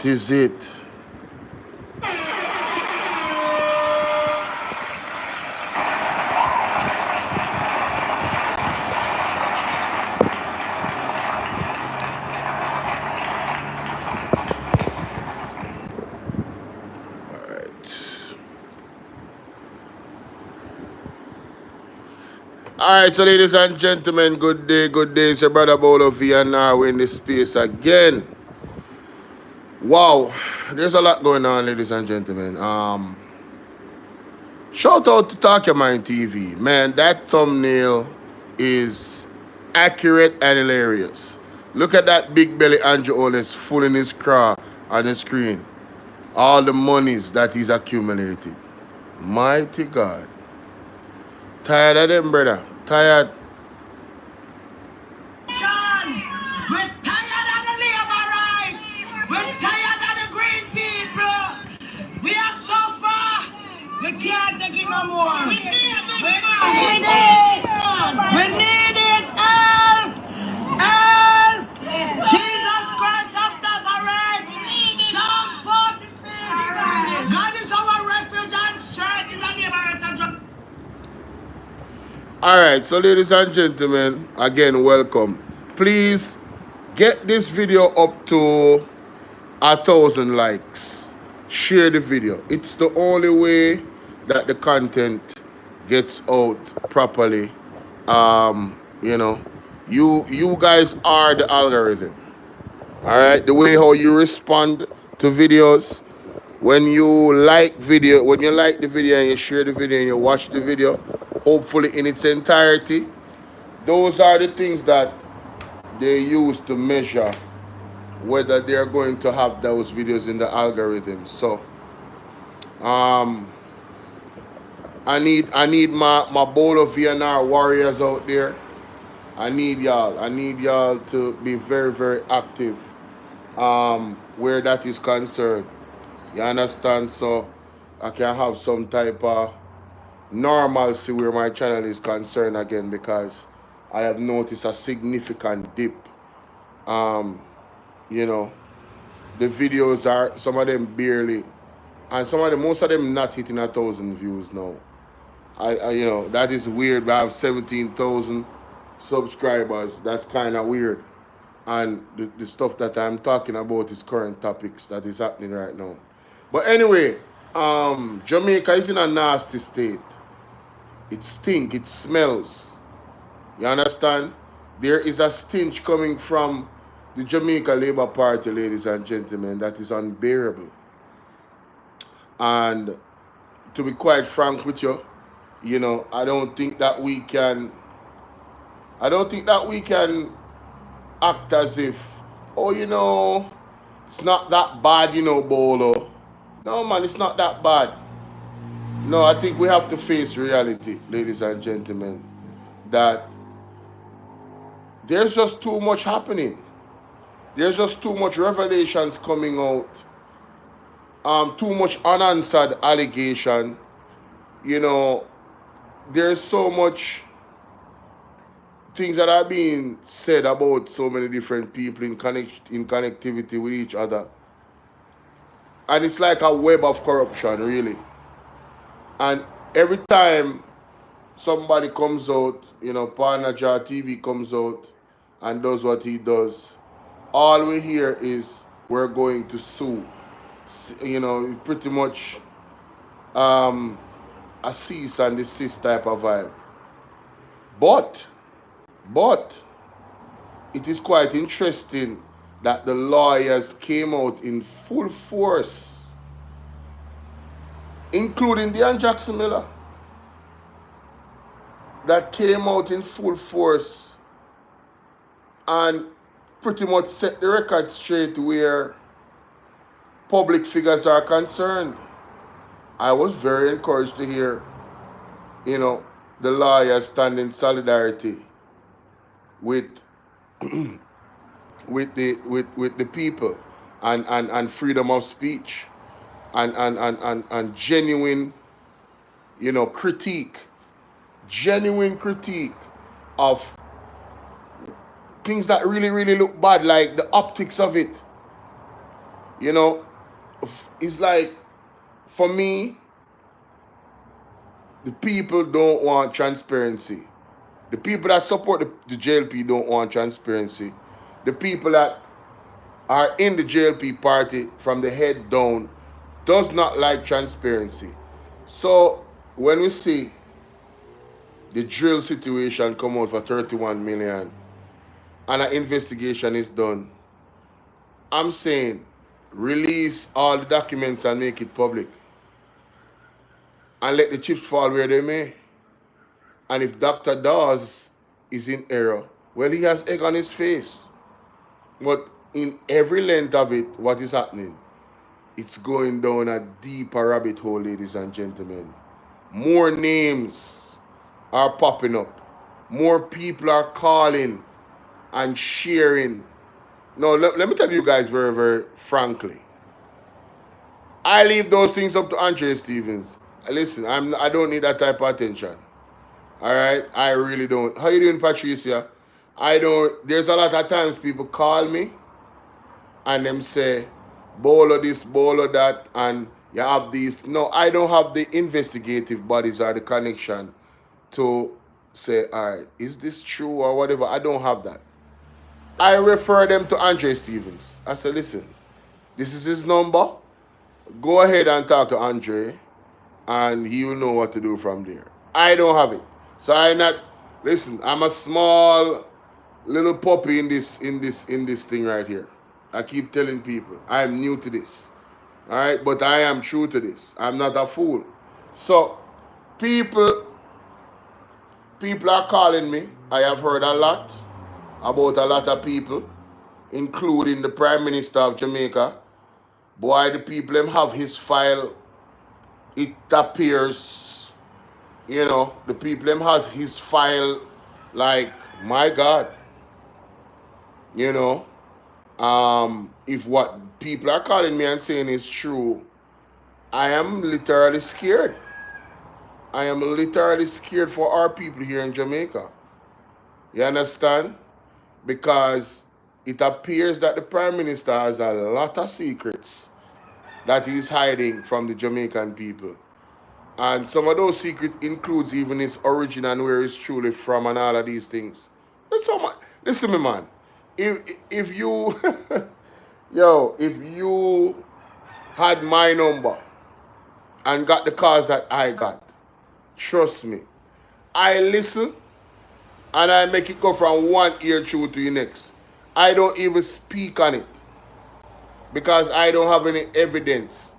That is it. Alright, so ladies and gentlemen, good day, good day. It's your brother Bolo V, and now we're in this space again. Wow, there's a lot going on, ladies and gentlemen. Shout out to Talk Your Mind TV. Man, that thumbnail is accurate and hilarious. Look at that big belly Andrew Oles fooling his craw on the screen. All the monies that he's accumulated. Mighty God. Tired of them, brother. Tired. Sean, we're tired of the labor right. We're tired of the green people. We are so far. We can't take it no more. We need it. We need it. Help. Help. Jesus Christ of Nazareth. Psalm 45. God is our refuge and strength is a liberator. Alright, so ladies and gentlemen, again, welcome. Please get this video up to 1,000 likes. Share the video. It's the only way that the content gets out properly. You know, you guys are the algorithm. Alright, the way how you respond to videos. When you like the video and you share the video and you watch the video, hopefully in its entirety, those are the things that they use to measure whether they're going to have those videos in the algorithm. So I need my Bolo VNR warriors out there. I need y'all to be very, very active where that is concerned. You understand? So I can have some type of normalcy where my channel is concerned again, because I have noticed a significant dip. You know, the videos are, some of them barely, and most of them not hitting 1,000 views now. You know, that is weird. I have 17,000 subscribers. That's kind of weird. And the stuff that I'm talking about is current topics that is happening right now. But anyway, Jamaica is in a nasty state. It stinks, it smells. You understand? There is a stench coming from the Jamaica Labour Party, ladies and gentlemen, that is unbearable. And to be quite frank with you, you know, I don't think that we can act as if, oh, you know, it's not that bad, you know, Bolo. No, man, it's not that bad. No, I think we have to face reality, ladies and gentlemen, that there's just too much happening. There's just too much revelations coming out. Too much unanswered allegation. You know, there's so much things that are being said about so many different people in connectivity with each other. And it's like a web of corruption, really. And every time somebody comes out, you know, Pandoras TV comes out and does what he does, all we hear is we're going to sue. You know, pretty much a cease and desist type of vibe. But it is quite interesting that the lawyers came out in full force, including Dean Jackson Miller, that came out in full force and pretty much set the record straight where public figures are concerned. I was very encouraged to hear, you know, the lawyers stand in solidarity with the people and freedom of speech and genuine, you know, genuine critique of things that really, really look bad, like the optics of it. You know, it's like, for me, the people don't want transparency. The people that support the JLP don't want transparency. The people that are in the JLP party from the head down does not like transparency. So when we see the drill situation come out for 31 million and an investigation is done, I'm saying release all the documents and make it public. And let the chips fall where they may. And if Dr. Dawes is in error, well, he has egg on his face. But in every length of it, what is happening? It's going down a deeper rabbit hole, ladies and gentlemen. More names are popping up. More people are calling and sharing. No, let me tell you guys very, very frankly. I leave those things up to Andre Stevens. Listen, I don't need that type of attention. All right, I really don't. How you doing, Patricia? I don't. There's a lot of times people call me and them say, Bolo this, Bolo that, and you have these. No, I don't have the investigative bodies or the connection to say, all right, is this true or whatever. I don't have that. I refer them to Andre Stevens. I say, listen, this is his number. Go ahead and talk to Andre, and he will know what to do from there. I don't have it. So I'm a small little puppy in this thing right here. I keep telling people I'm new to this. All right, but I am true to this. I'm not a fool. So people are calling me. I have heard a lot about a lot of people, including the Prime Minister of Jamaica. Boy, the people them have his file. It appears, the people them has his file like, my God. If what people are calling me and saying is true, I am literally scared. I am literally scared for our people here in Jamaica. You understand? Because it appears that the Prime Minister has a lot of secrets that he's hiding from the Jamaican people. And some of those secrets includes even his origin and where he's truly from and all of these things. Listen me, man. If you if you had my number and got the calls that I got, trust me, I listen and I make it go from one ear through to the next. I don't even speak on it because I don't have any evidence.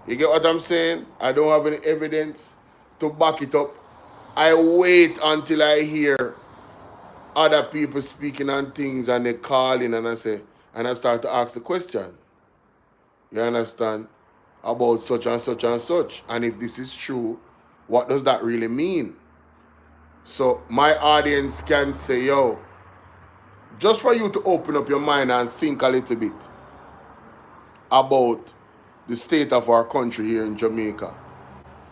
You get what I'm saying? I don't have any evidence to back it up. I wait until I hear other people speaking on things and they call in and I start to ask the question. You understand? About such and such and such. And if this is true, what does that really mean? So my audience can say, yo, just for you to open up your mind and think a little bit about the state of our country here in Jamaica.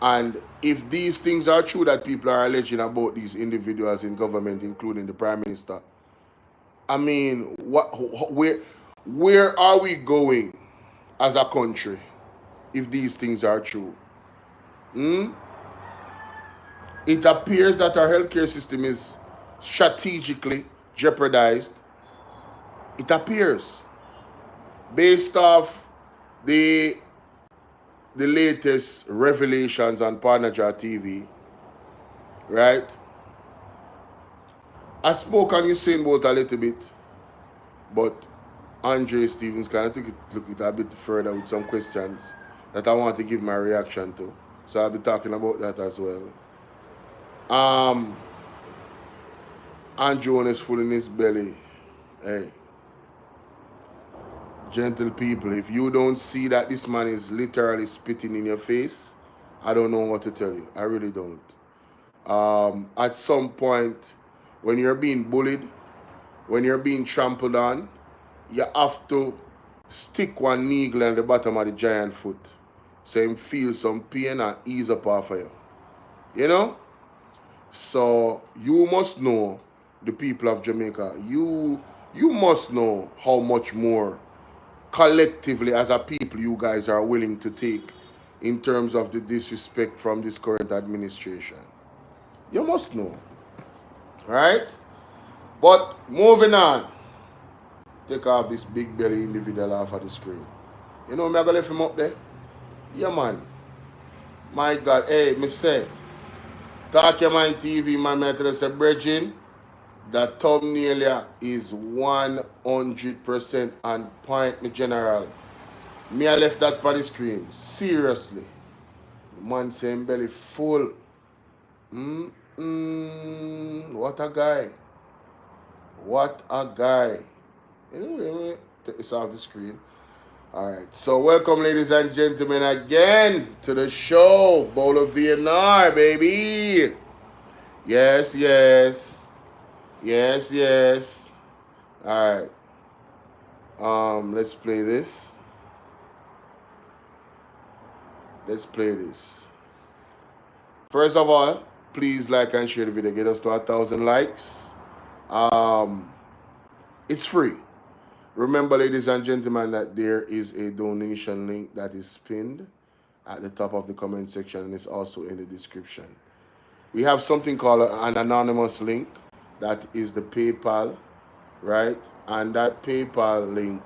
And if these things are true that people are alleging about these individuals in government, including the Prime Minister, I mean, where are we going as a country if these things are true? It appears that our healthcare system is strategically jeopardized. It appears, based off the latest revelations on Pandoras TV, right? I spoke on Usain Bolt a little bit, but Andre Stevens kind of took it a bit further with some questions that I want to give my reaction to. So I'll be talking about that as well. Andrew is full in his belly. Hey, gentle people, if you don't see that this man is literally spitting in your face, I don't know what to tell you. I really don't. At some point, when you're being bullied, when you're being trampled on, you have to stick one needle at the bottom of the giant foot so him feel some pain and ease up off of you. You know? So you must know, the people of Jamaica, you must know how much more collectively as a people you guys are willing to take in terms of the disrespect from this current administration. You must know. Right? But moving on. Take off this big belly individual off of the screen. You know me, I gonna left him up there? Yeah, man. My God. Hey, me say, Talk Your Mind TV, man, me tell you, say, Bridging, the thumbnail is 100% on point, me general. Me, I left that on the screen. Seriously. The man saying belly full. What a guy. What a guy. Anyway, take this off the screen. Alright, so welcome, ladies and gentlemen, again to the show. Bolo VNR, baby. Yes, yes. Yes, yes. Alright. Let's play this. Let's play this. First of all, please like and share the video. Get us to 1,000 likes. It's free. Remember, ladies and gentlemen, that there is a donation link that is pinned at the top of the comment section, and it's also in the description. We have something called an anonymous link. That is the PayPal, right? And that PayPal link,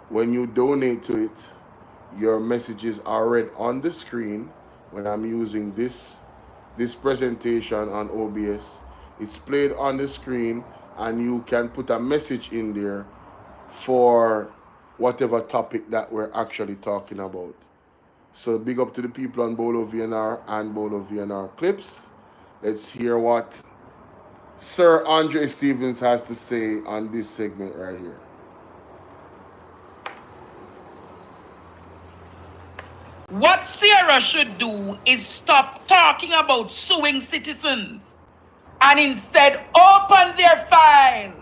when you donate to it, your messages are read on the screen. When I'm using this presentation on OBS, it's played on the screen, and you can put a message in there for whatever topic that we're actually talking about. So big up to the people on Bolo VNR and Bolo VNR Clips. Let's hear what Sir Andre Stevens has to say on this segment right here. What Sarah should do is stop talking about suing citizens and instead open their files.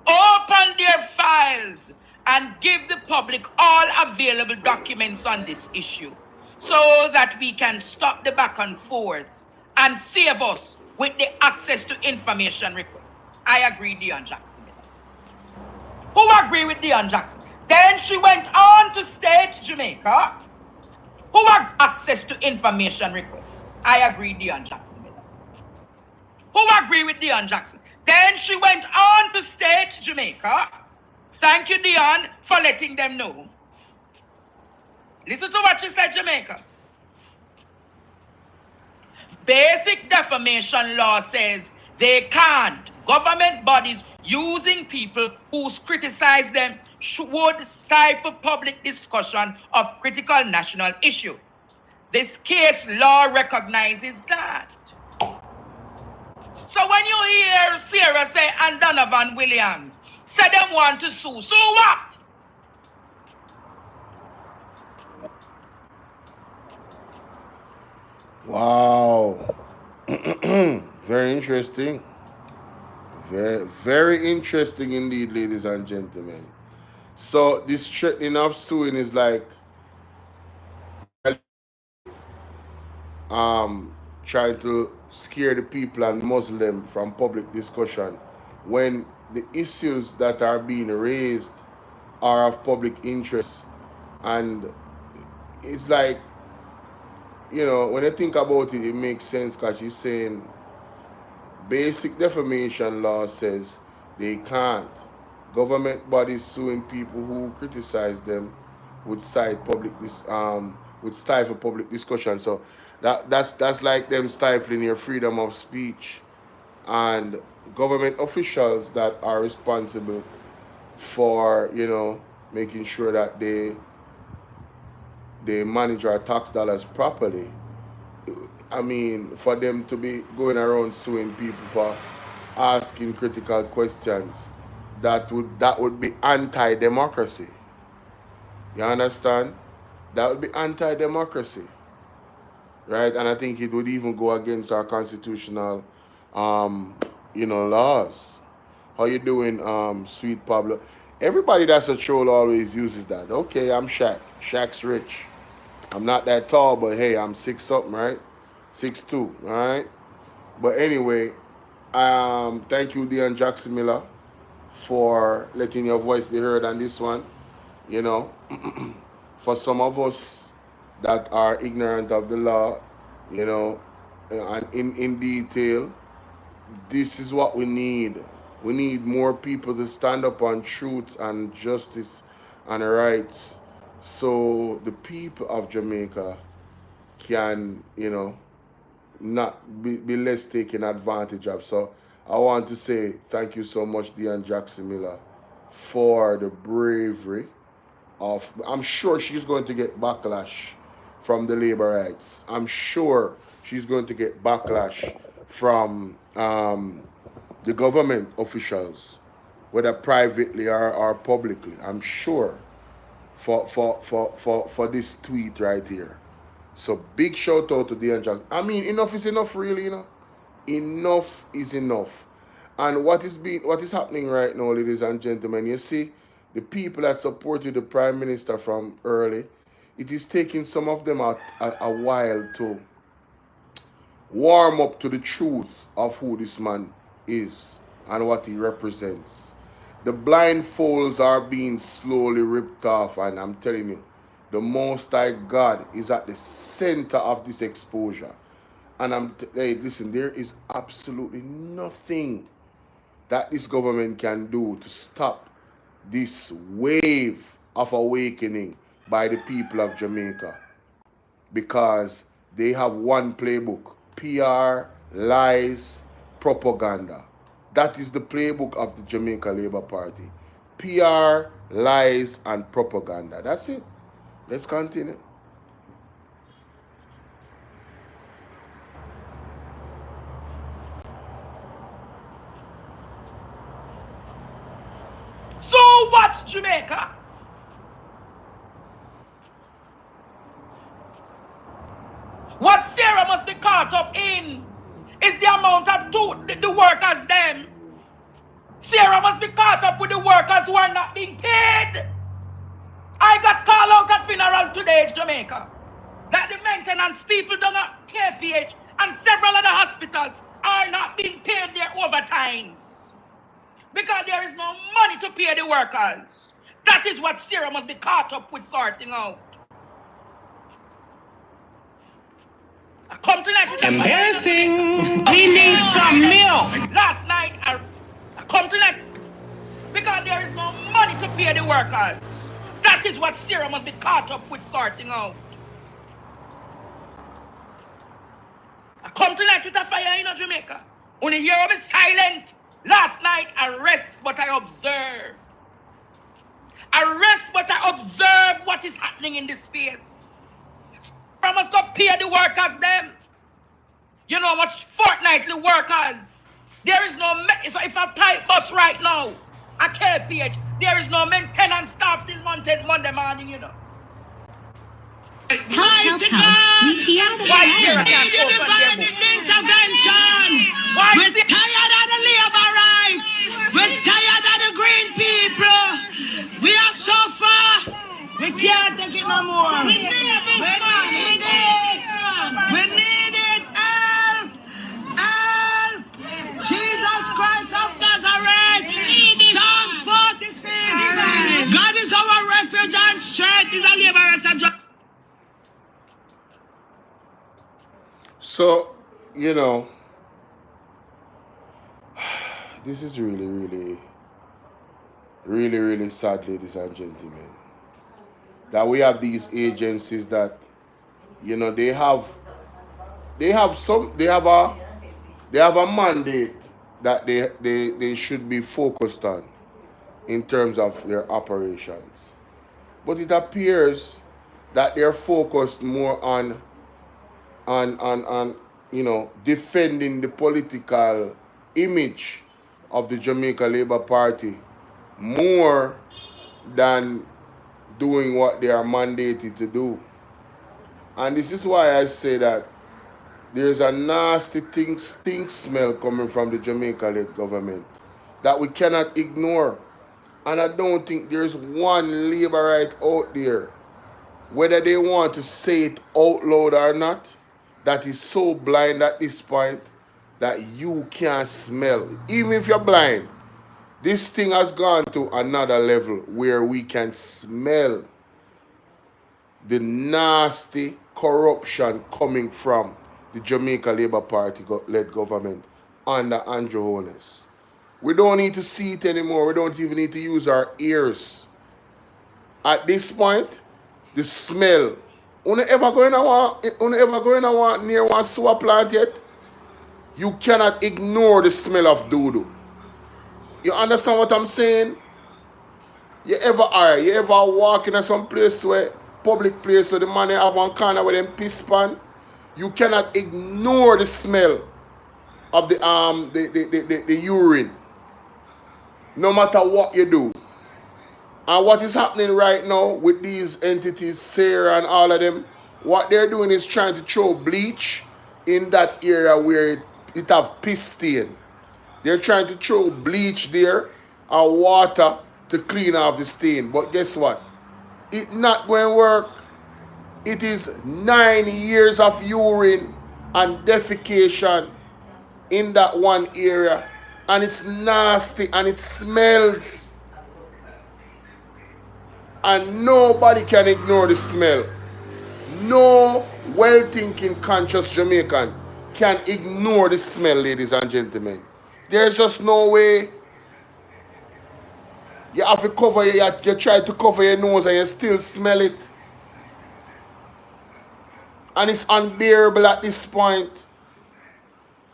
Open their files and give the public all available documents on this issue so that we can stop the back and forth and save us with the access to information request. I agree, Dion Jackson. Who agree with Dion Jackson? Then she went on to state Jamaica. Who had access to information requests? I agree, Dion Jackson. Who agree with Dion Jackson? Then she went on to state Jamaica. Thank you, Dion, for letting them know. Listen to what she said, Jamaica. Basic defamation law says they can't. Government bodies using people who criticize them would stifle public discussion of critical national issue. This case law recognizes that. So when you hear Sarah say and Donovan Williams say them want to sue, so what? Wow. Very interesting. Very, very interesting indeed, ladies and gentlemen. So this threatening of suing is like trying to scare the people and muzzle them from public discussion when the issues that are being raised are of public interest. And it's like, you know, when I think about it, it makes sense, because she's saying basic defamation law says they can't. Government bodies suing people who criticize them would stifle public discussion. So that's like them stifling your freedom of speech. And government officials that are responsible for, you know, making sure that they manage our tax dollars properly. I mean, for them to be going around suing people for asking critical questions, that would be anti-democracy. You understand? That would be anti-democracy, right? And I think it would even go against our constitutional, laws. How you doing, Sweet Pablo? Everybody that's a troll always uses that. Okay, I'm Shaq. Shaq's rich. I'm not that tall, but hey, I'm 6 something, right? 6'2", all right? But anyway, Thank you, Dean Jackson Miller, for letting your voice be heard on this one. You know, for some of us that are ignorant of the law, you know, and in detail, this is what we need. We need more people to stand up on truth and justice and rights, so the people of Jamaica can, you know, not be less taken advantage of. So I want to say thank you so much, Dean Jackson Miller, for the bravery of. I'm sure she's going to get backlash from the labor rights. I'm sure she's going to get backlash from the government officials, whether privately or publicly. I'm sure for this tweet right here. So big shout out to the angel. I mean, enough is enough, really. You know, enough is enough. And what is happening right now, ladies and gentlemen? You see, the people that supported the prime minister from early, it is taking some of them a while to warm up to the truth of who this man is and what he represents. The blindfolds are being slowly ripped off, and I'm telling you, the Most High God is at the center of this exposure. And hey, listen, there is absolutely nothing that this government can do to stop this wave of awakening by the people of Jamaica, because they have one playbook: PR, lies, propaganda. That is the playbook of the Jamaica Labour Party. PR, lies, and propaganda. That's it. Let's continue. So what, Jamaica? What Sarah must be caught up in is the amount of the workers them. Sarah must be caught up with the workers who are not being paid. I got called out at funeral today in Jamaica that the maintenance people down at KPH and several other hospitals are not being paid their overtimes because there is no money to pay the workers. That is what Sarah must be caught up with sorting out. I come tonight with embarrassing. We need some milk. Last night I come tonight because there is no money to pay the workers. That is what Sarah must be caught up with sorting out. I come tonight with a fire in Jamaica. Only hear me silent. Last night I rest, but I observe. I rest, but I observe what is happening in this space. I must go pay the workers them. You know how much fortnightly workers. There is no, so if I pipe bus right now, I can't pay it. There is no maintenance staff till Monday morning, you know. Help, help. Why Sarah can't open their book? Intervention! We're tired of the labor right! We're tired of the green people! We are so far! We can't take it no more! We need it! We need it! Help! Help! Jesus Christ of Nazareth! Psalm 46! God is our refuge and strength, is a liberator. So, you know, this is really sad, ladies and gentlemen, that we have these agencies that, you know, they have a mandate that they should be focused on in terms of their operations. But it appears that they're focused more on you know, defending the political image of the Jamaica Labour Party more than doing what they are mandated to do. And this is why I say that there's a nasty stink smell coming from the Jamaica-led government that we cannot ignore. And I don't think there's one labor right out there, whether they want to say it out loud or not, that is so blind at this point that you can't smell. Even if you're blind, this thing has gone to another level where we can smell the nasty corruption coming from the Jamaica Labour Party-led government under Andrew Holness. We don't need to see it anymore. We don't even need to use our ears. At this point, the smell. Una ever going to want near one sewer plant yet? You cannot ignore the smell of doo-doo. You understand what I'm saying? You ever walk in some place where, public place where the man have one corner where them piss pan? You cannot ignore the smell of the urine. No matter what you do. And what is happening right now with these entities, Sarah and all of them, what they're doing is trying to throw bleach in that area where it have piss stain. They're trying to throw bleach there and water to clean off the stain. But guess what? It's not going to work. It is 9 years of urine and defecation in that one area. And it's nasty and it smells. And nobody can ignore the smell. No well-thinking, conscious Jamaican can ignore the smell, ladies and gentlemen. There's just no way. You have to cover you try to cover your nose and you still smell it. And it's unbearable at this point.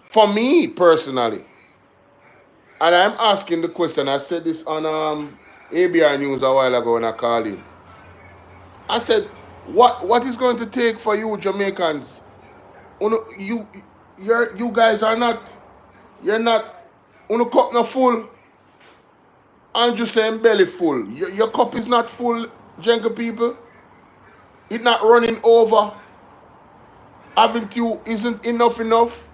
For me, personally. And I'm asking the question. I said this on ABR News a while ago when I called him. I said, what is going to take for you Jamaicans? You guys are not, you're not, cup not full. Andrew saying belly full. Your cup is not full, Jenga people. It's not running over. Haven't you, isn't enough?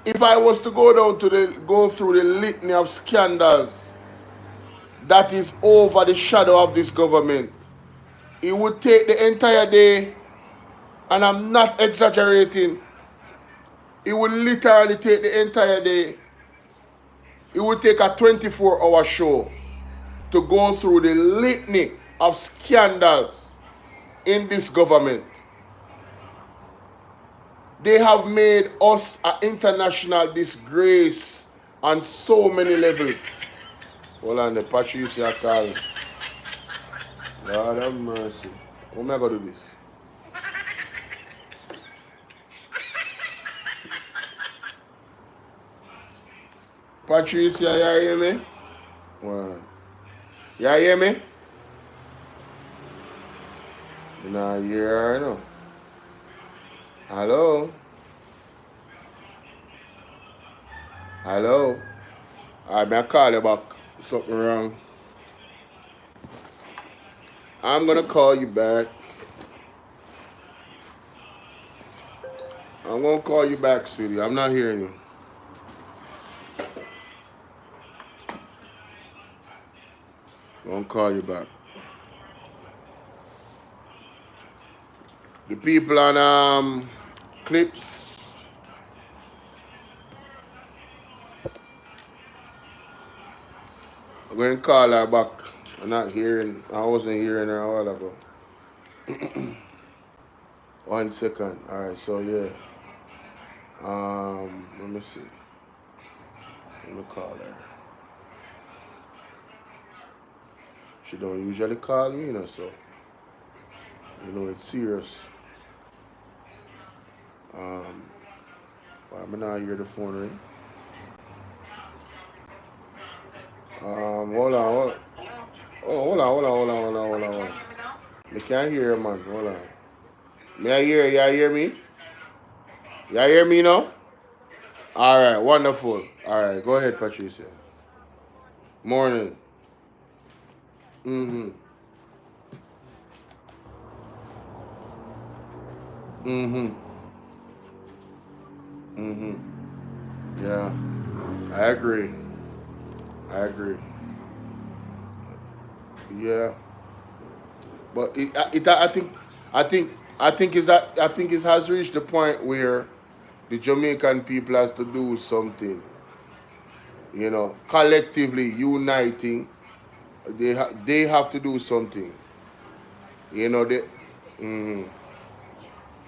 If I was to go through the litany of scandals that is over the shadow of this government, it would take the entire day, and I'm not exaggerating. It would literally take the entire day. It would take a 24-hour show to go through the litany of scandals in this government. They have made us an international disgrace on so many levels. Hold on, the Patricia call. Lord have mercy. How am I going to do this? Patricia, you hear me? Hold on. You hear me? You not hear her, no? Hello? Hello? I may call you back. Something wrong. I'm gonna call you back. I'm gonna call you back, sweetie. I'm not hearing you. I'm gonna call you back. The people on clips. I'm going to call her back. I'm not hearing. I wasn't hearing her a while ago. 1 second. Alright, so yeah. Let me see. Let me call her. She don't usually call me, so you know it's serious. Why am I not hear the phone ring? Hold on. Oh, hold on. I can't hear you, man. Hold on. May I hear you? You hear me? You hear me now? Alright, wonderful. Alright, go ahead, Patricia. Morning. Yeah, I agree. Yeah, but I think it has reached the point where the Jamaican people has to do something. You know, collectively uniting, they have to do something. You know, they. Mm,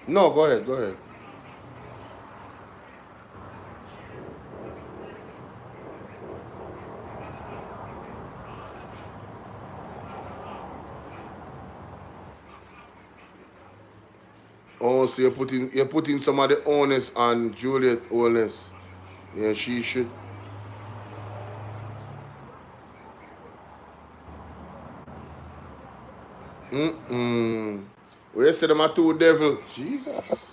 no, go ahead, go ahead. Oh, so you're putting some of the onus on Juliet onus. Yeah, she should. We say them are two devil. Jesus.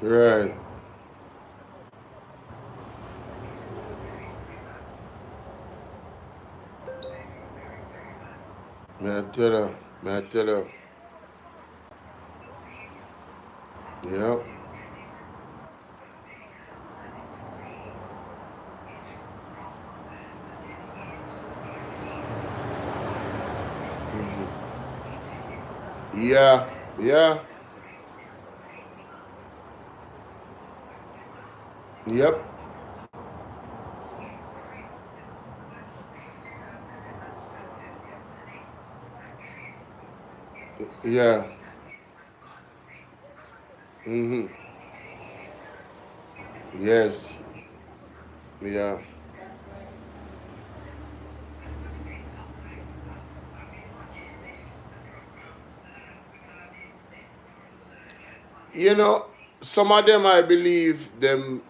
Right. May I tell her? May I tell her? Yep. Yeah. Yeah. Yep. Yeah. Mm-hmm. Yes. Yeah. You know, some of them I believe them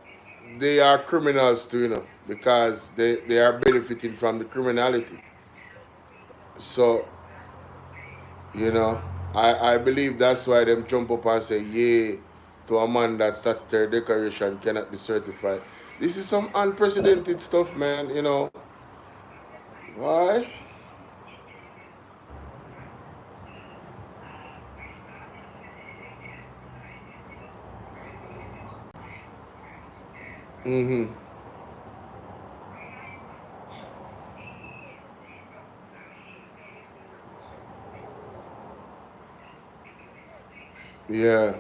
they are criminals too, because they are benefiting from the criminality. So, you know, I believe that's why them jump up and say, yeah, to a man that statutory declaration cannot be certified. This is some unprecedented stuff, man. Why? Mm-hmm. Yeah.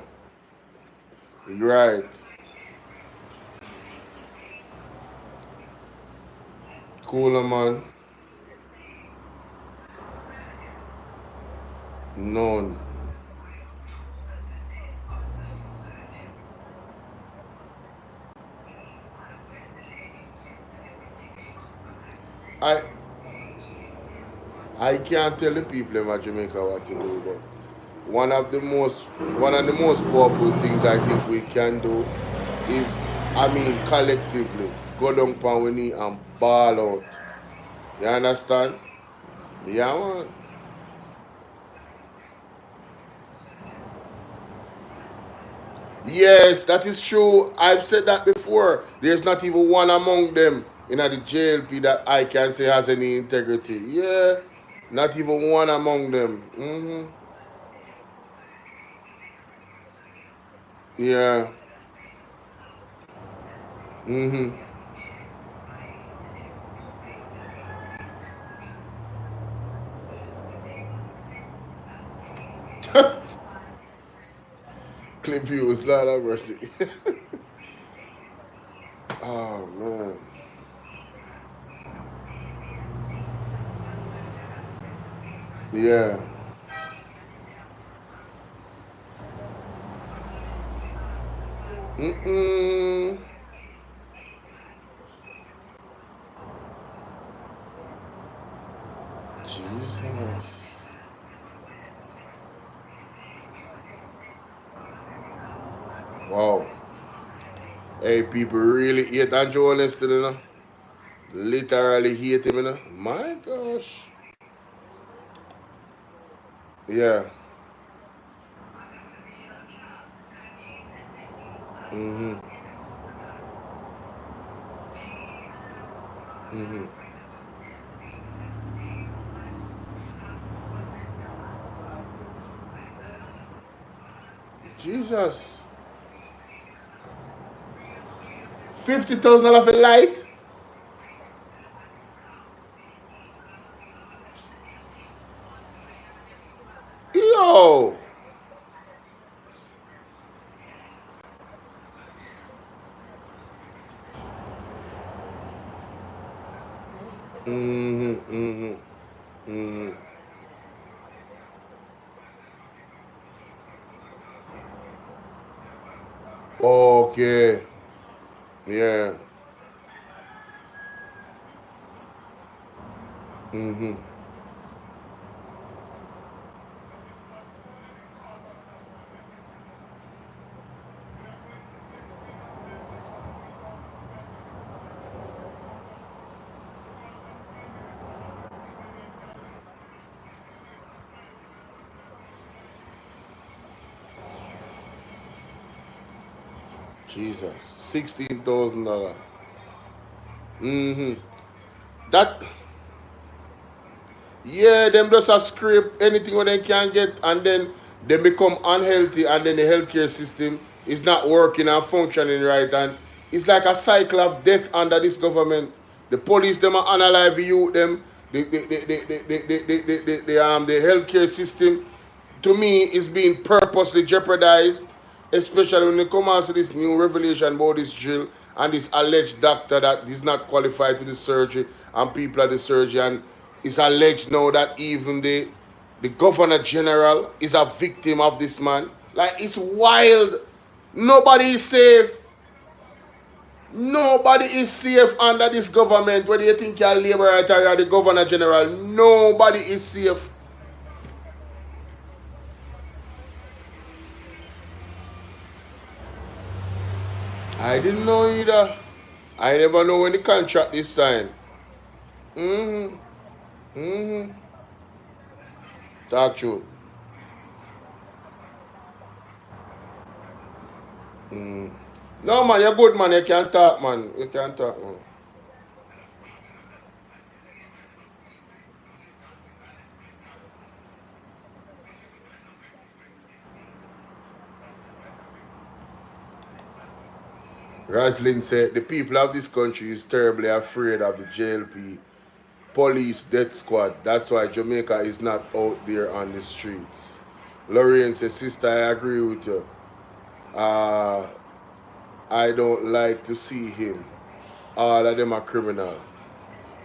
Right. Cooler man. None. I I can't tell the people in Jamaica what to do, but one of the most powerful things I think we can do is, collectively go down upon we knee and ball out. You understand? Yeah, man. Yes, that is true. I've said that before. There's not even one among them in the JLP that I can say has any integrity. Yeah, not even one among them. Yeah. Mm-hmm. Clip views, Lord have mercy. Oh man. Yeah. Mm-mm. Jesus. Wow. Hey, people really hate Andrew Honesty, Literally hate him. My gosh. Yeah. Mm-hmm. Mm-hmm. Jesus. $50,000 for light? Yo! Okay. Yeah. Jesus. $16,000. That, yeah, them just a scrape anything what they can get, and then they become unhealthy, and then the healthcare system is not working and functioning right, and it's like a cycle of death under this government. The police them are unalive you them, the healthcare system to me is being purposely jeopardized, especially when it comes out to this new revelation about this drill and this alleged doctor that is not qualified to do surgery and people at the surgery, and it's alleged now that even the governor general is a victim of this man. Like, it's wild. Nobody is safe. Nobody is safe under this government. Whether you think you're a labor writer or the governor general, nobody is safe. I didn't know either. I never know when the contract is signed. Talk truth. No, man, you're good, man. You can talk, man. You can talk, man. Roslyn said the people of this country is terribly afraid of the JLP police death squad. That's why Jamaica is not out there on the streets. Lorraine says, sister, I agree with you. I don't like to see him. All of them are criminal.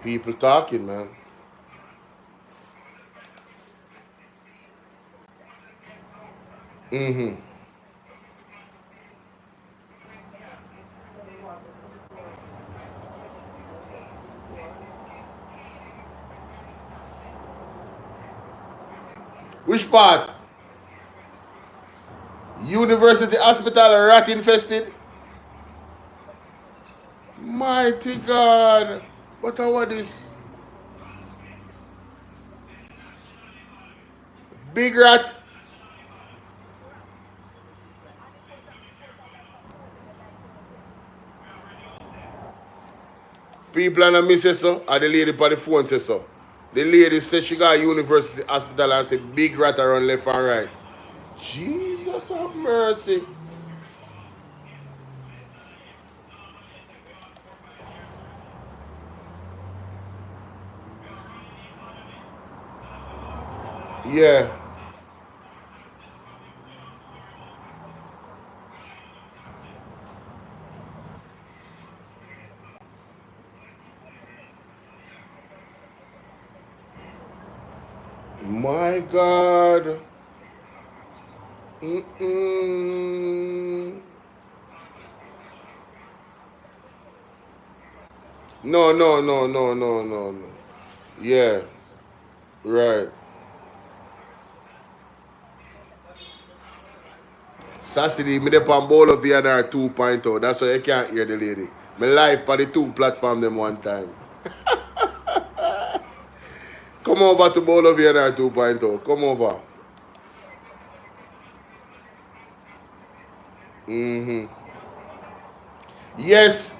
People talking, man. Which part? University Hospital rat infested? Mighty God. What are this? Big rat? People and me say so, or the lady on the phone say so. The lady said she got a university hospital and said big rat around left and right. Jesus have mercy. Yeah. My God. No. Yeah. Right. Saturday, me dey on Bolo VNR 2.0. That's why you can't hear the lady. Me live on the two platform them one time. Come over to Bolo VNR 2.0. Come over. Yes.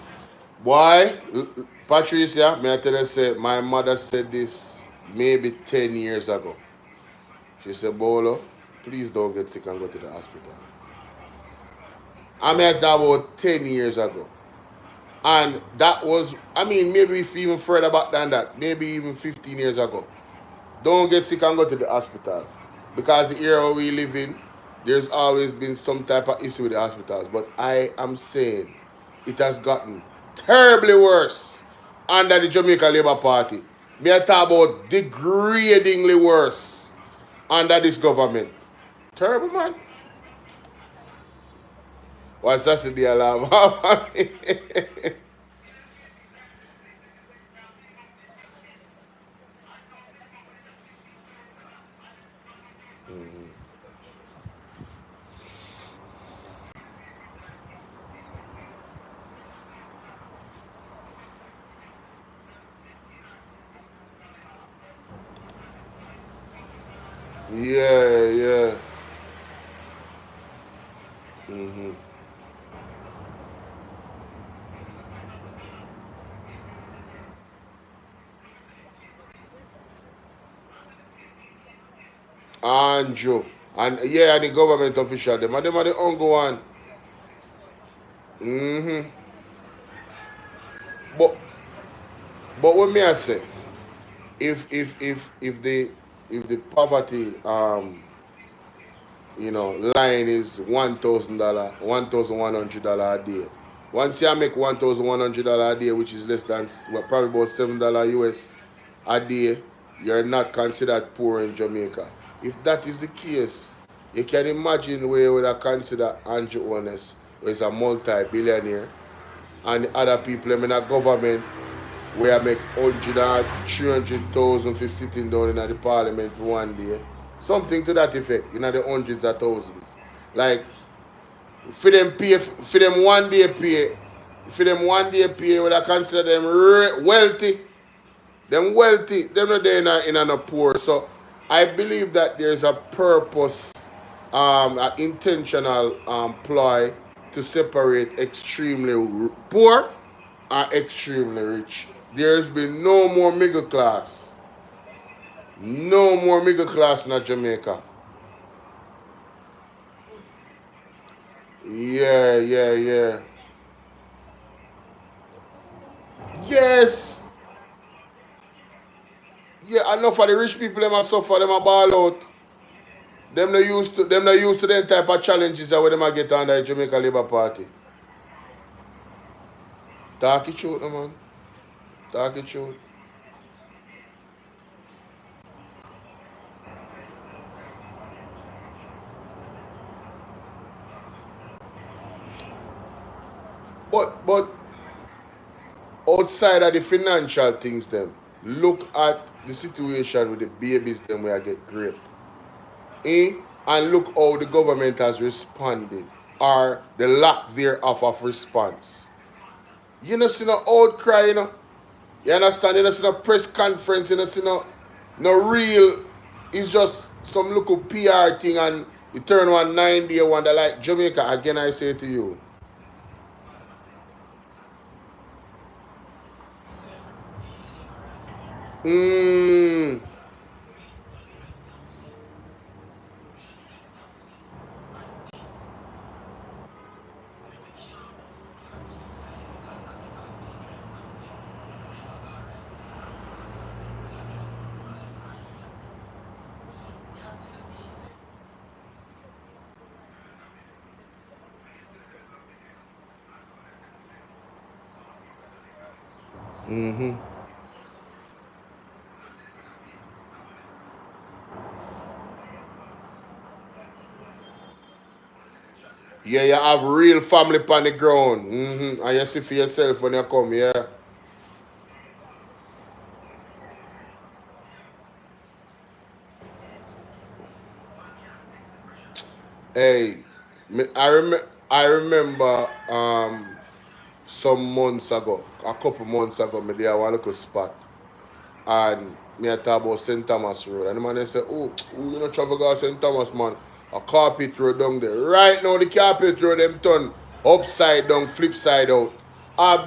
Boy, Patricia, may I tell you, say, my mother said this maybe 10 years ago. She said, Bolo, please don't get sick and go to the hospital. I met that about 10 years ago. And that was, I mean, maybe if even further back than that, maybe even 15 years ago. Don't get sick and go to the hospital. Because the era we live in, there's always been some type of issue with the hospitals. But I am saying it has gotten terribly worse under the Jamaica Labour Party. Me I talk about degradingly worse under this government. Terrible, man. What's that the alarm? Yeah. Andrew. And yeah, and the government official, them are the only one. But what may I say? If the poverty line is $1,000, $1,100 a day. Once you make $1,100 a day, which is less than probably about $7 US a day, you're not considered poor in Jamaica. If that is the case, you can imagine where you would have considered Andrew Honest, who is a multi-billionaire, and other people in the government where I make 100 or 300,000 for sitting down in the parliament for one day. Something to that effect, the hundreds of thousands. Like, for them one day pay, would I consider them wealthy. Them wealthy, them not there in a poor. So I believe that there's a purpose, an intentional ploy to separate extremely poor and extremely rich. There's been no more middle class. No more middle class in Jamaica. Yeah. Yes. Yeah, enough of the rich people them a suffer, them a ball out. Them not used to them type of challenges that them a get under the Jamaica Labour Party. Talk it truth, man. Talk it truth. But outside of the financial things them, look at the situation with the babies them where I get raped. And look how the government has responded, or the lack thereof of response. You know, see no outcry, you know. You understand? You know, see no press conference, you know, see no real. It's just some little PR thing, and you turn 190 one that like Jamaica. Again, I say to you. Yeah, you have real family on the ground. And you see for yourself when you come, yeah. Hey, I remember some months ago, a couple months ago, me there one little spot. And me I talk about St. Thomas Road. And the man they say, oh, you know travel go St. Thomas, man. A carpet road down there. Right now the carpet road them turn upside down, flip side out.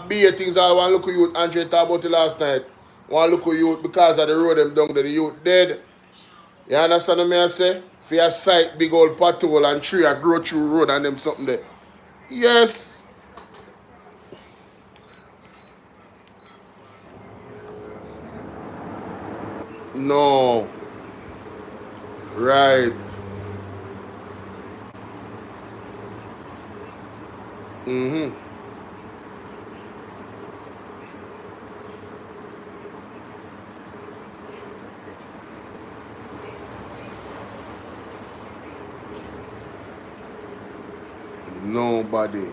Be things I want look at you, Andre talk about it last night. Want look at you because of the road them down there, the youth dead. You understand what I say? For your sight, big old pothole and tree a grow through road and them something there. Yes. No. Right. Mm-hmm. Nobody.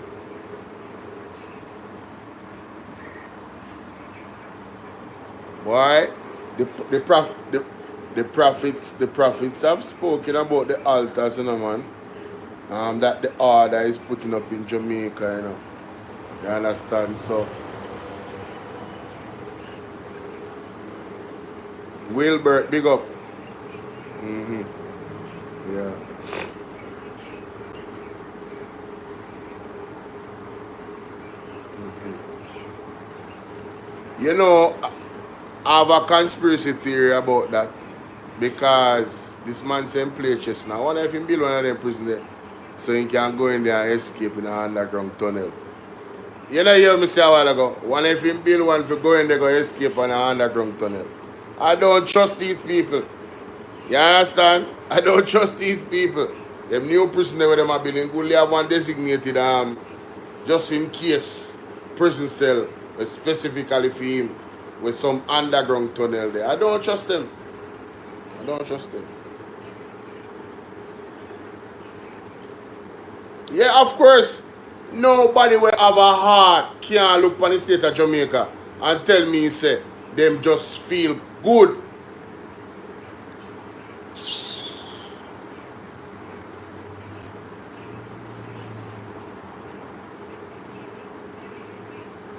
Why? The prophets have spoken about the altars, man. That the order is putting up in Jamaica, You understand? So Wilbert, big up. Mm-hmm. Yeah. I have a conspiracy theory about that because this man sent play chess now. I wonder if he build one of them prison there so he can go in there and escape in an underground tunnel. You know, you hear me say a while ago, wonder if he build one for go in there go escape in an underground tunnel. I don't trust these people. You understand? I don't trust these people. Them new prisoner where them are building, only have one designated just in case prison cell specifically for him with some underground tunnel there. I don't trust them. I don't trust them. Yeah, of course. Nobody will have a heart can look on the state of Jamaica and tell me say them just feel good.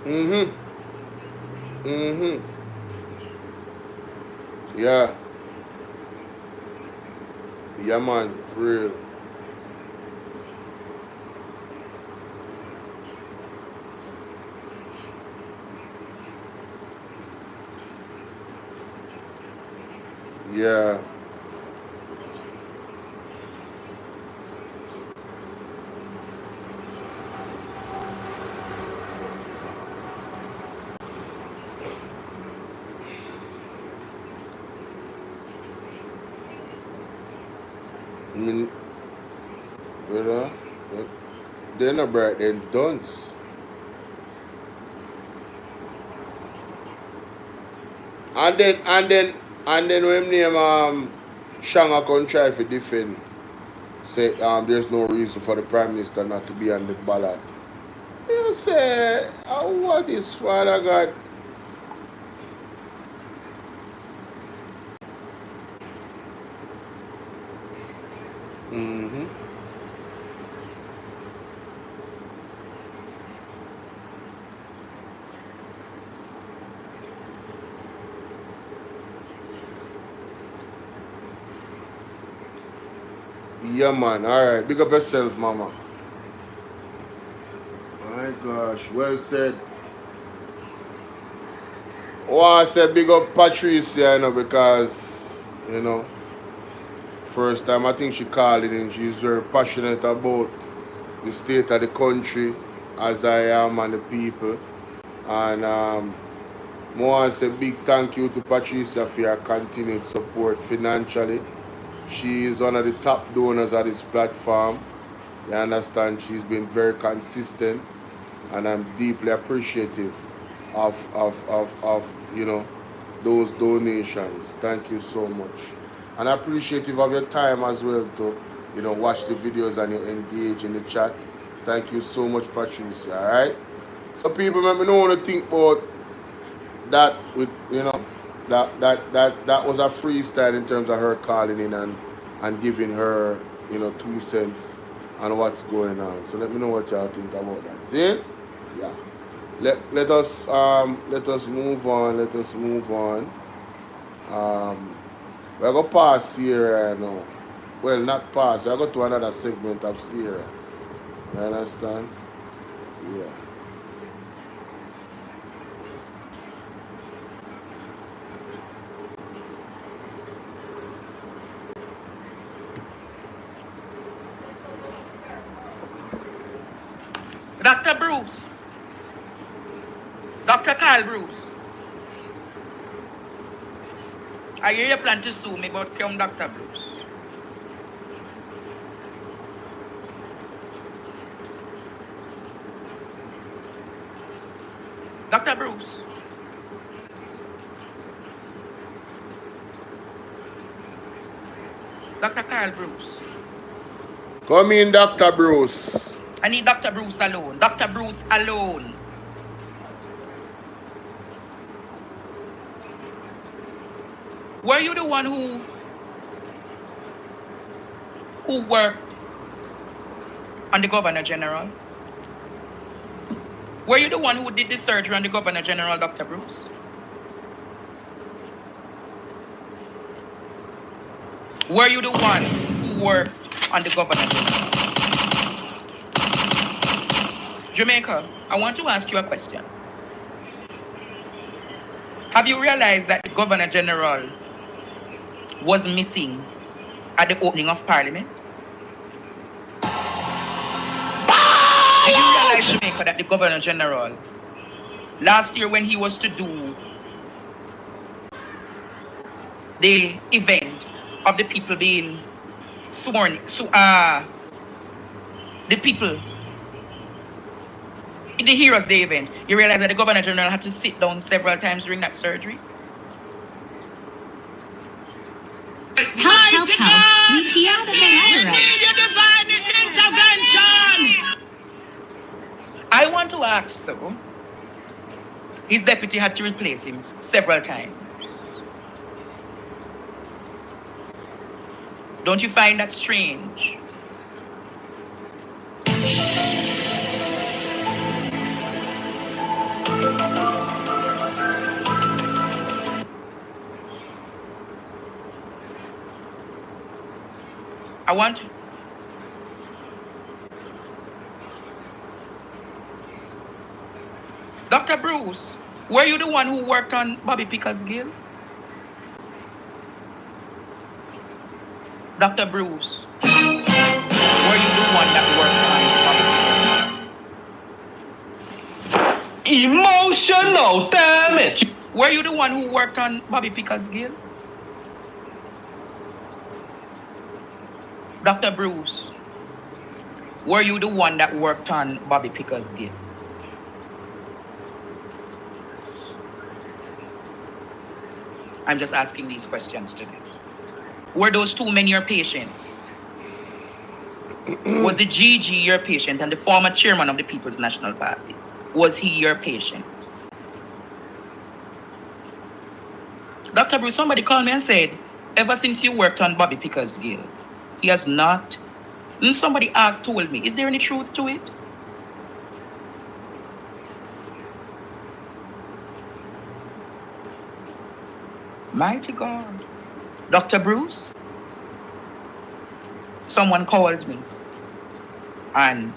Mm-hmm. Mm-hmm. Yeah. Yeah, man. Real. Yeah. I mean, brother, they're not bright, they're dunce. And then when name Shanga can try to defend, say there's no reason for the Prime Minister not to be on the ballot. You say, what is Father God? Mm-hmm. Yeah, man. All right. Big up yourself, mama. My gosh. Well said. Oh, I said big up Patricia, because, first time I think she called it and she's very passionate about the state of the country as I am and the people. And I want to say big thank you to Patricia for your continued support financially. She is one of the top donors of this platform. You understand? She's been very consistent, and I'm deeply appreciative of those donations. Thank you so much. And appreciative of your time as well to watch the videos and you engage in the chat. Thank you so much, Patricia. All right. So people, let me know what to think about that. With that was a freestyle in terms of her calling in and giving her 2 cents on what's going on. So let me know what y'all think about that. See? Yeah. Let us move on. Let us move on. We're gonna pass Sierra now. Well, not pass. We're going to another segment of Sierra. You understand? Yeah. Dr. Bruce, Dr. Kyle Bruce. I hear you plan to sue me, but come Dr. Bruce. Dr. Bruce. Dr. Carl Bruce. Come in, Dr. Bruce. I need Dr. Bruce alone. Dr. Bruce alone. Were you the one who worked on the Governor General? Were you the one who did the surgery on the Governor General, Dr. Bruce? Were you the one who worked on the Governor General? Jamaica, I want to ask you a question. Have you realized that the Governor General was missing at the opening of Parliament? Did you realize, Jamaica, that the Governor General, last year when he was to do the event of the people being sworn, the people, in the Heroes Day event, you realize that the Governor General had to sit down several times during that surgery? Help. We hear the We Bangarang. need your divine intervention. I want to ask though, his deputy had to replace him several times. Don't you find that strange? I want to. Dr. Bruce, were you the one who worked on Bobby Pickersgill? Dr. Bruce, were you the one that worked on Bobby Pickersgill? Emotional damage. Were you the one who worked on Bobby Pickersgill? Dr. Bruce, were you the one that worked on Bobby Pickersgill? I'm just asking these questions today. Were those two men your patients? Was the GG your patient and the former chairman of the People's National Party? Was he your patient? Dr. Bruce, somebody called me and said, ever since you worked on Bobby Pickersgill, he has not. And somebody told me, is there any truth to it? Mighty God. Dr. Bruce, someone called me. And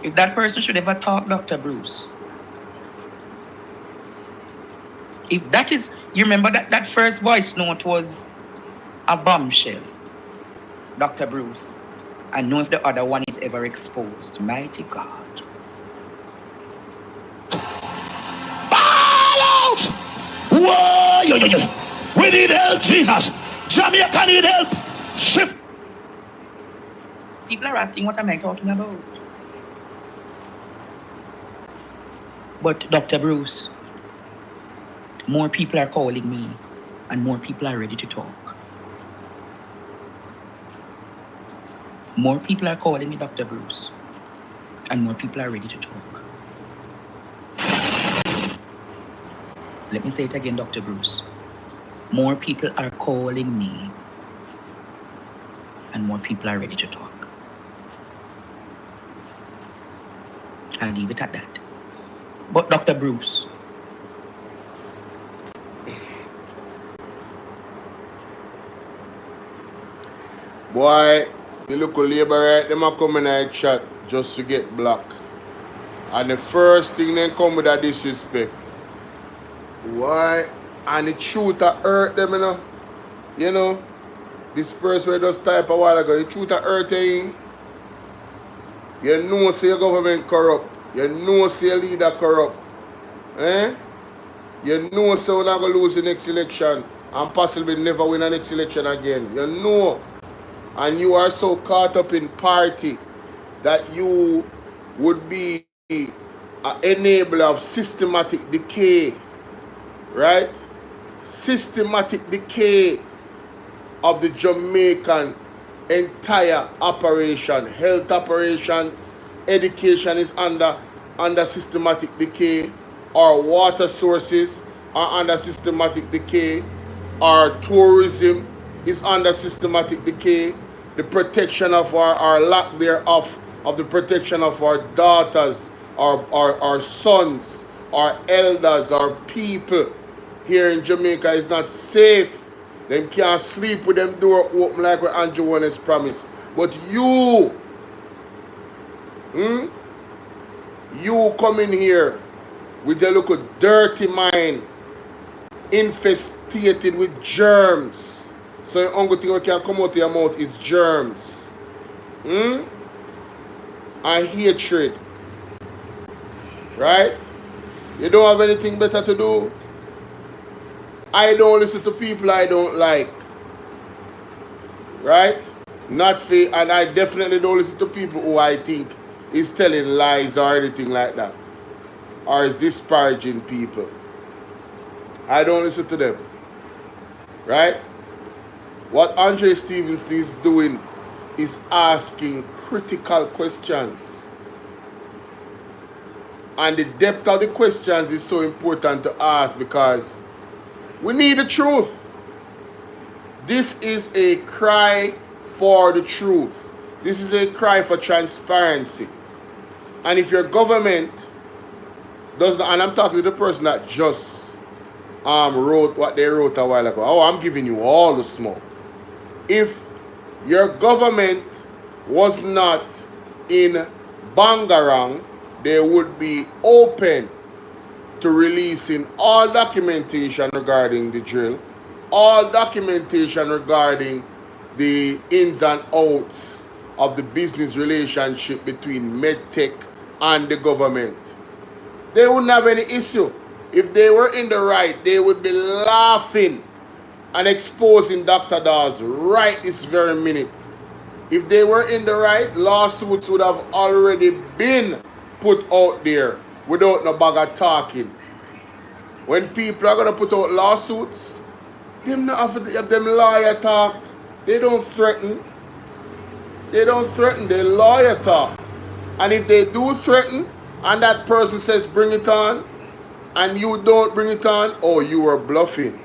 if that person should ever talk, Dr. Bruce, if that is, you remember that first voice note was a bombshell, Dr. Bruce. I know if the other one is ever exposed. Mighty God. Ball out! Whoa! We need help, Jesus. Jamaica need help. Shift. People are asking, what am I talking about? But Dr. Bruce, more people are calling me and more people are ready to talk. More people are calling me, Dr. Bruce, and more people are ready to talk. Let me say it again, Dr. Bruce. More people are calling me, and more people are ready to talk. I'll leave it at that. But Dr. Bruce, Boy, the local labor right, them a come in a chat just to get black. And the first thing they come with a disrespect. Why? And the truth a hurt them, you know. You know, this person we just type a while ago, the truth a hurt you. You know say your government corrupt. You know say leader corrupt. Eh? You know say we're not going to lose the next election. and possibly never win an next election again. You know. And you are so caught up in party that you would be an enabler of systematic decay. Right? Systematic decay of the Jamaican entire operation. Health operations, education is under systematic decay. Our water sources are under systematic decay. Our tourism is under systematic decay. The protection of our lack thereof, of the protection of our daughters, our sons, our elders, our people here in Jamaica is not safe. Them can't sleep with them door open like what Andrew Warnes promised. But you come in here with your little dirty mind, infested with germs. So the only thing that can come out of your mouth is germs. And hatred. Right? You don't have anything better to do. I don't listen to people I don't like. Right? Not fair, and I definitely don't listen to people who I think is telling lies or anything like that. Or is disparaging people. I don't listen to them. Right? What Andre Stevenson is doing is asking critical questions. And the depth of the questions is so important to ask because we need the truth. This is a cry for the truth. This is a cry for transparency. And if your government does not, and I'm talking to the person that just wrote what they wrote a while ago. Oh, I'm giving you all the smoke. If your government was not in Bangarang, they would be open to releasing all documentation regarding the drill, all documentation regarding the ins and outs of the business relationship between MedTech and the government. They wouldn't have any issue. If they were in the right, they would be laughing and exposing Dr. Dawes right this very minute. If they were in the right, lawsuits would have already been put out there without no bag of talking. When people are going to put out lawsuits, them not have them lawyer talk. They don't threaten. They don't threaten, they lawyer talk. And if they do threaten, and that person says bring it on, and you don't bring it on, oh, you are bluffing.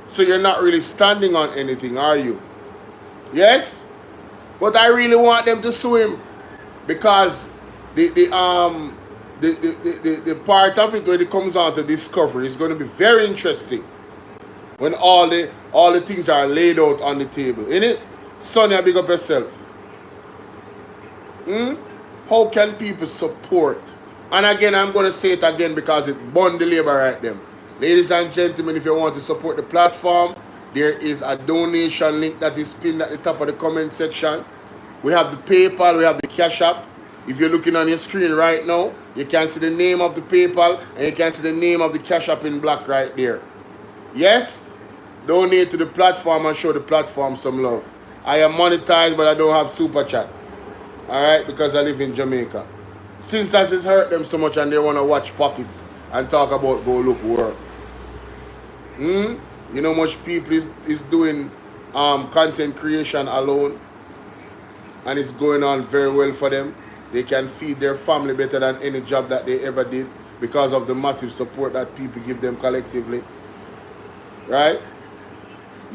So you're not really standing on anything, are you? Yes? But I really want them to sue him because the part of it when it comes on to discovery is going to be very interesting when all the things are laid out on the table. Innit? Sonia, big up yourself. How can people support? And again, I'm going to say it again because it bond the labor right them. Ladies and gentlemen, if you want to support the platform, there is a donation link that is pinned at the top of the comment section. We have the PayPal, we have the Cash App. If you're looking on your screen right now, you can see the name of the PayPal and you can see the name of the Cash App in black right there. Yes, donate to the platform and show the platform some love. I am monetized, but I don't have super chat. Alright, because I live in Jamaica. Since that has hurt them so much and they want to watch pockets and talk about go look work. You know much people is doing content creation alone. And it's going on very well for them. They can feed their family better than any job that they ever did because of the massive support that people give them collectively. Right?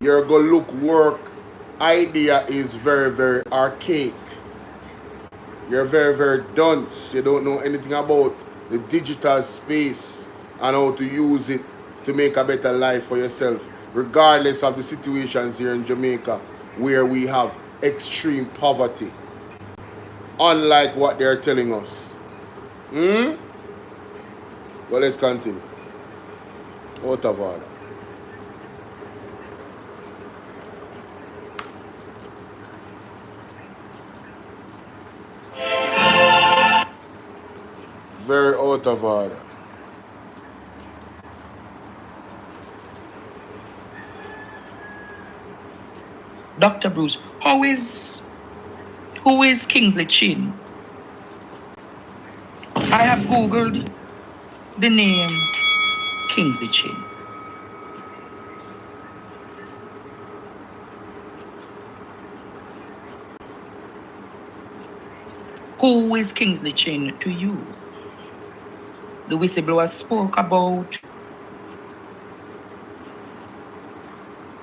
Your go look work idea is very, very archaic. You're very, very dunce. You don't know anything about the digital space and how to use it to make a better life for yourself, regardless of the situations here in Jamaica where we have extreme poverty, unlike what they're telling us. Well, let's continue. Out of order. Very out of order. Dr. Bruce, who is Kingsley Chin? I have Googled the name Kingsley Chin. Who is Kingsley Chin to you? The whistleblower spoke about.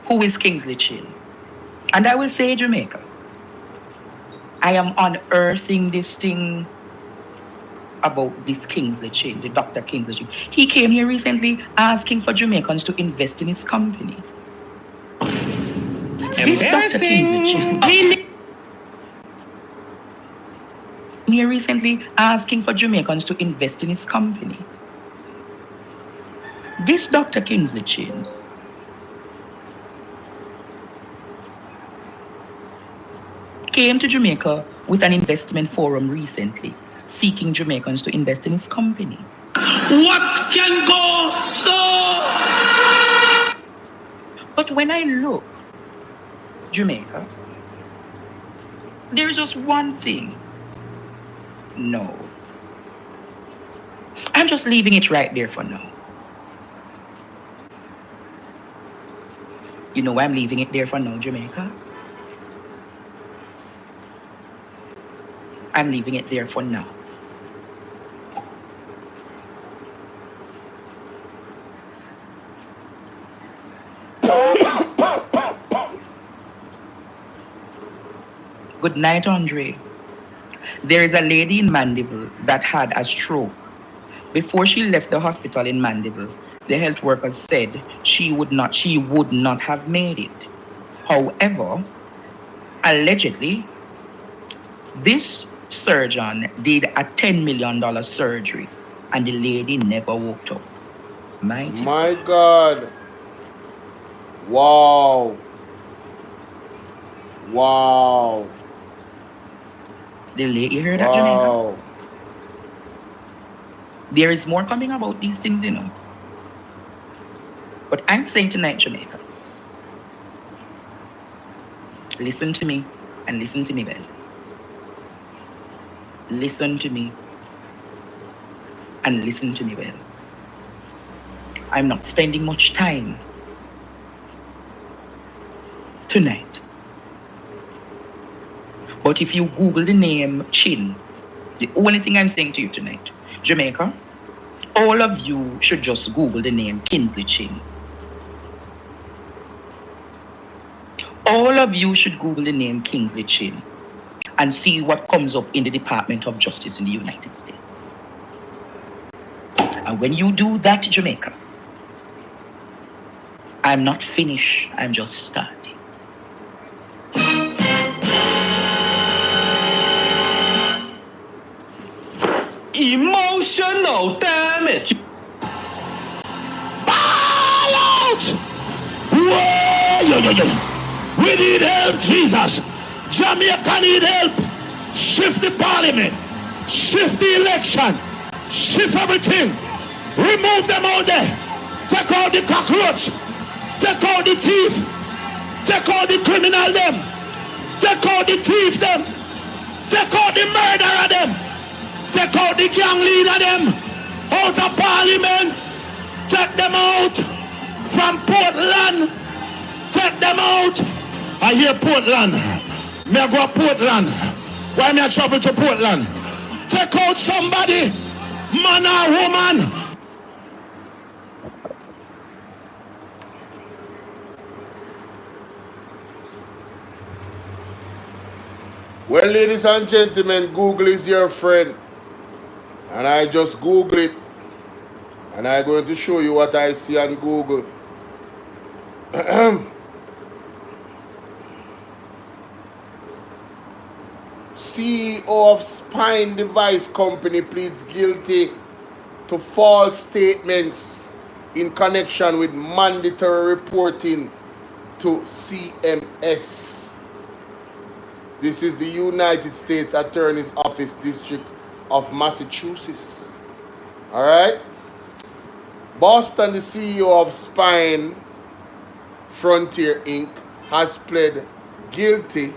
Who is Kingsley Chin? And I will say Jamaica. I am unearthing this thing about this Kingsley Chin, the Dr. Kingsley Chin. He came here recently asking for Jamaicans to invest in his company. This Dr. Kingsley Chin, he here recently asking for Jamaicans to invest in his company. This Dr. Kingsley Chin came to Jamaica with an investment forum recently, seeking Jamaicans to invest in his company. What can go so? But when I look, Jamaica, there is just one thing. No. I'm just leaving it right there for now. You know why I'm leaving it there for now, Jamaica? I'm leaving it there for now. Good night, Andre. There is a lady in Mandeville that had a stroke. Before she left the hospital in Mandeville, the health workers said she would not have made it. However, allegedly, this surgeon did a $10 million surgery and the lady never woke up. My God. Wow. Wow. The lady, you heard that, Wow. Jamaica? There is more coming about these things, you know. But I'm saying tonight, Jamaica, listen to me and listen to me well. Listen to me and listen to me well. I'm not spending much time tonight. But if you Google the name Chin, the only thing I'm saying to you tonight, Jamaica, all of you should just Google the name Kingsley Chin. All of you should Google the name Kingsley Chin and see what comes up in the Department of Justice in the United States. And when you do that, Jamaica, I'm not finished, I'm just starting. Emotional damage. Ball out! Whoa! We need help, Jesus. Jamaica need help. Shift the parliament. Shift the election. Shift everything. Remove them out there. Take out the cockroach. Take out the thief. Take out the criminal them. Take out the thief them. Take out the murderer them. Take out the gang leader them out of parliament. Take them out from Portland. Take them out. I hear Portland. Me I go to Portland. Why me I travel to Portland? Take out somebody, man or woman. Well, ladies and gentlemen, Google is your friend. And I just Google it. And I'm going to show you what I see on Google. CEO of Spine Device Company pleads guilty to false statements in connection with mandatory reporting to CMS. This is the United States Attorney's Office, District of Massachusetts. All right. Boston, the CEO of Spine Frontier Inc., has pled guilty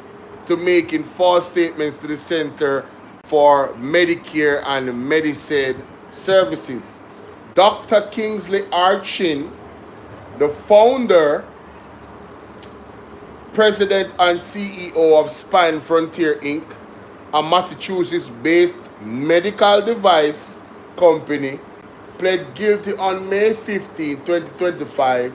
to making false statements to the Center for Medicare and Medicaid Services. Dr. Kingsley R. Chin, the founder, president, and CEO of Spine Frontier Inc., a Massachusetts-based medical device company, pled guilty on May 15, 2025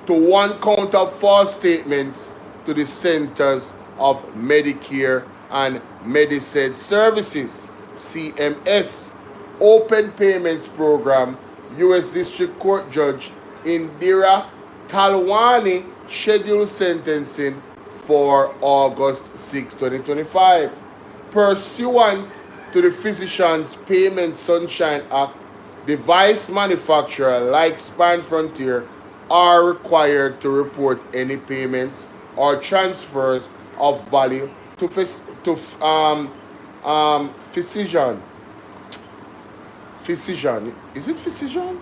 to one count of false statements to the Centers of Medicare and Medicaid Services, CMS, Open Payments Program. U.S. District Court Judge Indira Talwani scheduled sentencing for August 6, 2025. Pursuant to the Physicians Payment Sunshine Act, device manufacturers like Spine Frontier are required to report any payments or transfers of value to physician. Is it physician?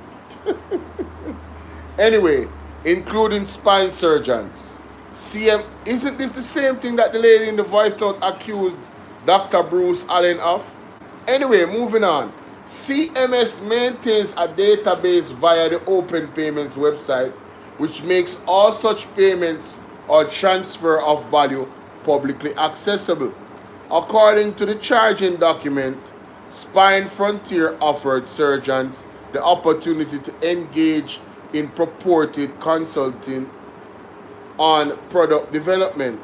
Anyway, including spine surgeons. Isn't this the same thing that the lady in the voice note accused Dr. Bruce Allen of? Anyway, moving on. CMS maintains a database via the Open Payments website, which makes all such payments or transfer of value publicly accessible. According to the charging document, Spine Frontier offered surgeons the opportunity to engage in purported consulting on product development.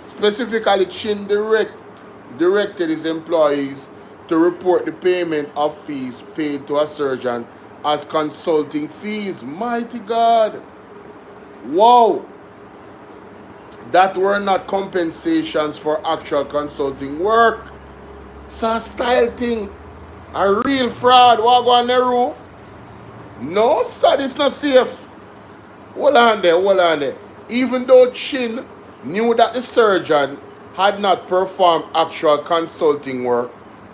Specifically, Chin directed his employees to report the payment of fees paid to a surgeon as consulting fees. Mighty God. Wow. That were not compensations for actual consulting work. So a style thing. A real fraud. What go on there? No, sir, it's not safe. Hold on there. Even though Chin knew that the surgeon had not performed actual consulting work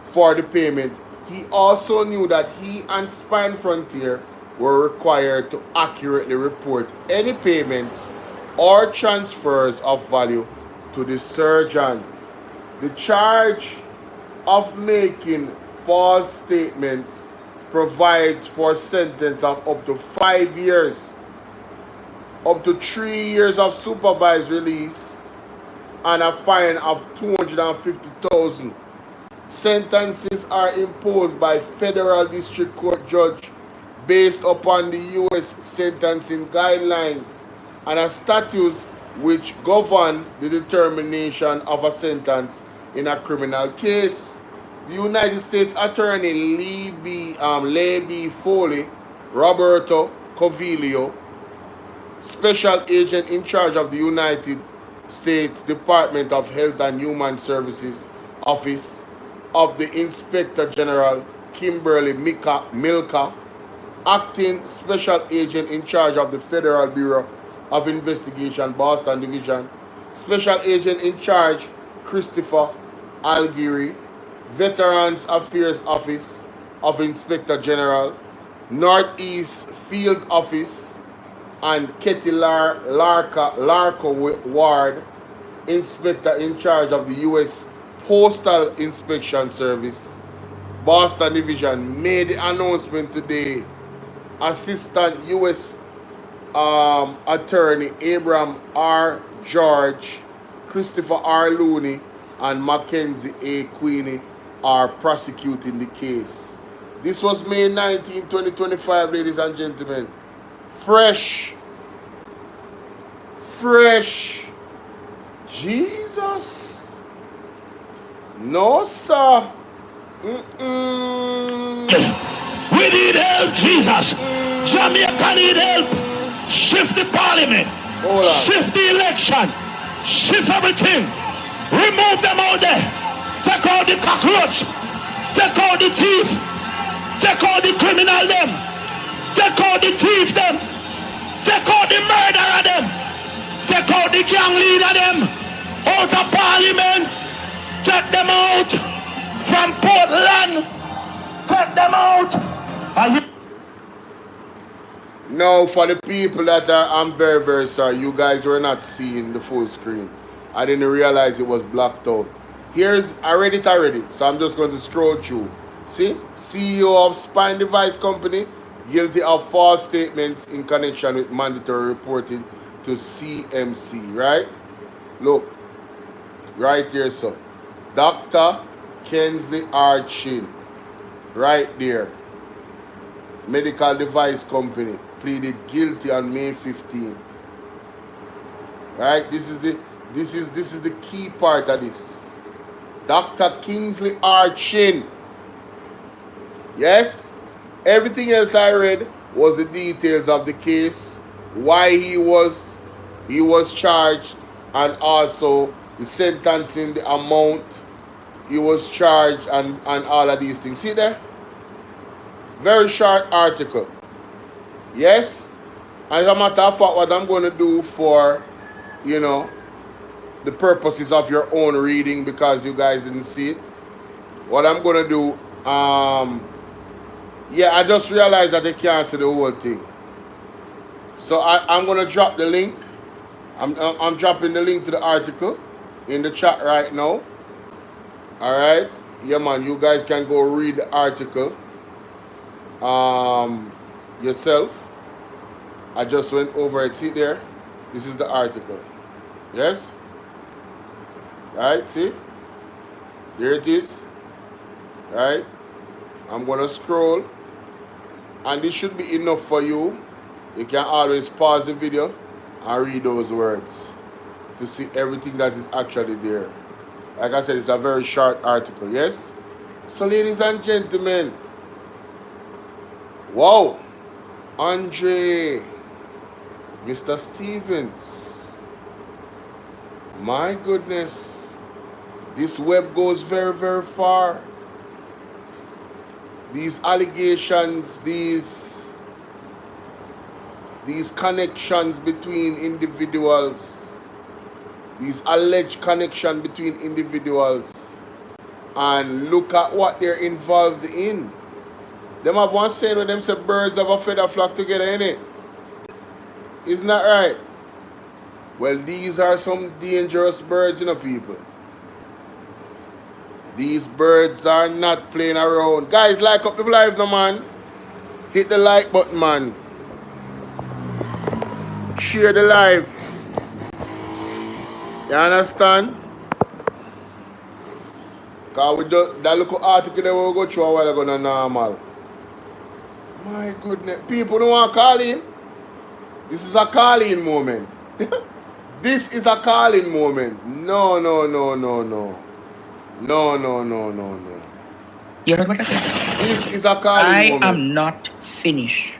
for the payment, he also knew that he and Spine Frontier were required to accurately report any payments or transfers of value to the surgeon. The charge of making false statements provides for a sentence of up to 5 years, up to 3 years of supervised release, and a fine of $250,000. Sentences are imposed by federal district court judge based upon the U.S. sentencing guidelines and a statutes which govern the determination of a sentence in a criminal case. The United States Attorney Lee B. Foley, Roberto Covilio, Special Agent in charge of the United States Department of Health and Human Services Office of the Inspector General Kimberly Milka, Acting Special Agent in charge of the Federal Bureau of Investigation, Boston Division, Special Agent in charge Christopher Algieri, Veterans Affairs Office of Inspector General, Northeast Field Office, and Ketty Larko Ward, Inspector in charge of the U.S. Postal Inspection Service, Boston Division, made the announcement today. Assistant U.S. Attorney Abraham R. George, Christopher R. Looney, and Mackenzie A. Queenie are prosecuting the case. This was May 19, 2025, ladies and gentlemen. Fresh. Jesus. No, sir. We need help, Jesus. Jamaica need help. Shift the parliament. Shift the election. Shift everything. Remove them out there. Take out the cockroach. Take out the thief. Take out the criminal them. Take out the thief them. Take out the murderer them. Take out the gang leader them. Out of parliament. Take them out. From Portland. Take them out. Now, for the people that are, I'm very, very sorry, you guys were not seeing the full screen. I didn't realize it was blocked out. I read it already, so I'm just going to scroll through. See? CEO of Spine Device Company, guilty of false statements in connection with mandatory reporting to CMC, right? Look, right here, so. Dr. Kensley R. Chin, right there. Medical Device Company, pleaded guilty on May 15th. Right? This is the key part of this. Dr. Kingsley R. Chin. Yes? Everything else I read was the details of the case, why he was charged, and also the sentencing, the amount he was charged, and all of these things. See there? Very short article. Yes? As a matter of fact, what I'm going to do for, the purposes of your own reading, because you guys didn't see it, what I'm going to do, I just realized that they can't see the whole thing. So I'm going to drop the link. I'm dropping the link to the article in the chat right now. All right? Yeah, man, you guys can go read the article yourself. I just went over it. See there? This is the article. Yes? Right? See? There it is. Right? I'm going to scroll. And this should be enough for you. You can always pause the video and read those words to see everything that is actually there. Like I said, it's a very short article. Yes? So, ladies and gentlemen. Wow. Andre. Mr. Stevens. My goodness. This web goes very, very far. These allegations, these connections between individuals, these alleged connection between individuals, and look at what they're involved in. Them have one saying when them say birds of a feather flock together, innit? Isn't that right? Well, these are some dangerous birds, people. These birds are not playing around. Guys, like up the live now, man. Hit the like button, man. Share the live. You understand? Because we just, that little article that we'll go through a while ago na normal. My goodness. People don't want to call in. This is a call-in moment. This is a call-in moment. No. No. You heard what I said? This is a call-in moment. I am not finished.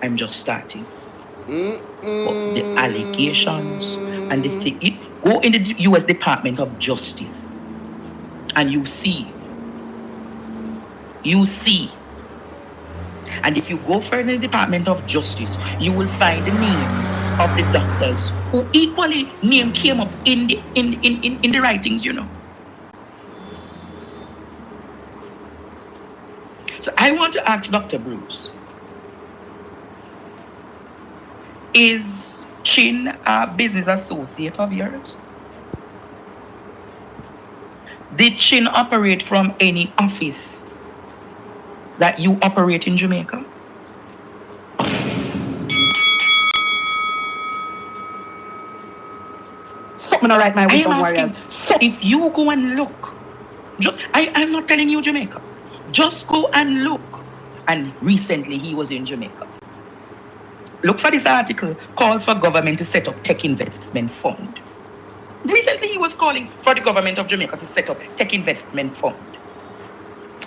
I'm just starting. But the allegations and the thing, go in the U.S. Department of Justice and you see. And if you go further in the Department of Justice, you will find the names of the doctors who equally name came up in the writings, So I want to ask Dr. Bruce, is Chin a business associate of yours? Did Chin operate from any office that you operate in Jamaica? Something alright, my wisdom warriors. So if you go and look, I'm not telling you Jamaica. Just go and look. And recently he was in Jamaica. Look for this article, calls for government to set up tech investment fund. Recently he was calling for the government of Jamaica to set up tech investment fund.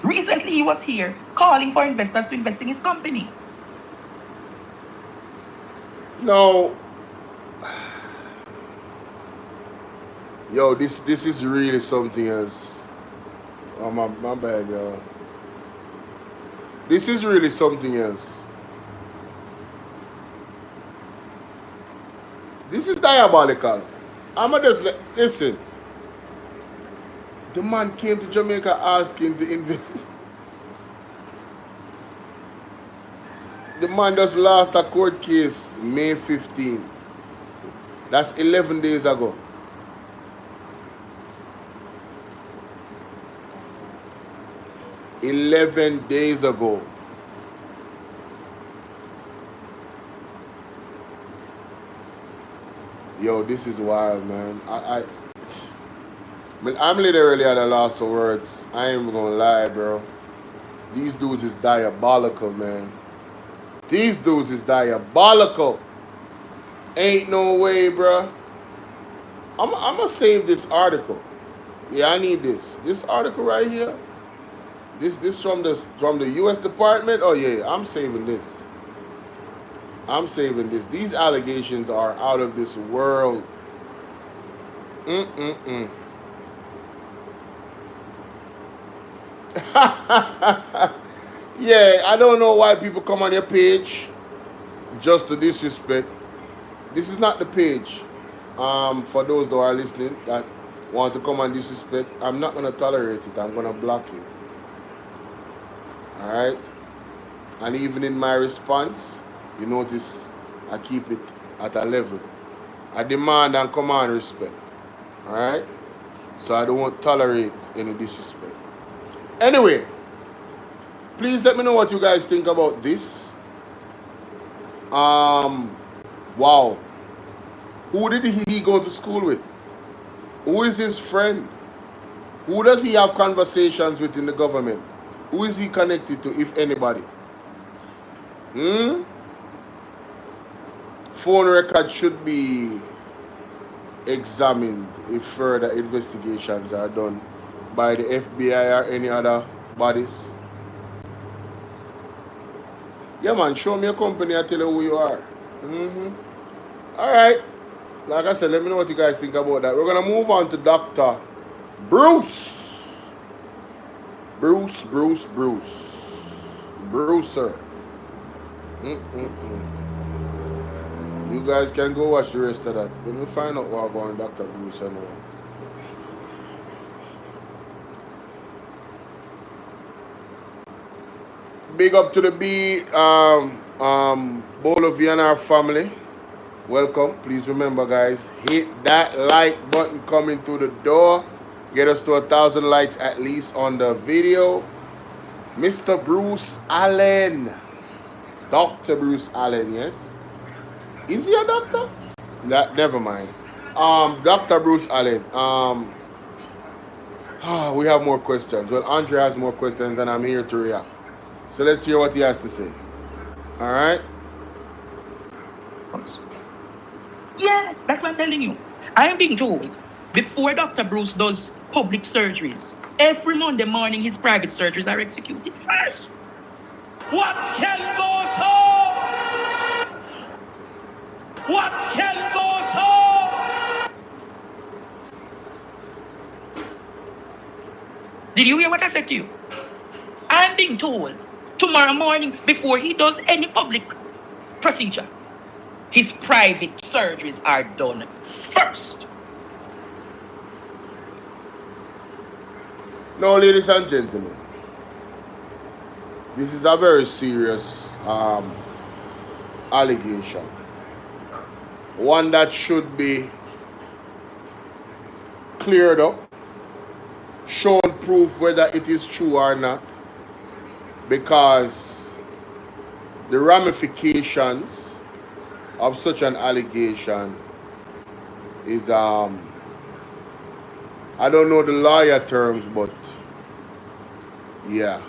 Recently he was here calling for investors to invest in his company. No. Yo, this is really something else. Oh, my bad, yo. This is really something else. This is diabolical. I'ma just listen. The man came to Jamaica asking to invest. the man just lost a court case May 15th. That's 11 days ago. "11 days ago. Yo, this is wild, man. I'm literally at a loss of words. I ain't even gonna lie, bro. These dudes is diabolical, man. These dudes is diabolical. Ain't no way, bro. I'm gonna save this article. Yeah, I need this. This article right here. This from the U.S. Department. Oh yeah, I'm saving this. I'm saving this. These allegations are out of this world. Yeah, I don't know why people come on your page just to disrespect. This is not the page. For those that are listening that want to come and disrespect, I'm not gonna tolerate it. I'm gonna block you. Alright? And even in my response, you notice I keep it at a level. I demand and command respect. Alright? So I don't tolerate any disrespect. Anyway, please let me know what you guys think about this. Wow. Who did he go to school with? Who is his friend? Who does he have conversations with in the government? Who is he connected to, if anybody? Phone records should be examined if further investigations are done by the FBI or any other bodies. Yeah, man, show me your company, I'll tell you who you are. Alright. Like I said, let me know what you guys think about that. We're going to move on to Dr. Bruce. Brucer. You guys can go watch the rest of that. Let me find out what going on Dr. Brucer now. Big up to the Bolo family. Welcome. Please remember, guys, hit that like button coming through the door. Get us to 1,000 likes at least on the video. Mr. Bruce Allen. Dr. Bruce Allen, yes? Is he a doctor? Never mind. Dr. Bruce Allen. We have more questions. Well, Andre has more questions and I'm here to react. So let's hear what he has to say. Alright? Yes, that's what I'm telling you. I am being told, before Dr. Bruce does public surgeries, every Monday morning his private surgeries are executed first. What can go so? What can go so? Did you hear what I said to you? I'm being told, tomorrow morning, before he does any public procedure, his private surgeries are done first. Now, ladies and gentlemen, this is a very serious allegation. One that should be cleared up, shown proof whether it is true or not, because the ramifications of such an allegation is I don't know the lawyer terms, but yeah,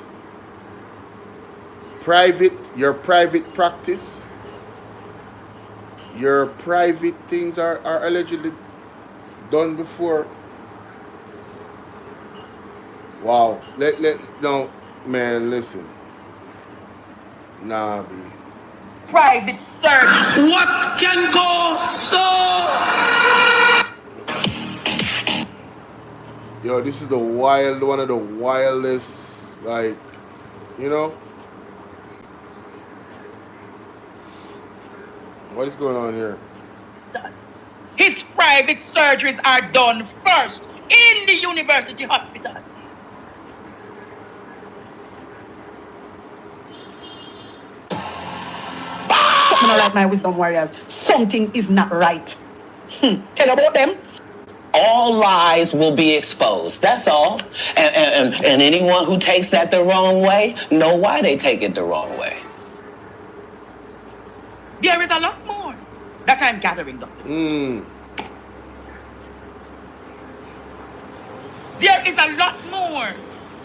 your private practice, your private things are allegedly done before. Wow. No, man, listen. Nah, B. Private surgery. What can go so? Yo, this is one of the wildest, like, you know? What is going on here? His private surgeries are done first in the university hospital. Something not right, my wisdom warriors. Something is not right. Tell about them. All lies will be exposed. That's all. And anyone who takes that the wrong way know why they take it the wrong way. There is a lot more that I'm gathering, Doctor. There is a lot more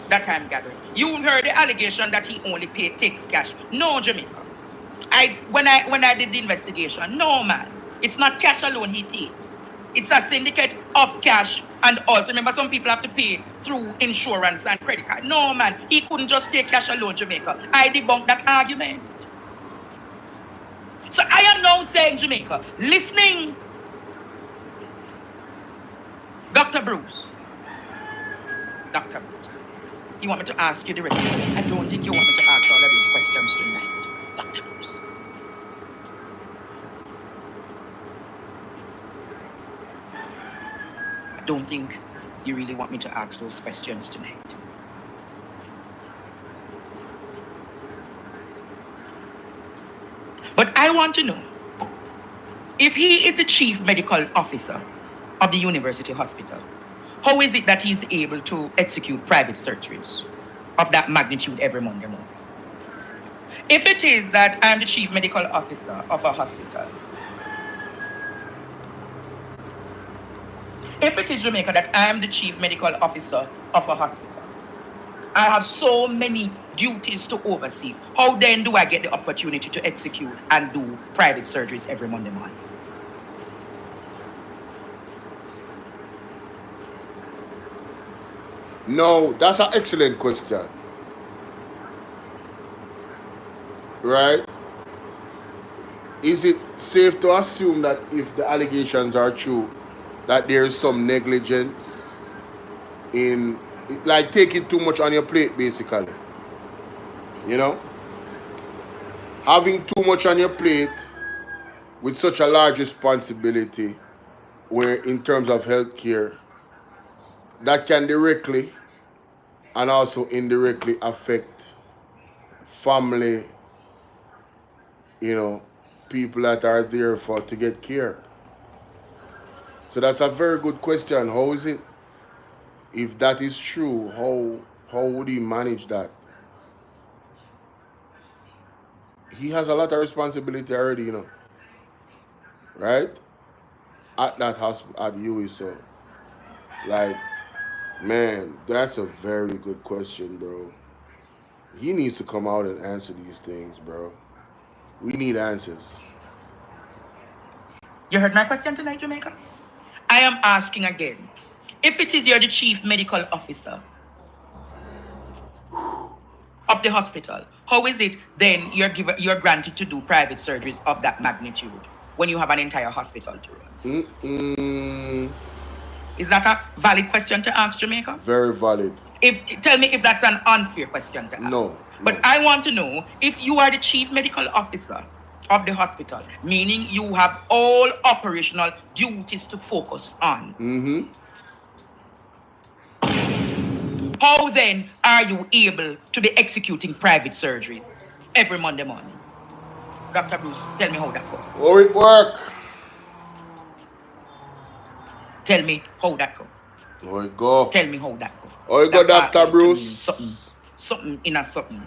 that I'm gathering. You heard the allegation that he only takes cash. No, Jamaica. When I did the investigation, no, man. It's not cash alone he takes. It's a syndicate of cash, and also remember some people have to pay through insurance and credit card. No, man. He couldn't just take cash alone, Jamaica. I debunked that argument. So I am now saying, Jamaica, listening, Dr. Bruce, you want me to ask you the rest? I don't think you want me to ask all of these questions tonight, Dr. Bruce. I don't think you really want me to ask those questions tonight. But I want to know, if he is the chief medical officer of the university hospital, how is it that he's able to execute private surgeries of that magnitude every Monday morning? If it is that I'm the chief medical officer of a hospital, if it is, Jamaica, that I'm the chief medical officer of a hospital, I have so many duties to oversee. How then do I get the opportunity to execute and do private surgeries every Monday morning? No, that's an excellent question. Right? Is it safe to assume that if the allegations are true, that there is some negligence in, like, taking too much on your plate, basically? You know? Having too much on your plate with such a large responsibility, where in terms of healthcare, that can directly and also indirectly affect family, you know, people that are there to get care. So that's a very good question. How is it, if that is true, how would he manage that? He has a lot of responsibility already, you know, right? At that hospital, at UE, so, like, man, that's a very good question, bro. He needs to come out and answer these things, bro. We need answers. You heard my question tonight, Jamaica? I am asking again. If it is you're the chief medical officer of the hospital, how is it then you're granted to do private surgeries of that magnitude when you have an entire hospital to run? Is that a valid question to ask, Jamaica? Very valid. Tell me if that's an unfair question to ask. No. But I want to know, if you are the chief medical officer of the hospital, meaning you have all operational duties to focus on, how then are you able to be executing private surgeries every Monday morning? Dr. Bruce, tell me how that goes. How it work? Tell me how that go. How it go? Tell me how that go. How it go, Dr. Bruce? Something in a something.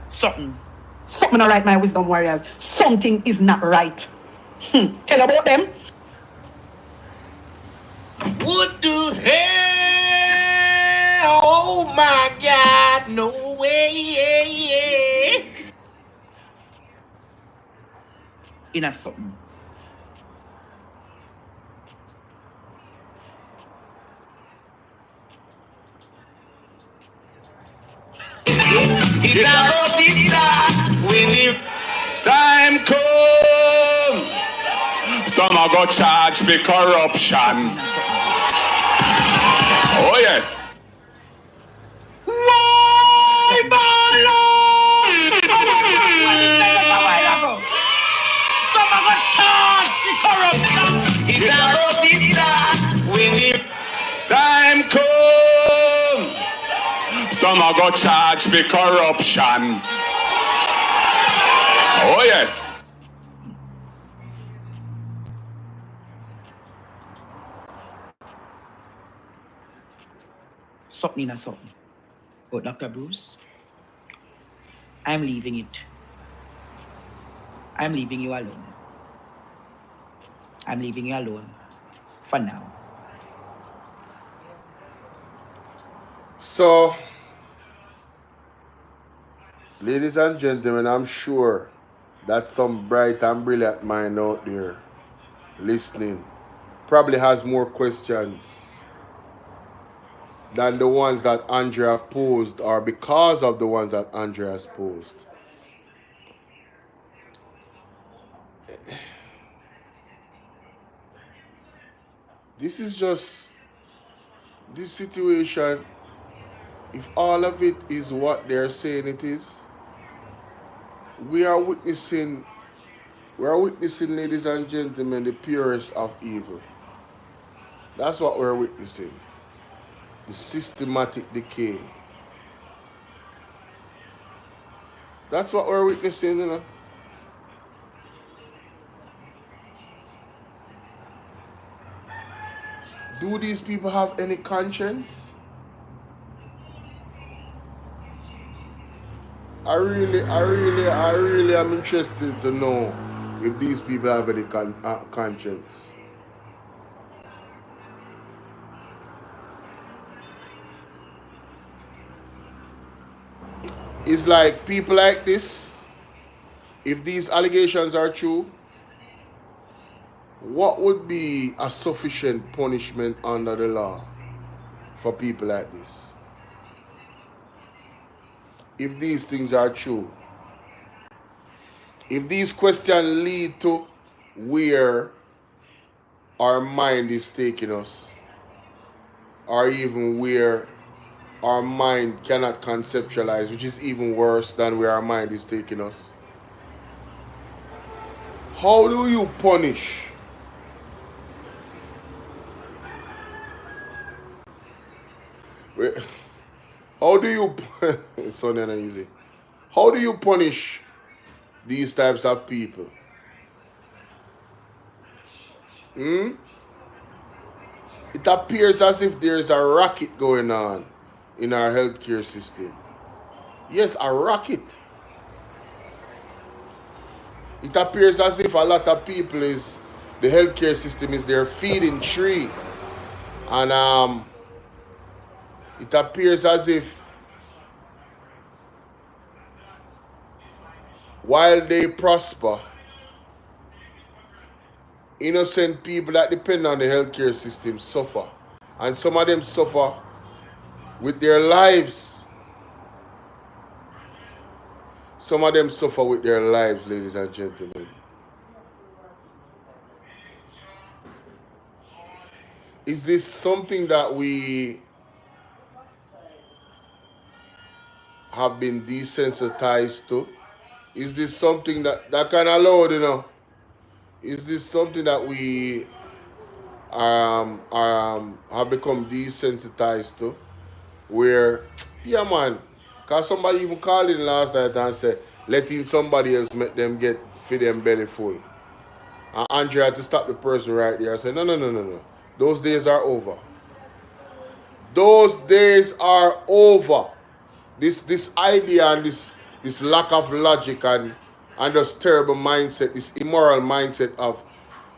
Something. Something not right, my wisdom warriors. Something is not right. Tell about them. What the hell? Oh my God, no way. In a something. It's when the time come, some are got charged for corruption. Oh yes. Why, Bolo? Some are got charged for corruption. It's when the time come, some are got charged for corruption. Yes. Something in something. But Dr. Bruce, I'm leaving it. I'm leaving you alone. I'm leaving you alone for now. So, ladies and gentlemen, I'm sure that some bright and brilliant mind out there listening probably has more questions than the ones that Andrea have posed, or because of the ones that Andrea has posed. This is just this situation. If all of it is what they're saying it is, we are witnessing, ladies and gentlemen, the purest of evil. That's what we're witnessing. The systematic decay. That's what we're witnessing, you know. Do these people have any conscience? I really am interested to know if these people have any conscience. It's like people like this, if these allegations are true, what would be a sufficient punishment under the law for people like this? If these things are true, if these questions lead to where our mind is taking us, or even where our mind cannot conceptualize, which is even worse than where our mind is taking us, how do you punish how do you it's so easy. How do you punish these types of people? It appears as if there's a racket going on in our healthcare system. Yes, a racket. It appears as if a lot of people the healthcare system is their feeding tree. And it appears as if while they prosper, innocent people that depend on the healthcare system suffer. And some of them suffer with their lives. Some of them suffer with their lives, ladies and gentlemen. Is this something that we have been desensitized to? Is this something that can allow, you know? Is this something that we have become desensitized to? Where, yeah man, because somebody even called in last night and said, letting somebody else make them get feed them belly full. And Andrea had to stop the person right there and say, no. Those days are over. Those days are over. This idea and this lack of logic and this terrible mindset, this immoral mindset of,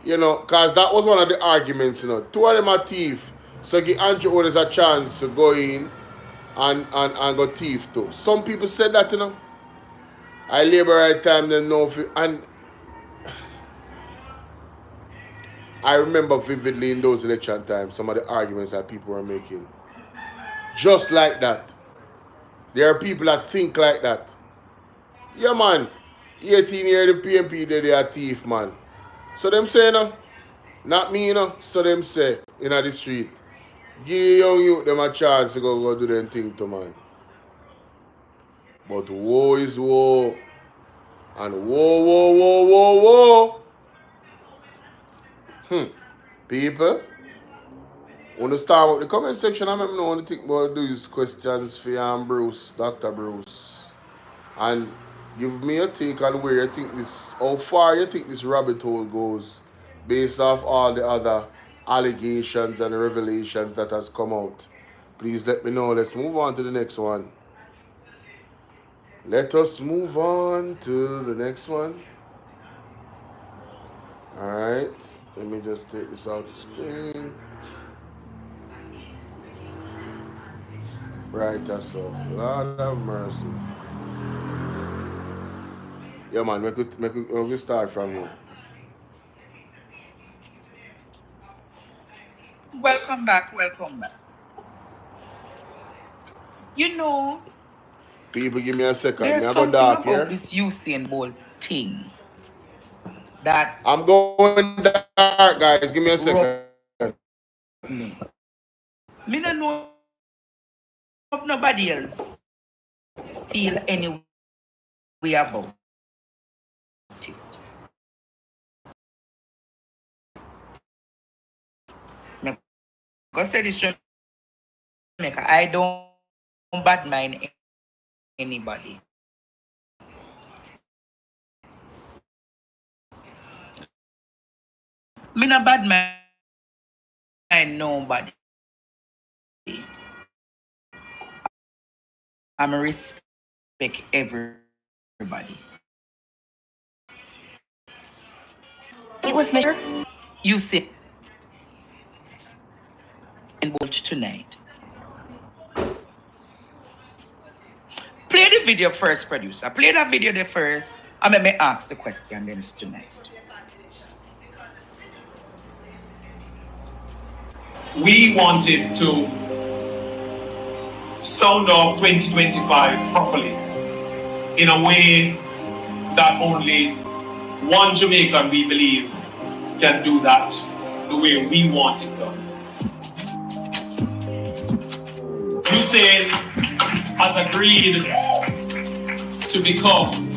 you know, because that was one of the arguments, you know. Two of them are thief, so give Andrew owners a chance to go in and go thief too. Some people said that, you know. I labor right time, then know if and I remember vividly in those election times some of the arguments that people were making. Just like that. There are people that think like that. Yeah, man. 18 years the PMP, they are thief, man. So them say, no. Not me, you know. So them say, in the street. Give the young youth them a chance to go do them thing to, man. But woe is woe. And woe. People, understand what the comment section, I don't know what to think about these questions for Bruce, Dr. Bruce. And Give me a take on where you think this, how far you think this rabbit hole goes, based off all the other allegations and revelations that has come out. Please let me know. Let's move on to the next one. Let us move on to the next one. Alright. Let me just take this out the screen. Right, that's all. Lord have mercy. Yeah, man, we start from here. Welcome back, welcome back. You know, People, give me a second. there's Me I go something dark about here. this Usain Bolt thing that I'm going dark, guys. Give me a second. me. Me no know if nobody else feel any way about it. Me go say this to Jamaica. I don't bad mind anybody. Me no bad mind nobody. I'm respect everybody. It was measured. Usain Bolt tonight. Play the video first, producer. Play that video the first. And let me ask the question then tonight. We wanted to sound off 2025 properly in a way that only one Jamaican, we believe, can do that the way we want it done. Usain has agreed to become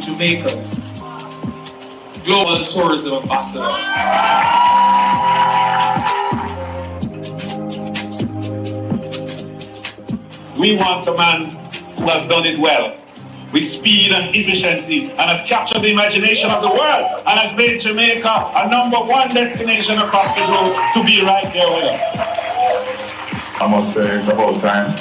Jamaica's global tourism ambassador. We want the man who has done it well, with speed and efficiency, and has captured the imagination of the world, and has made Jamaica a #1 destination across the globe to be right there with us. I must say it's about time.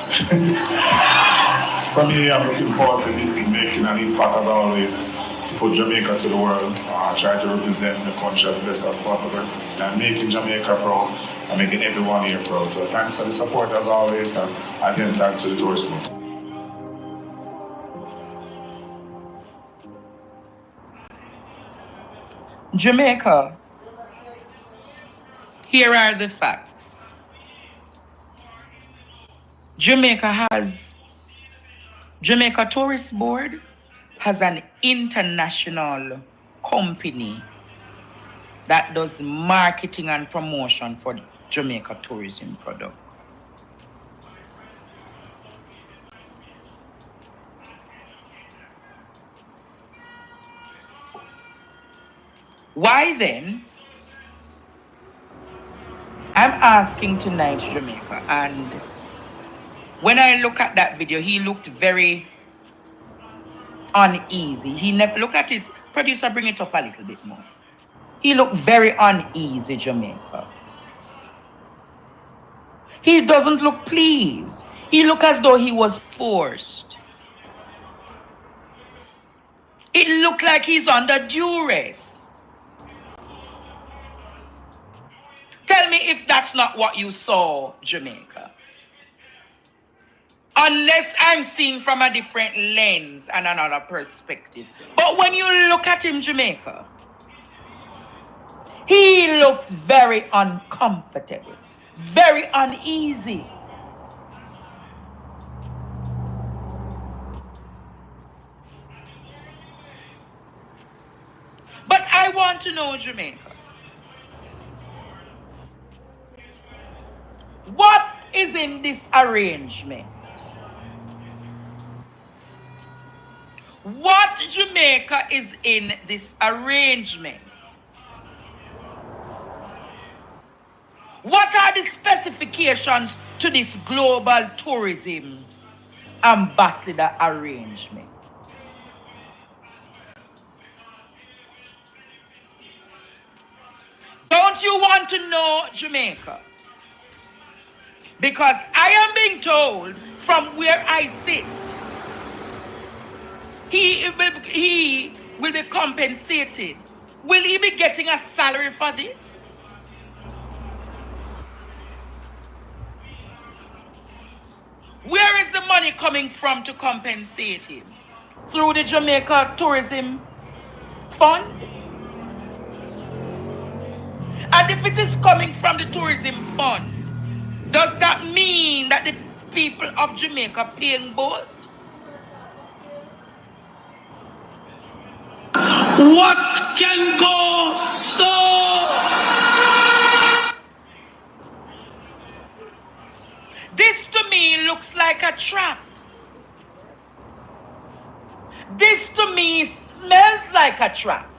For me, I'm looking forward to making an impact as always, to put Jamaica to the world, try to represent the country as best as possible, and making Jamaica proud, and making everyone here proud. So thanks for the support as always, and again, thanks to the tourist board. Jamaica, here are the facts. Jamaica Tourist Board has an international company that does marketing and promotion for Jamaica tourism product. Why then? I'm asking tonight, Jamaica, and when I look at that video, he looked very uneasy. He never look at his producer, bring it up a little bit more. He looked very uneasy, Jamaica. He doesn't look pleased. He looked as though he was forced. It looked like he's under duress. Tell me if that's not what you saw, Jamaica. Unless I'm seeing from a different lens and another perspective. But when you look at him, Jamaica, he looks very uncomfortable, very uneasy. But I want to know, Jamaica, what is in this arrangement? What, Jamaica, is in this arrangement? What are the specifications to this global tourism ambassador arrangement? What you want to know, Jamaica? Because I am being told from where I sit, he will be compensated. Will he be getting a salary for this? Where is the money coming from to compensate him? Through the Jamaica Tourism Fund? And if it is coming from the tourism fund, does that mean that the people of Jamaica paying Bolt? What can go so? This to me looks like a trap. This to me smells like a trap.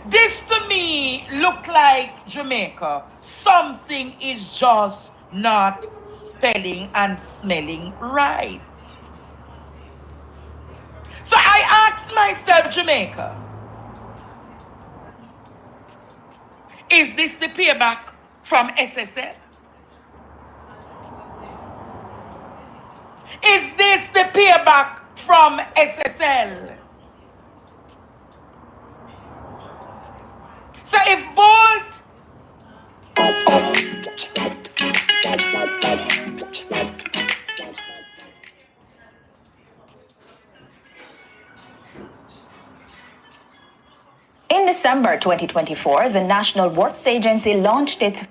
This to me look like Jamaica. Something is just not spelling and smelling right. So I asked myself, Jamaica, is this the payback from SSL? Is this the payback from SSL? So if Bolt In December 2024, the National Works Agency launched its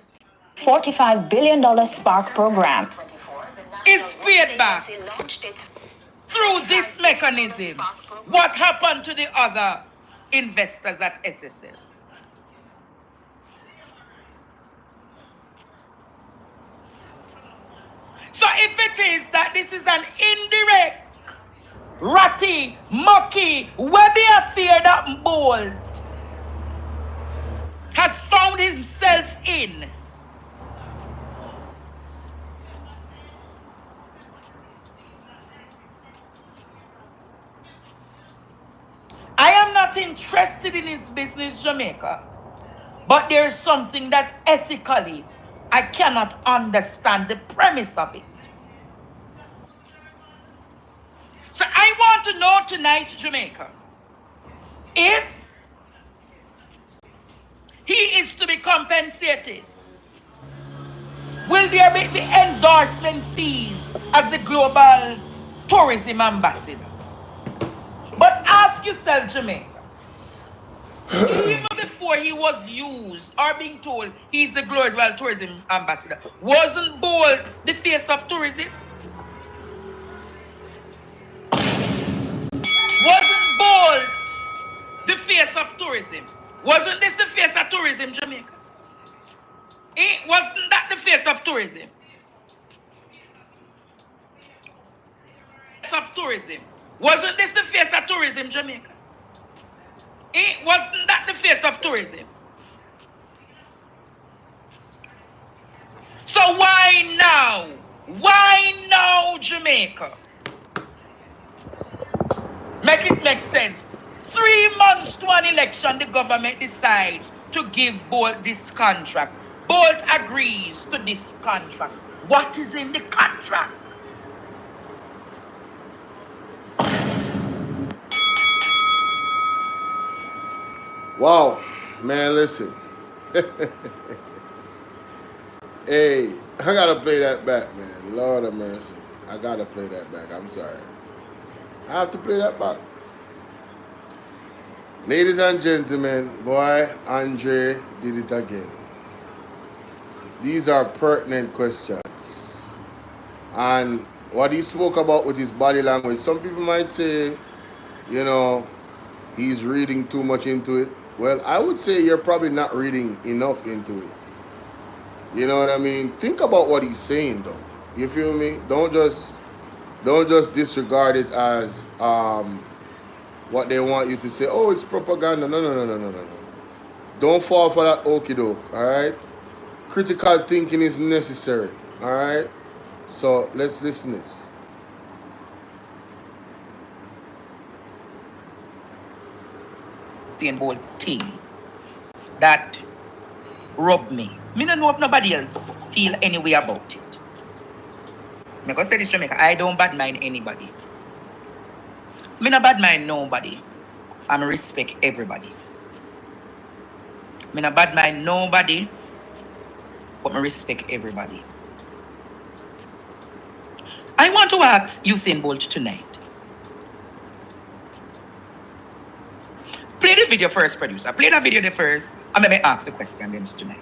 $45 billion Spark program. is paid back through this mechanism, what happened to the other investors at SSL? So if it is that this is an indirect, ratty, mucky, webby affair that Bolt has found himself in, I am not interested in his business, Jamaica, but there is something that ethically I cannot understand the premise of it. So I want to know tonight, Jamaica, if he is to be compensated, will there be the endorsement fees as the global tourism ambassador? But ask yourself, Jamaica, even before he was used or being told he's the global tourism ambassador, wasn't Bolt the face of tourism? Wasn't Bolt the face of tourism? Wasn't this the face of tourism, Jamaica? Wasn't that the face of tourism? Face of tourism. Wasn't this the face of tourism, Jamaica? Wasn't that the face of tourism? So why now? Why now, Jamaica? Make it make sense. 3 months to an election, the government decides to give Bolt this contract. Bolt agrees to this contract. What is in the contract? Wow, man, listen. Hey, I gotta play that back, man. Lord of mercy. I gotta play that back. I'm sorry. I have to play that back. Ladies and gentlemen, boy, Andre did it again. These are pertinent questions. And what he spoke about with his body language, some people might say, you know, he's reading too much into it. Well, I would say you're probably not reading enough into it. You know what I mean? Think about what he's saying, though. You feel me? Don't just disregard it as what they want you to say. Oh, it's propaganda. No. Don't fall for that okie doke. All right. Critical thinking is necessary. All right. So let's listen to this. Usain Bolt team that rub me. Me don't know if nobody else feel any way about it. Me go say this, Jamaica, I don't bad mind anybody. Me not bad mind nobody. I respect everybody. Me not bad mind nobody, but me respect everybody. I want to ask Usain Bolt tonight. Play the video first, producer. Play that video the first, and let me ask the question then tonight.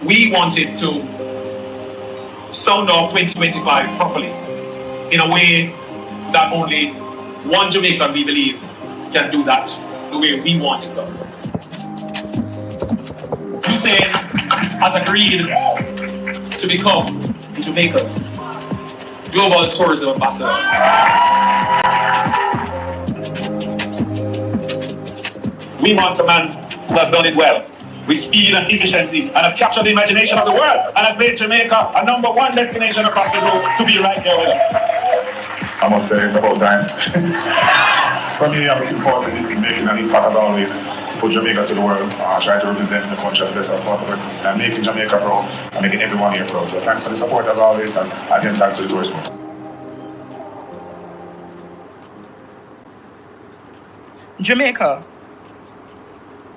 We wanted to sound off 2025 properly in a way that only one Jamaican, we believe, can do that the way we want it done. Usain has agreed to become Jamaica's global tourism ambassador. We want a man who has done it well, with speed and efficiency, and has captured the imagination of the world, and has made Jamaica a #1 destination across the globe to be right there with us. I must say, it's about time. For me, I'm looking forward to making an impact as always, to put Jamaica to the world, try to represent the country as best as possible, and making Jamaica proud, and making everyone here proud. So thanks for the support as always, and again, thanks to the tourist board. Jamaica,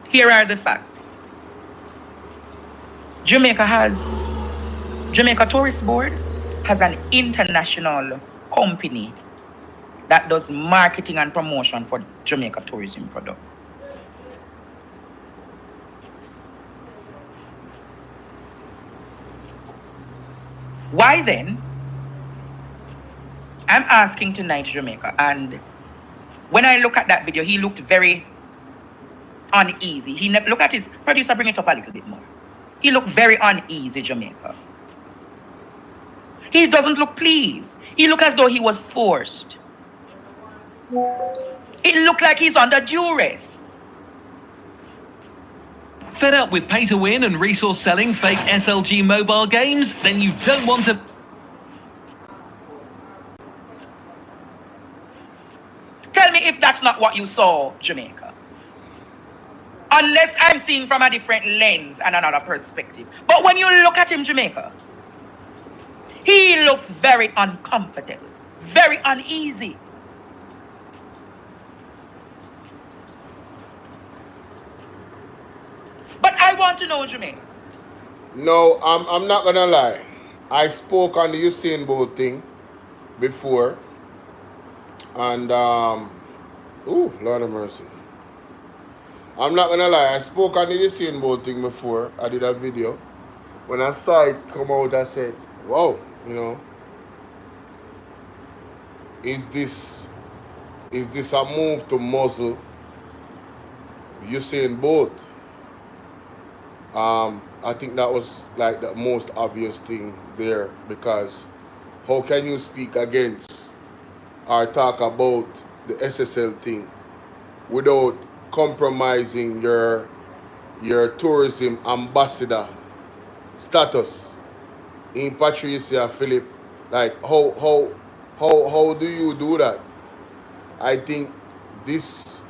here are the facts. Jamaica Tourist Board has an international company that does marketing and promotion for Jamaica tourism product. Why then? I'm asking tonight, Jamaica, and when I look at that video, he looked very uneasy. Look at his producer, bring it up a little bit more. He looked very uneasy, Jamaica. He doesn't look pleased. He looked as though he was forced. It looked like he's under duress. Fed up with pay to win and resource selling fake SLG mobile games? Then you don't want to... Tell me if that's not what you saw, Jamaica. Unless I'm seeing from a different lens and another perspective. But when you look at him, Jamaica, he looks very uncomfortable, very uneasy. But I want to know, Jamaica. No, I'm not gonna lie. I spoke on the Usain Bolt thing before, and ooh, Lord of mercy. I'm not gonna lie. I spoke on the Usain Bolt thing before. I did a video. When I saw it come out, I said, "Wow, you know, is this a move to muzzle Usain Bolt?" I think that was like the most obvious thing there, because how can you speak against or talk about the SSL thing without compromising your tourism ambassador status in Patricia Philip? Like how do you do that? I think this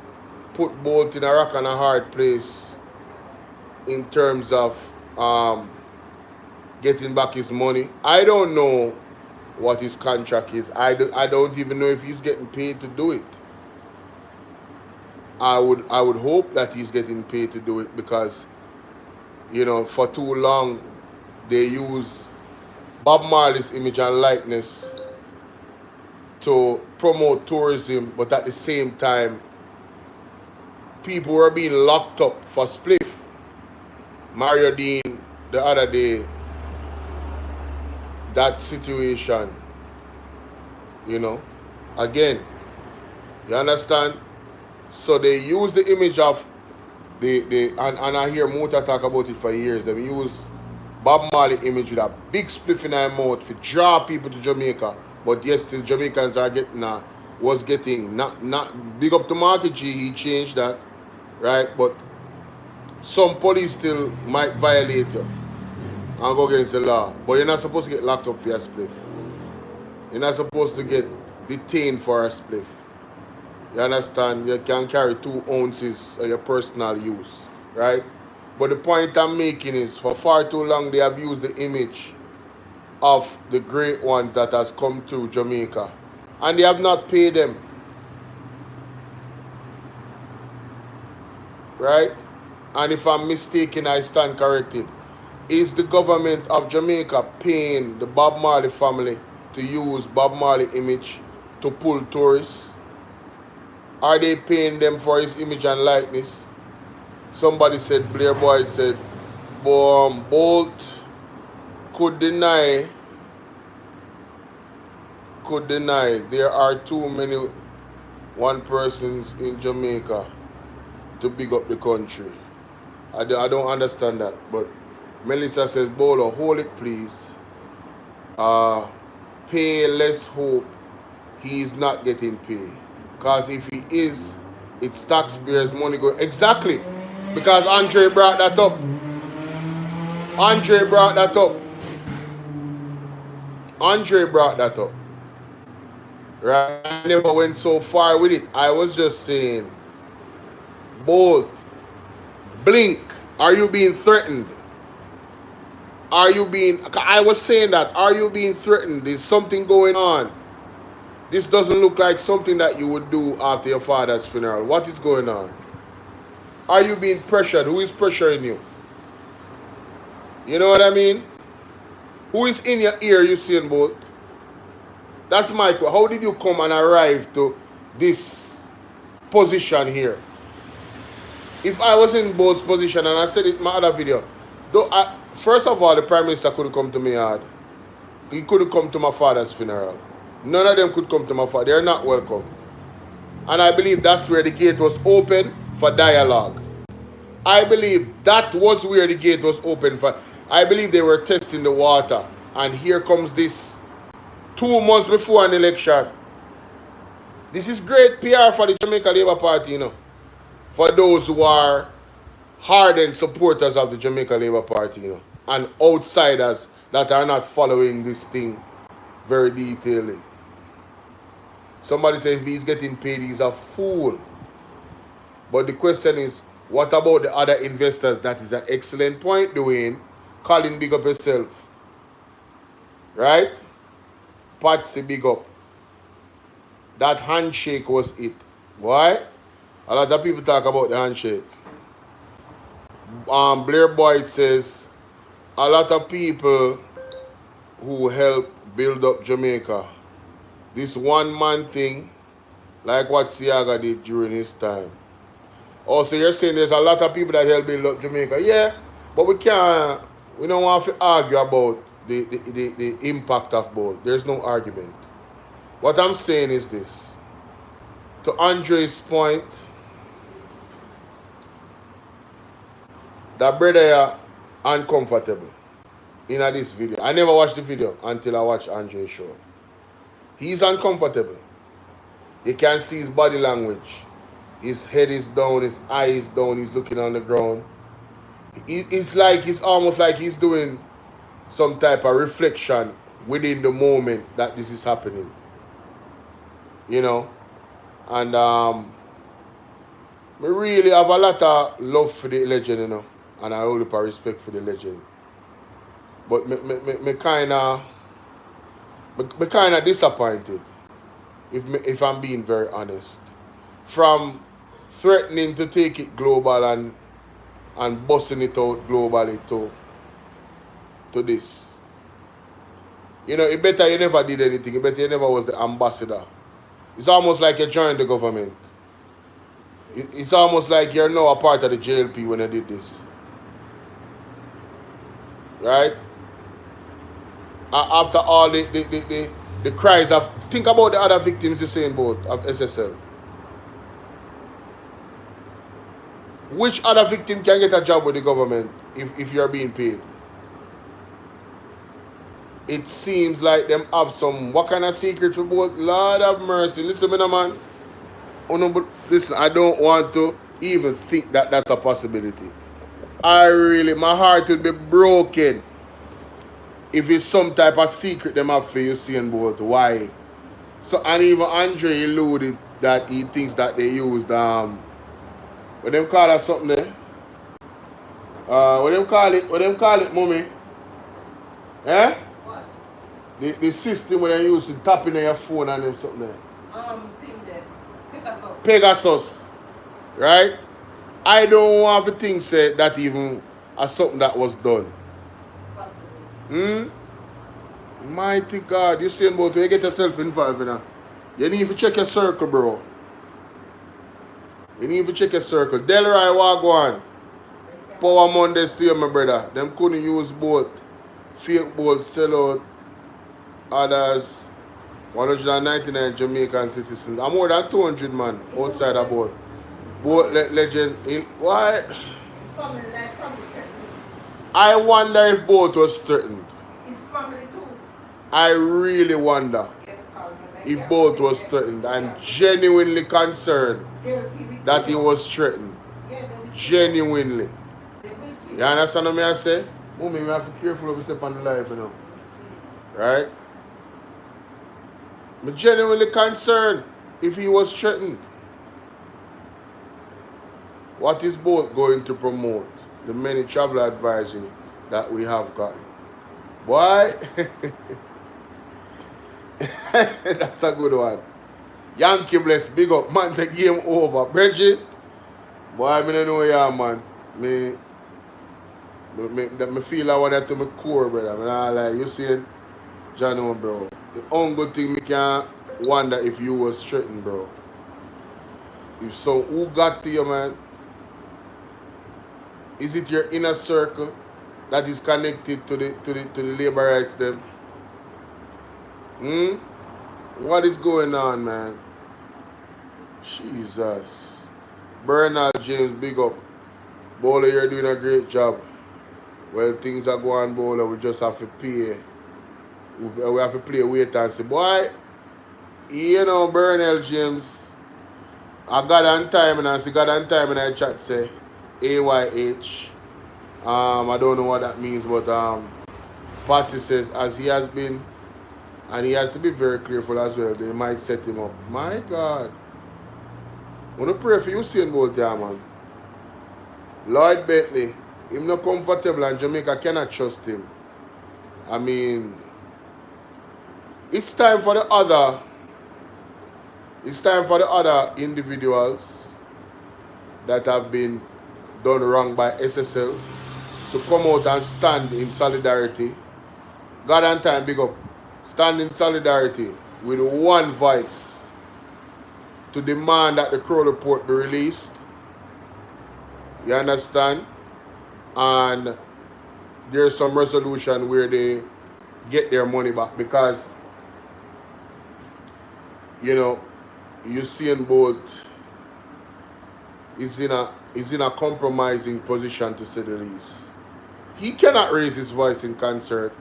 put Bolt in a rock and a hard place in terms of getting back his money. I don't know what his contract is. I don't even know if he's getting paid to do it. I would hope that he's getting paid to do it, because, you know, for too long they use Bob Marley's image and likeness to promote tourism, but at the same time people were being locked up for spliff. Mario Dean the other day, that situation, you know, again, you understand? So they use the image of and I hear Mota talk about it for years. They use Bob Marley image with a big spliff in their mouth to draw people to Jamaica, but yes, still Jamaicans are getting not big up to Marky G. He changed that, right? But some police still might violate you and go against the law, but you're not supposed to get locked up for a spliff. You're not supposed to get detained for a spliff. You understand? You can carry 2 ounces of your personal use, right? But the point I'm making is, for far too long, they have used the image of the great ones that has come through Jamaica. And they have not paid them. Right? And if I'm mistaken, I stand corrected. Is the government of Jamaica paying the Bob Marley family to use Bob Marley image to pull tourists? Are they paying them for his image and likeness? Somebody said, Blair Boyd said, Bolt could deny there are too many one persons in Jamaica to big up the country. I don't understand that. But Melissa says, Bolo, hold it please. Pay less hope he is not getting paid. Because if he is, it's taxpayers' money going. Exactly. Because Andre brought that up. Andre brought that up. Right? I never went so far with it. I was just saying, Bolt, blink. Are you being threatened? I was saying that. Are you being threatened? There's something going on. This doesn't look like something that you would do after your father's funeral. What is going on? Are you being pressured? Who is pressuring you? You know what I mean? Who is in your ear, Usain Bolt? That's my question. How did you come and arrive to this position here? If I was in Bolt's position, and I said it in my other video, first of all, the Prime Minister couldn't come to me hard. He couldn't come to my father's funeral. None of them could come to my father. They're not welcome. And I believe that's where the gate was open for dialogue. I believe that was where the gate was open for. I believe they were testing the water. And here comes this 2 months before an election. This is great PR for the Jamaica Labour Party, you know. For those who are hardened supporters of the Jamaica Labour Party, you know. And outsiders that are not following this thing very detailedly. Somebody says if he's getting paid, he's a fool. But the question is, what about the other investors? That is an excellent point, Dwayne. Colin, big up yourself. Right? Patsy, big up. That handshake was it. Why? A lot of people talk about the handshake. Blair Boyd says, a lot of people who help build up Jamaica. This one-man thing, like what Siaga did during his time. Also, you're saying there's a lot of people that help build up Jamaica. Yeah, but we don't want to argue about the impact of both. There's no argument. What I'm saying is this. To Andre's point, that brother uncomfortable in this video. I never watched the video until I watched Andre's show. He's uncomfortable. You can see his body language. His head is down, his eye is down, he's looking on the ground. It's almost like he's doing some type of reflection within the moment that this is happening. You know? And we really have a lot of love for the legend, you know. And I hold up a respect for the legend. But me kind of disappointed, if I'm being very honest, from threatening to take it global and busting it out globally to this. You know, it better you never did anything. It better you never was the ambassador. It's almost like you joined the government. It's almost like you're now a part of the JLP when you did this. Right? After all the cries of... Think about the other victims Usain Bolt of SSL. Which other victim can get a job with the government if you're being paid? It seems like them have some... What kind of secret for both? Lord have mercy. Listen, man. Oh, no, but listen, I don't want to even think that that's a possibility. My heart would be broken if it's some type of secret them have for Usain Bolt. Why? So, and even Andre alluded that he thinks that they used what them call it something there? What them call it, mommy? Eh? What? The system where they use to tap in your phone and them something there. Thing there. Pegasus. Pegasus. Right? I don't want to think say that even as something that was done. Possibly. Mighty God, Usain Bolt, you get yourself involved in that. You need to check your circle, bro. You need to check your circle. Delroy Wagwan. Power Mondays to you, my brother. Them couldn't use both. Fake Bolt sell out others. 199 Jamaican citizens. I'm more than 200 man outside of boat. Boat legend in why? I wonder if boat was threatened. His family too. I really wonder if boat was threatened. I'm genuinely concerned that he was threatened. Genuinely. You understand what I say? Mommy, we have to be careful of yourself on the life, you know. Right? I'm genuinely concerned if he was threatened. What is both going to promote? The many travel advisory that we have gotten. Boy, that's a good one. Yankee bless, big up. Man, say game over. Bridget, boy, I don't know ya, man. Me feel I want that to my core, brother. Like you saying, John, bro. The only good thing me can wonder if you was threatened, bro. If so, who got to you, man? Is it your inner circle that is connected to the labor rights them? What is going on, man? Jesus. Bernard James, big up. Bolo, you're doing a great job. Well, things are going, Bolo. We just have to pay. We have to play wait and see. Boy, you know, Bernard James, I got on time and I see God on time and I chat say AYH. I don't know what that means, but Patsy says as he has been, and he has to be very careful as well. They might set him up. My God. I want to pray for you, Usain Bolt, man. Lloyd Bentley, him not comfortable and Jamaica cannot trust him. I mean, it's time for the other individuals that have been done wrong by SSL to come out and stand in solidarity. God and time, big up. Stand in solidarity with one voice to demand that the Crow report be released. You understand? And there's some resolution where they get their money back because, you know, Usain Bolt is in a compromising position, to say the least. He cannot raise his voice in concert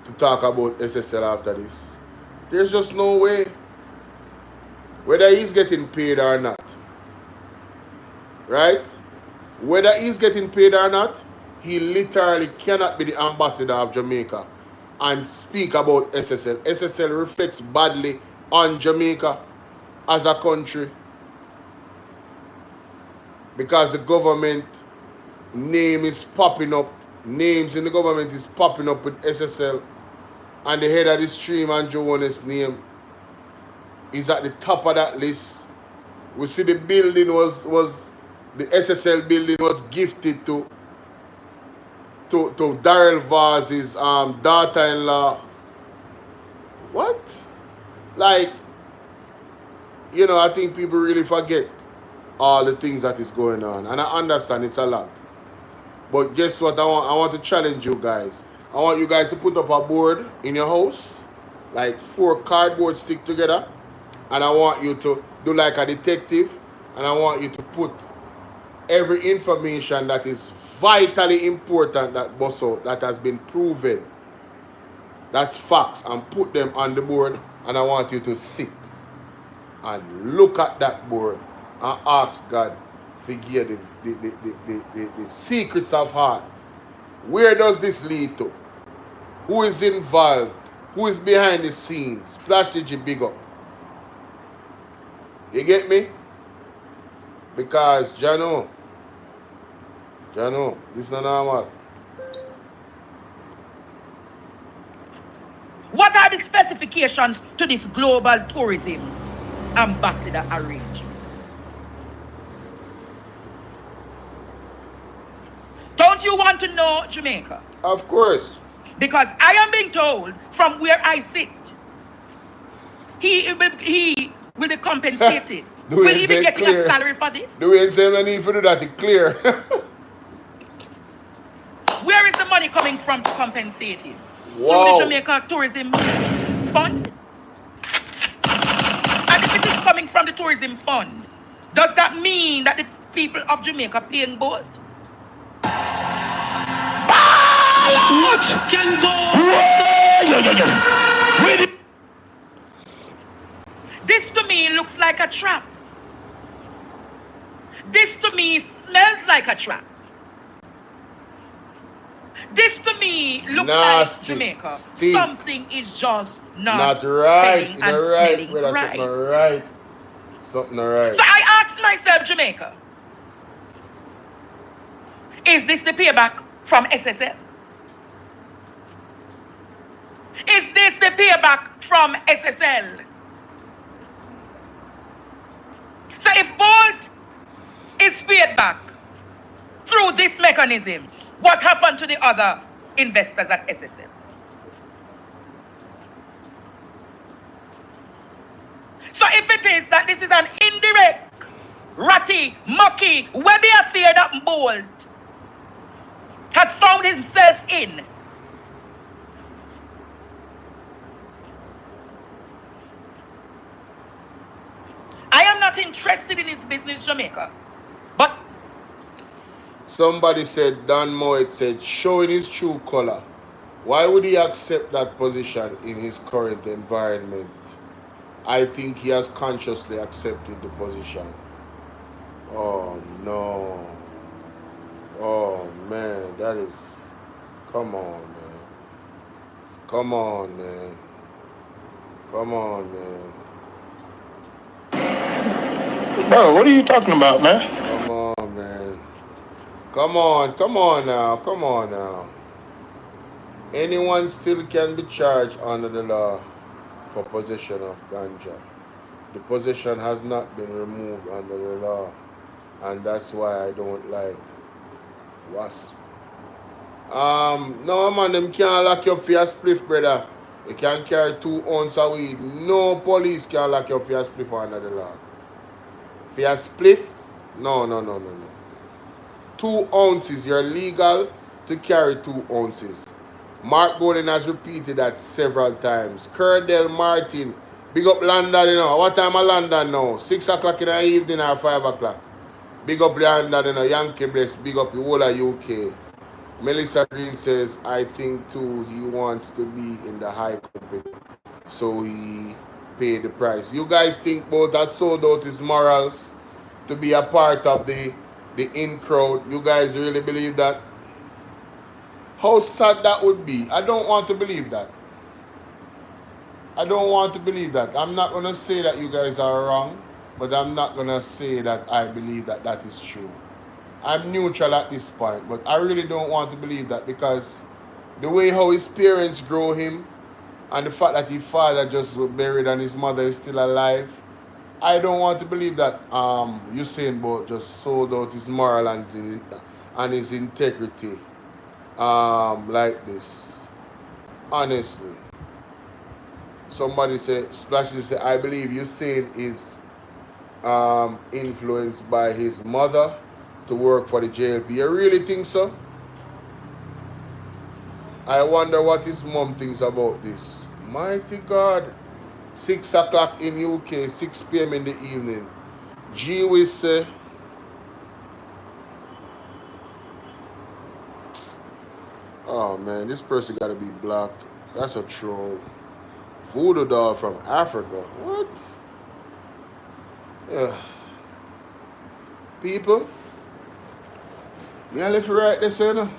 to talk about SSL after this. There's just no way. Whether he's getting paid or not. Right? Whether he's getting paid or not, he literally cannot be the ambassador of Jamaica and speak about SSL. SSL reflects badly on Jamaica as a country because the government name is popping up. Names in the government is popping up with SSL, and the head of the stream, Andrew Warner's name, is at the top of that list. We see the building was the SSL building was gifted to Darrell Vaz's daughter-in-law. What? Like, you know, I think people really forget all the things that is going on, and I understand it's a lot. But guess what? I want to challenge you guys. I want you guys to put up a board in your house, like 4 cardboard stick together, and I want you to do like a detective, and I want you to put every information that is vitally important that bust out, that has been proven, that's facts, and put them on the board, and I want you to sit and look at that board and ask God to give the secrets of heart. Where does this lead to? Who is involved? Who is behind the scenes? Splash Digi, big up. You get me? Because Jano, this is not normal. What are the specifications to this global tourism ambassador arrangement? Don't you want to know, Jamaica? Of course. Because I am being told from where I sit, he will be compensated. Will he be getting a salary for this? Do we say no need for do that? It's clear. Where is the money coming from to compensate him? Wow. Through the Jamaica Tourism Fund? And if it is coming from the tourism fund, does that mean that the people of Jamaica paying Bolt? What can go? This to me looks like a trap. This to me smells like a trap. This to me looks like Jamaica. Stink. Something is just not right. and smelling Well, right. Something right. So I asked myself, Jamaica, is this the payback from SSL? Is this the payback from SSL? So if Bolt is paid back through this mechanism, what happened to the other investors at SSL? So if it is that this is an indirect, ratty, mucky, webby affair that Bolt has found himself in, I am not interested in his business, Jamaica. But somebody said, Dan Moet said, showing his true color. Why would he accept that position in his current environment? I think he has consciously accepted the position. Oh no. Oh man, that is, come on man. Come on man. Come on man. Bro, what are you talking about, man? Come on man. Come on now. Anyone still can be charged under the law for possession of ganja. The possession has not been removed under the law, and that's why I don't like WASP. No man, them can't lock you up for your spliff, brother. You can't carry 2 ounces of weed. No police can lock you up for your spliff under the law. For your spliff? No. 2 ounces, you're legal to carry 2 ounces. Mark Gordon has repeated that several times. Curdell Martin, big up London, you know. What time is London now? 6 o'clock in the evening or 5 o'clock? Big up London, you know. Yankee Bless, big up the whole of UK. Melissa Green says, I think too he wants to be in the high company, so he paid the price. You guys think Bolt has sold out his morals to be a part of the in crowd? You guys really believe that? How sad that would be. I don't want to believe that. I'm not going to say that you guys are wrong, but I'm not going to say that I believe that that is true. I'm neutral at this point, but I really don't want to believe that, because the way how his parents grow him and the fact that his father just was buried and his mother is still alive, I don't want to believe that Usain Bolt just sold out his moral and his integrity like this. Honestly. Somebody said, Splashy said, I believe Usain is influenced by his mother to work for the JLP. You really think so? I wonder what his mom thinks about this. Mighty God. 6 o'clock in UK, 6 p.m. in the evening. Gee, we say. Oh man, this person gotta be blocked. That's a troll. Voodoo doll from Africa. What? Ugh. People, me I left you right there, son.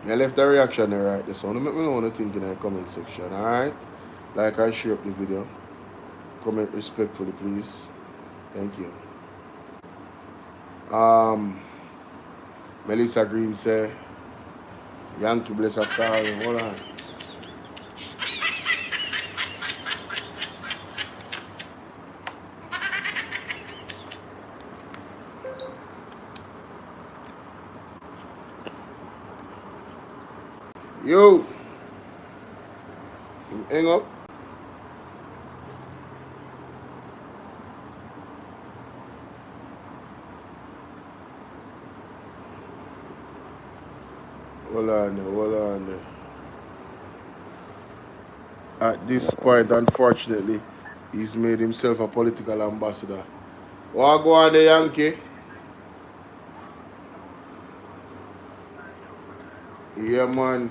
I left the reaction there right there, so don't make me know what you think in the comment section, alright? Like and share up the video. comment respectfully, please. Thank you. Melissa Green say, Yankee bless up call. Hold on. Yo, hang up. Hold on there. At this point, unfortunately, he's made himself a political ambassador. What go on the Yankee? Yeah, man.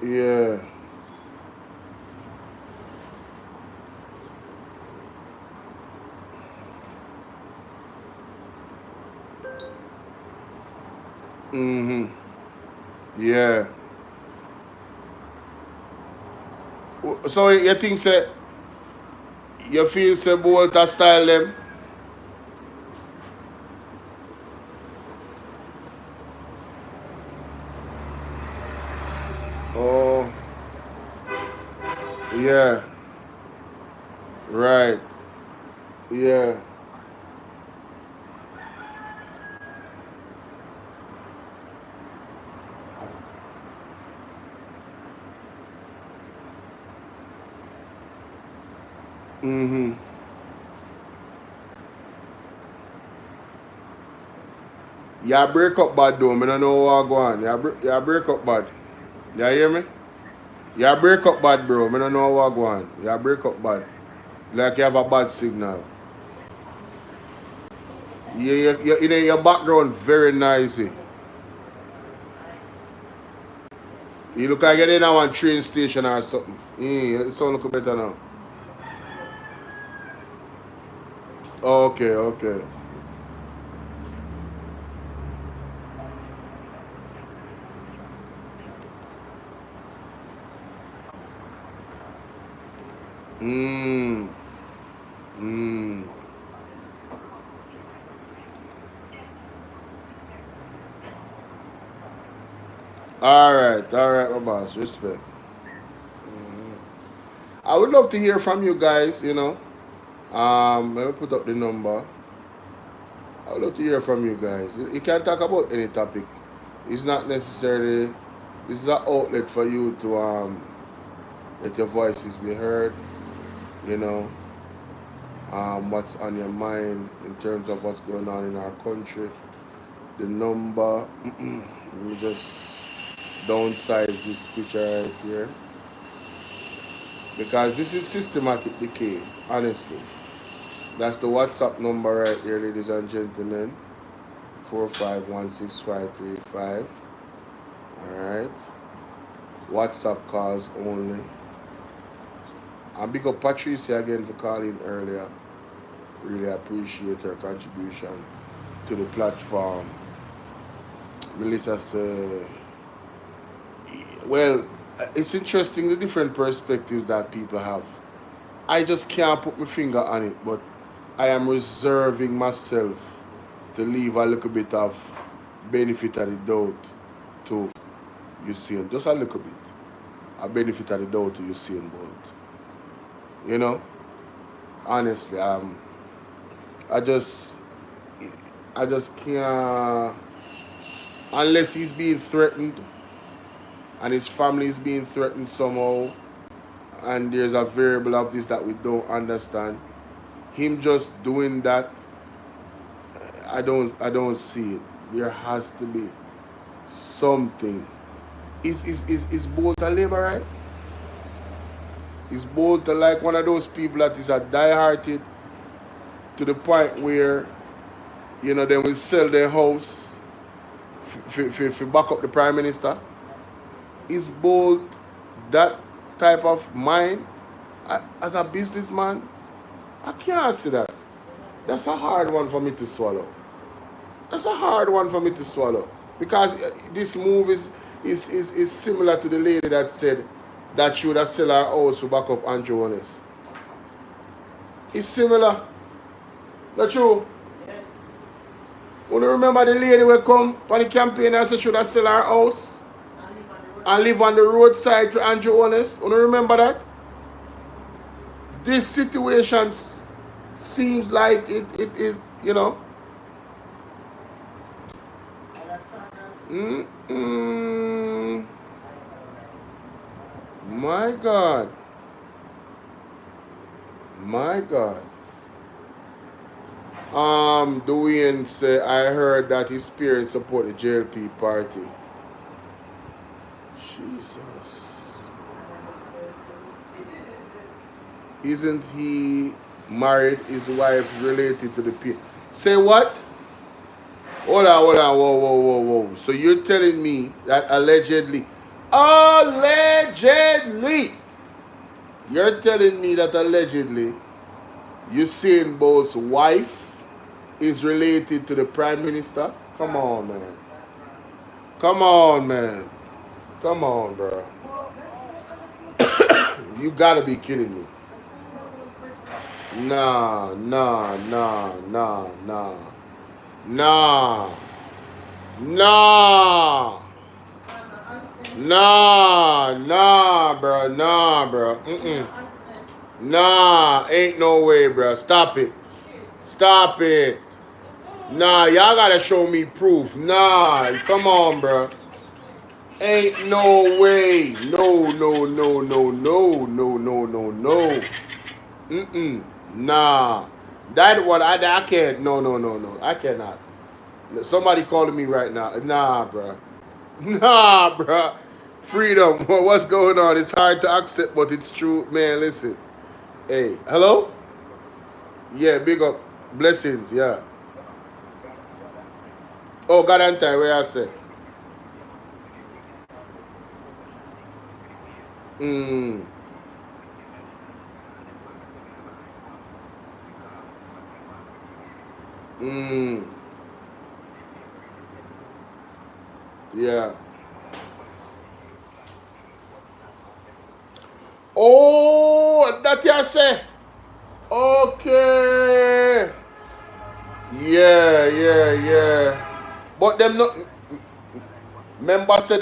Yeah. Yeah. So you think say you feel say Bolt a style them? Oh, yeah. Right. Yeah. You break up bad though. I don't know what go on. You break up bad. You hear me? You break up bad, bro. I don't know what go on. You break up bad. Like you have a bad signal. Your background very noisy. You look like you're in a train station or something. It sound look better now. Okay. Alright, my boss. Respect. I would love to hear from you guys, you know. Let me put up the number. I would love to hear from you guys. You can talk about any topic. It's not necessarily, this is an outlet for you to let your voices be heard, you know. What's on your mind in terms of what's going on in our country. The number, let me just downsize this picture right here. Because this is systematic decay, honestly. That's the WhatsApp number right here, ladies and gentlemen. 4516535. Alright. WhatsApp calls only. And big up Patricia again for calling earlier. Really appreciate her contribution to the platform. Melissa said, well, it's interesting the different perspectives that people have. I just can't put my finger on it, but I am reserving myself to leave a little bit of benefit of the doubt to Usain. Just a little bit. A benefit of the doubt to Usain Bolt. You know? Honestly, I just can't, unless he's being threatened and his family is being threatened somehow, and there's a variable of this that we don't understand. Him just doing that, I don't see it. There has to be something. Is Bolt a labor, right? Is Bolt like one of those people that is a die-hearted to the point where, you know, they will sell their house for back up the Prime Minister? Is Bolt that type of mind as a businessman? I can't see that. That's a hard one for me to swallow. That's a hard one for me to swallow. Because this move is similar to the lady that said that she would have sell her house to back up Andrew Honest. It's similar. Not true? You remember the lady will come on the campaign and say she would have sell her house and live on the roadside to Andrew Honest? You remember that? This situation seems like it is, you know. My God. My God. Dwayne say, I heard that his parents support the JLP party. Jesus. Isn't he married? His wife related to the parents? Say what? Hold on, whoa. So you're telling me that allegedly, you're telling me that allegedly Usain Bolt's wife is related to the Prime Minister? Come on, man. Come on, bro. You gotta be kidding me. Nah, bro. Nah, ain't no way, bro. Stop it. Nah, y'all gotta show me proof. Nah, come on, bro. Ain't no way. No. Nah. That what I can't. No. I cannot. Somebody calling me right now. Nah, bro. Freedom. What's going on? It's hard to accept, but it's true. Man, listen. Hey, hello? Yeah, big up. Blessings, yeah. Oh, God and time, where I say? Yeah. Oh, that you say? Okay. Yeah. But them not. Member say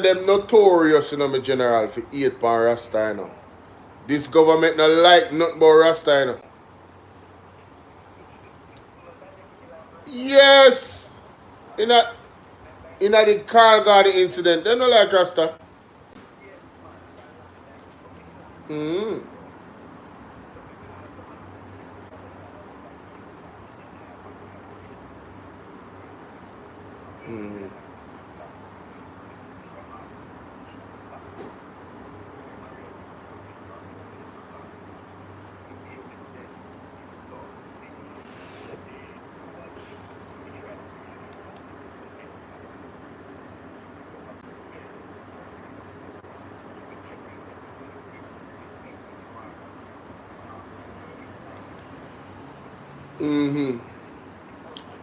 them notorious, you know, me general for 8 pound Rasta, you know. This government not like nothing but Rasta, you know. Yes. In the car garden incident, they not like Rasta.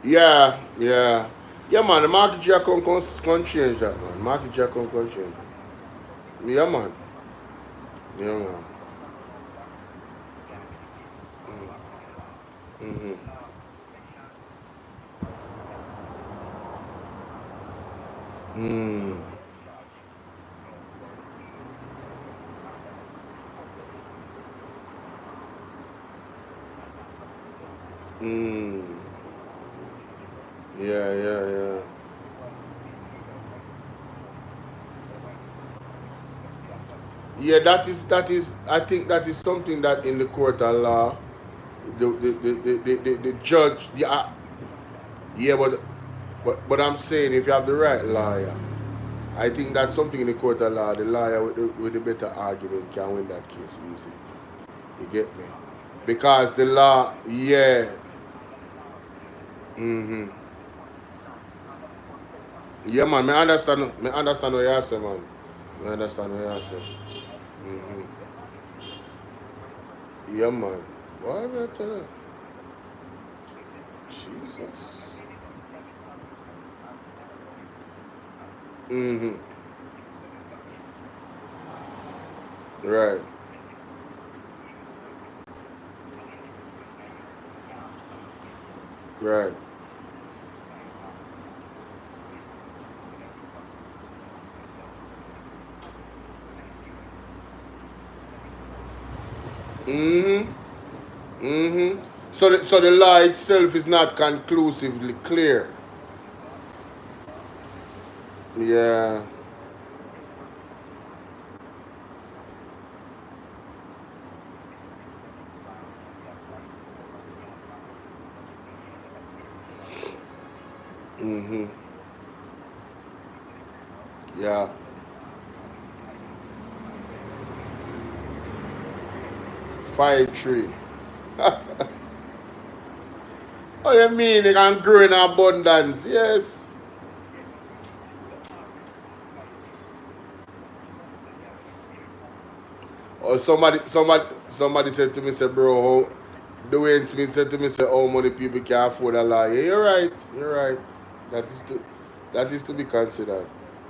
Yeah. Yeah, man, the market jack can change that, man. Market jack can change. Yeah, man. Yeah. Yeah, that is. I think that is something that in the court of law, the judge. Yeah, but I'm saying if you have the right lawyer, I think that's something in the court of law. The lawyer with the better argument can win that case easy. You get me? Because the law, yeah. Yeah, man. I understand what you say, man. I understand what you say. Yeah, man. Why am I tell you? Jesus. Right. Right. Mm-hmm. Mm-hmm. So the law itself is not conclusively clear. Yeah. Mm-hmm. Yeah. 5-3. Oh, you mean it can grow in abundance? Yes. Or somebody said to me, say, bro, Dwayne Smith said to me, say, how many people can afford a law? Yeah, you're right. You're right. That is to be considered.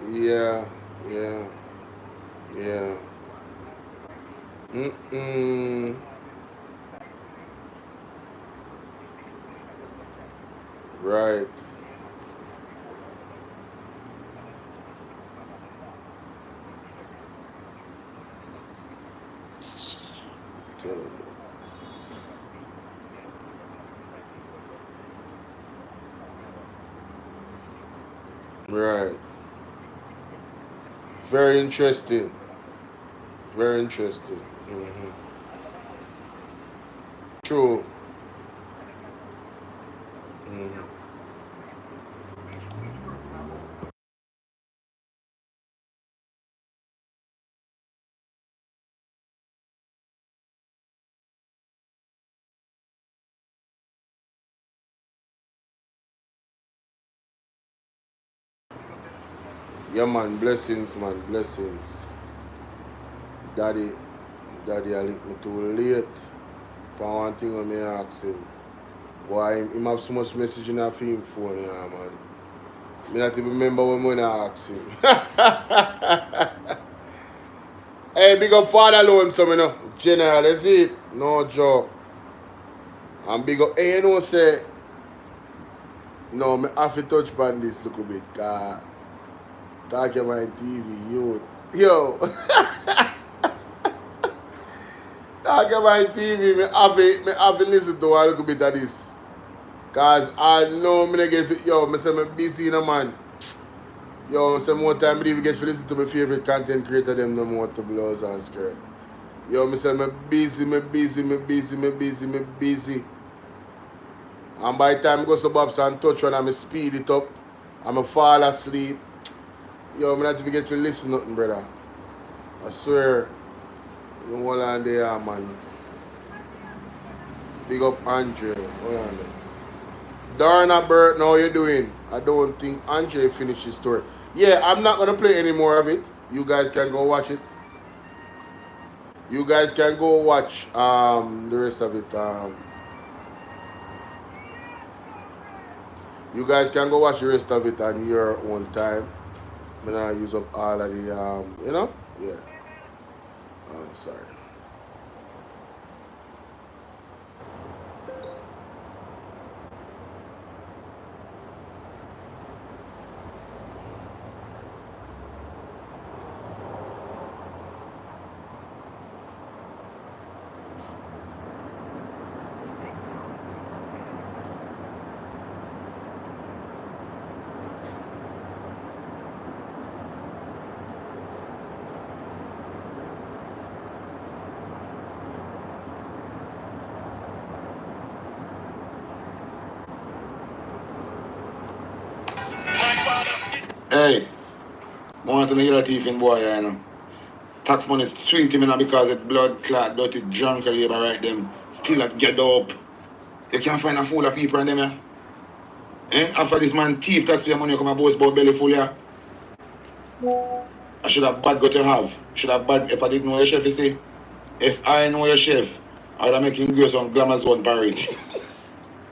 Yeah. Yeah. Yeah. Mm-mm. Right. Terrible. Right. Very interesting. Very interesting. Mm-hmm. True. Mm-hmm. Yeah, man. Blessings, man. Blessings. Daddy, I link me too late. For one thing when me ask him. Boy, him have so much message in our film phone, yeah, man. Me not even remember when I asked him. Hey, big up Father Loan, so you know. General, is it? No joke. And big up, hey, you know, say, no, me have to touch upon this little bit, cause talking about TV, yo, talking about TV, me have to listen to a little bit of this. Cause I know me get, me say me busy, you know, man. Yo, some more time, I even get to listen to my favorite content creator, them no more to blouse and skirt. Yo, me say me busy. And by the time I go to Bobs and touch one, I speed it up. I'm fall asleep. Yo, I'm not even get to listen to nothing, brother. I swear. You hold on there, man. Big up Andre. Hold on there. Darna Bert, how you doing? I don't think Andre finished his story. Yeah, I'm not going to play any more of it. You guys can go watch it. You guys can go watch the rest of it. You guys can go watch the rest of it on your own time. I'm gonna use up all of the, you know? Yeah. Oh, sorry. Hey, I want to hear that thieving boy, you know. Tax money is sweet him, you know, because it blood clot, dirty, drunk labor right them. Still a get up. You can't find a fool of people in them, yeah. After this man thief taxpayer money come and boast about belly full, yeah. I should have bad got to have. Should have bad if I didn't know your chef, you see. If I know your chef, I would have make him go some glamour zone porridge.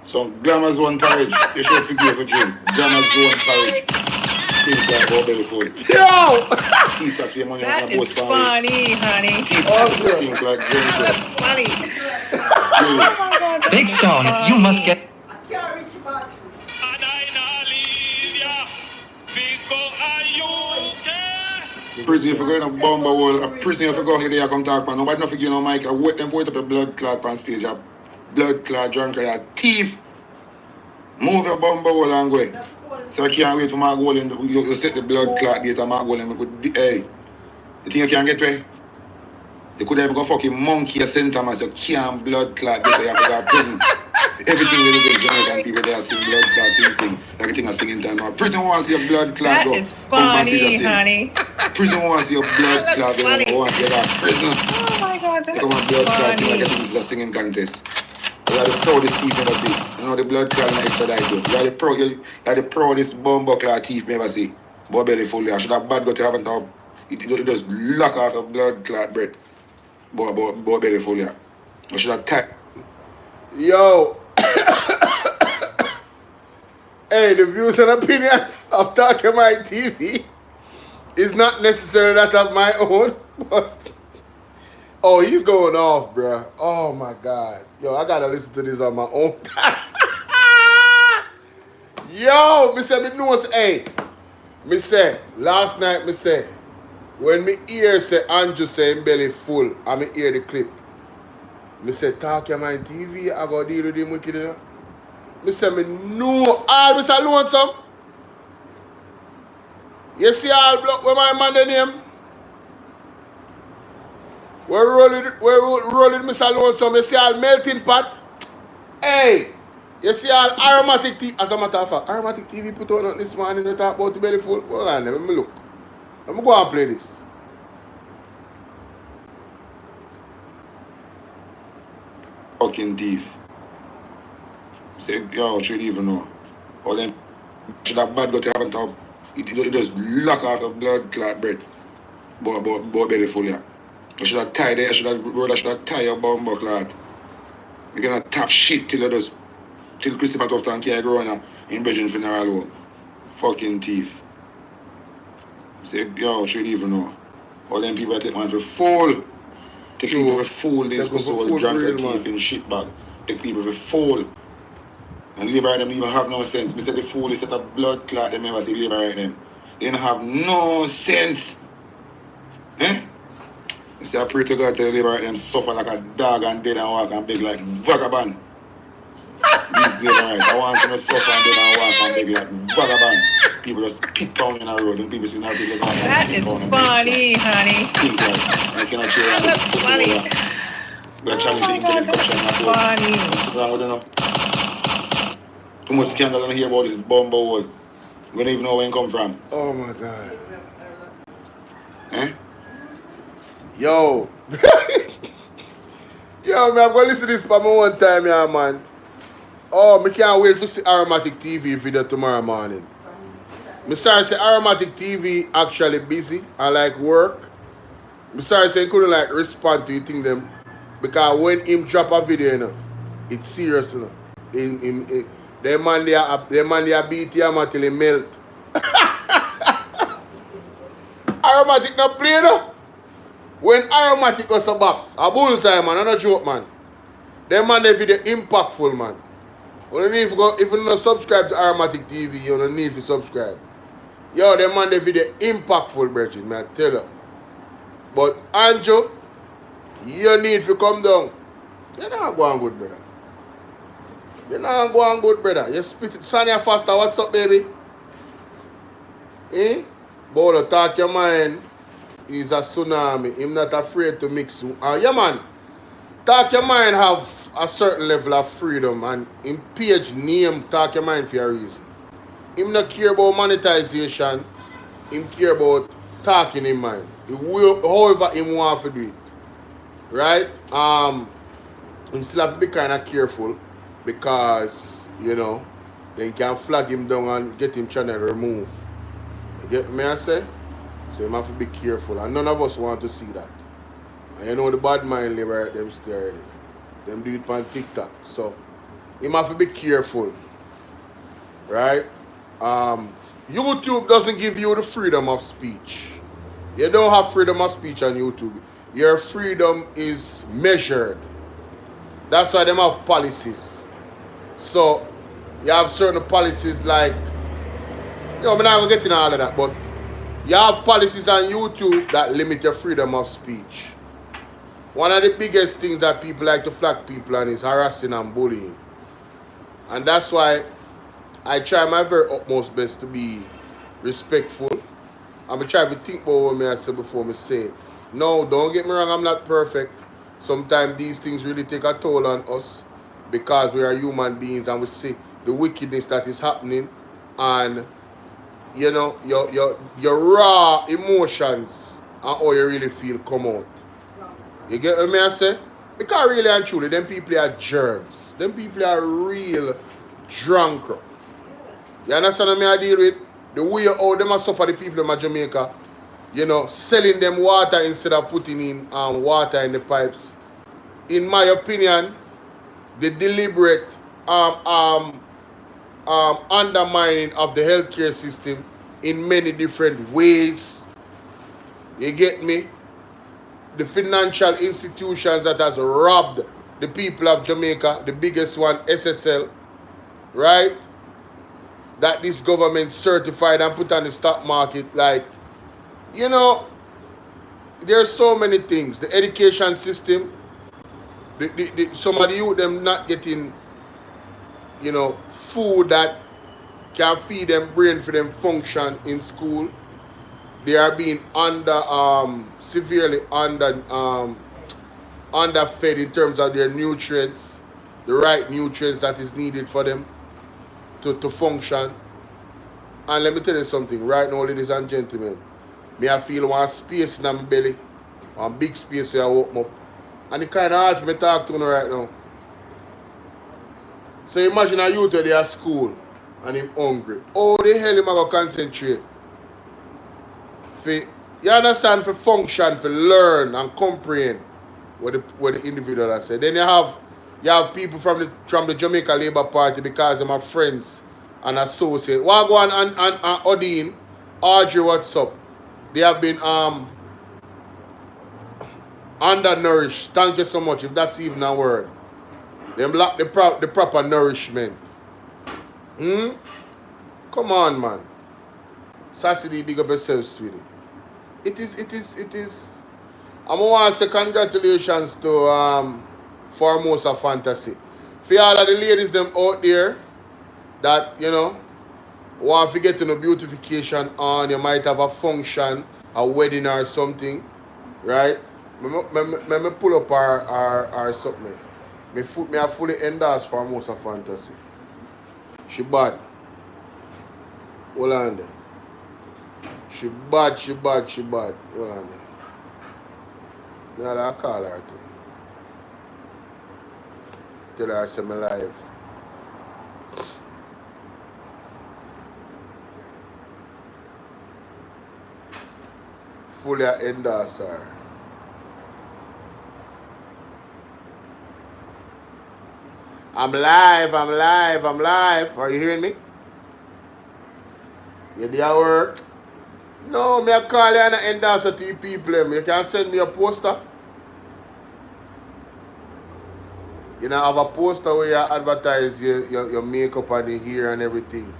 Some glamour zone porridge. Your chef will give a drink. Glamour zone porridge. Think like about belly full. Yo! Keep that your money on That a boat is funny, honey. Keep that think like Johnny. Funny. Yes. Big Stone, you must get. Prison if you go in a bomber wall, a prison if you go here, they come talk, man. Nobody nothing, you know, Mike. I wait them wait up a blood clot on stage. A blood clot drunk, a thief. Move your bomber wall and go. So I can't wait for my goal in you set the blood clot gate and my goal and we could, hey, you think you can get way? You could have go fucking monkey a center man, so you can't blood clot get there after that prison. Everything they do is Jamaican people there sing blood clot, sing. Like a thing I sing in time now. Prison wants your blood clot That go. is funny, honey. Prison wants your blood clot go. Wants your prison. Oh my God, They come on blood clot sing like a thing is a singing contest. You are the proudest thief ever see. You know the blood clot and extradite you. You are the proudest bumbo clot thief ever see. Boy belly full there. Should have bad got to have on it just lock off the blood clot bread. Boy belly full there. You should have tapped. Yo! Hey, the views and opinions of Talking My TV is not necessarily that of my own, but oh, he's going off, bruh. Oh my God. Yo, I gotta listen to this on my own. Yo, me say, me know, hey, me say, last night, me say, when me hear say Andrew say him belly full, and me hear the clip, me say, Talking My TV, I go deal with him wicked, you know? Me say, me know all, Mr. Lonesome. You see all block where my man the name? We're rolling Mr. Lonesome. You see all melting pot? Hey, you see all aromatic tea. As a matter of fact, aromatic TV put on this morning to talk about the belly full. Hold on, let me look. Let me go and play this. Fucking thief. Say, yo, should even know. All them should have bad got to have on top. It just lock off the blood clot bread. Boy belly full yeah. You should have tied it, brother should have tied your bumbo clot. You're gonna tap shit till Christopher Tufton and Kia Grona in Belgian funeral home. Fucking thief. Say, yo, should even know. All them people take man for fool. Take people for fool, this was all drunk and thief in shit bag. Take people for fool. And liberate them even have no sense. Mr. The fool is set a blood clot, they never say liberate them. They don't have no sense. Eh? You say I pray to God to liberate them suffer like a dog and dead and walk and beg like vagabond. These days right. I want them to suffer and dead and walk and beg like vagabond. People just spit pound in a road and people see now people just That is funny, honey. think like I cannot cheer on That's funny. We're challenging the internet corruption and Funny. what's wrong with you now? Too much scandal and hear about this bumbo word. We don't even know where it come from. Oh my God. Eh? Yo. Yo, man, I'm going to listen to this for me one time, yeah, man. Oh, I can't wait to see Aromatic TV video tomorrow morning. I'm sorry say Aromatic TV actually busy and like work. I'm sorry say he couldn't like respond to you think them. Because when him drop a video, you know, it's serious, you know. They man they beat him until he melt. Aromatic not play, no? When Aromatic was a box, a bullseye, man, not a joke, man. Them man, they video impactful, man. You don't need to go, if you don't subscribe to Aromatic TV, you don't need to subscribe. Yo, them man, they video impactful, brethren, man, I tell you. But Andrew, you need to come down. You're not going good, brother. You're not going good, brother. You spit it. Sonia Foster, what's up, baby? Eh? Bolo, talk your mind. He's a tsunami. Him not afraid to mix. Yeah, man. Talk your mind have a certain level of freedom. And in page name, talk your mind for a reason. Him not care about monetization. Him care about talking in mind. However him want to do it. Right? Him still have to be kind of careful. Because, you know, they can flag him down and get him channel removed. You get me I say? So you have to be careful. And none of us want to see that. And you know the bad mind liberate them still. Them do it on TikTok. So you have to be careful. Right? YouTube doesn't give you the freedom of speech. You don't have freedom of speech on YouTube. Your freedom is measured. That's why they have policies. So you have certain policies like, I'm not going to get into all of that, but you have policies on YouTube that limit your freedom of speech. One of the biggest things that people like to flag people on is harassing and bullying. And that's why I try my very utmost best to be respectful. I'm going to try to think about what I said before I say it. No, don't get me wrong, I'm not perfect. Sometimes these things really take a toll on us because we are human beings and we see the wickedness that is happening, and you know, your raw emotions and how you really feel come out. You get what I say? Because really and truly, them people are germs. Them people are real drunk. You understand what I deal with? The way how them suffer the people in Jamaica, you know, selling them water instead of putting in water in the pipes. In my opinion, the deliberate undermining of the healthcare system in many different ways. You get me? The financial institutions that has robbed the people of Jamaica, the biggest one, SSL, right? That this government certified and put on the stock market. Like, you know, there's so many things. The education system, some of the youth them not getting, you know, food that can feed them brain for them function in school. They are being severely underfed in terms of their nutrients, the right nutrients that is needed for them to function. And let me tell you something right now, ladies and gentlemen. I feel one space in my belly, one big space where I open up. And it's kind of hard for me to talk to you right now. So imagine a youth at their school and him hungry. How the hell am I going to concentrate? You understand, for function, for learn and comprehend what the individual has said. Then you have people from the Jamaica Labour Party because they're my friends and associates. What go on and Odin, Audrey, what's up? They have been undernourished. Thank you so much, if that's even a word. They lack the proper nourishment. Come on, man. Sassy, big up yourself, sweetie. It is. I'm going to say congratulations to Formosa Fantasy. For all of the ladies them out there that, you know, want to get a beautification on, you might have a function, a wedding or something, right? Me pull up our something. Me I fully endorse Formosa Fantasy. She bad. Hold on there. She bad. Hold on there. Now I call her too. Tell her I say me live. Fully endorse her. I'm live. Are you hearing me? You do your work? No, me I call you and I endorse to you people. You can send me a poster. You know, have a poster where you advertise your makeup and the hair and everything.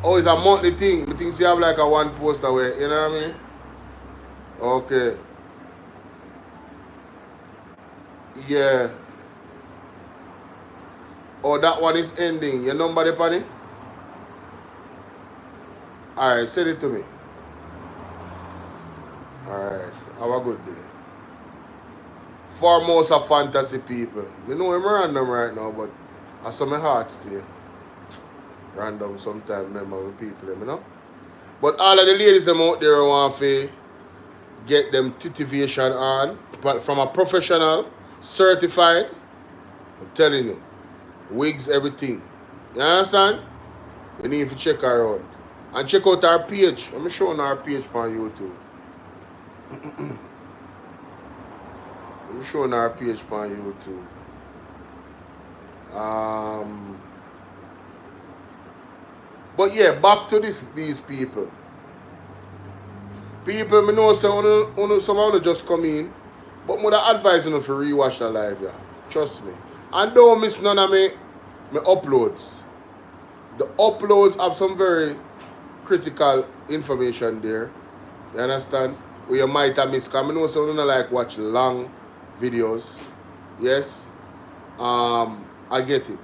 Oh, it's a monthly thing. I think you have like a one poster where, you know what I mean? Okay. Yeah. Oh, that one is ending. Your number, the penny? Alright, send it to me. Alright, have a good day. Formosa Fantasy people. I know I'm random right now, but I saw my heart stay. Random sometimes, remember with people, you know? But all of the ladies them out there want to get them titivation on, but from a professional, certified. I'm telling you, wigs, everything. You understand? You need to check her out. And check out our page. I'm showing our page on YouTube. I'm showing our page on YouTube. But yeah, back to these people. People, me know say some of them just come in, but I advise you to rewatch the live, yeah. Trust me. And don't miss none of me uploads. The uploads have some very critical information there. You understand? Where you might have missed. Because I know some of them like watch long videos. Yes? I get it.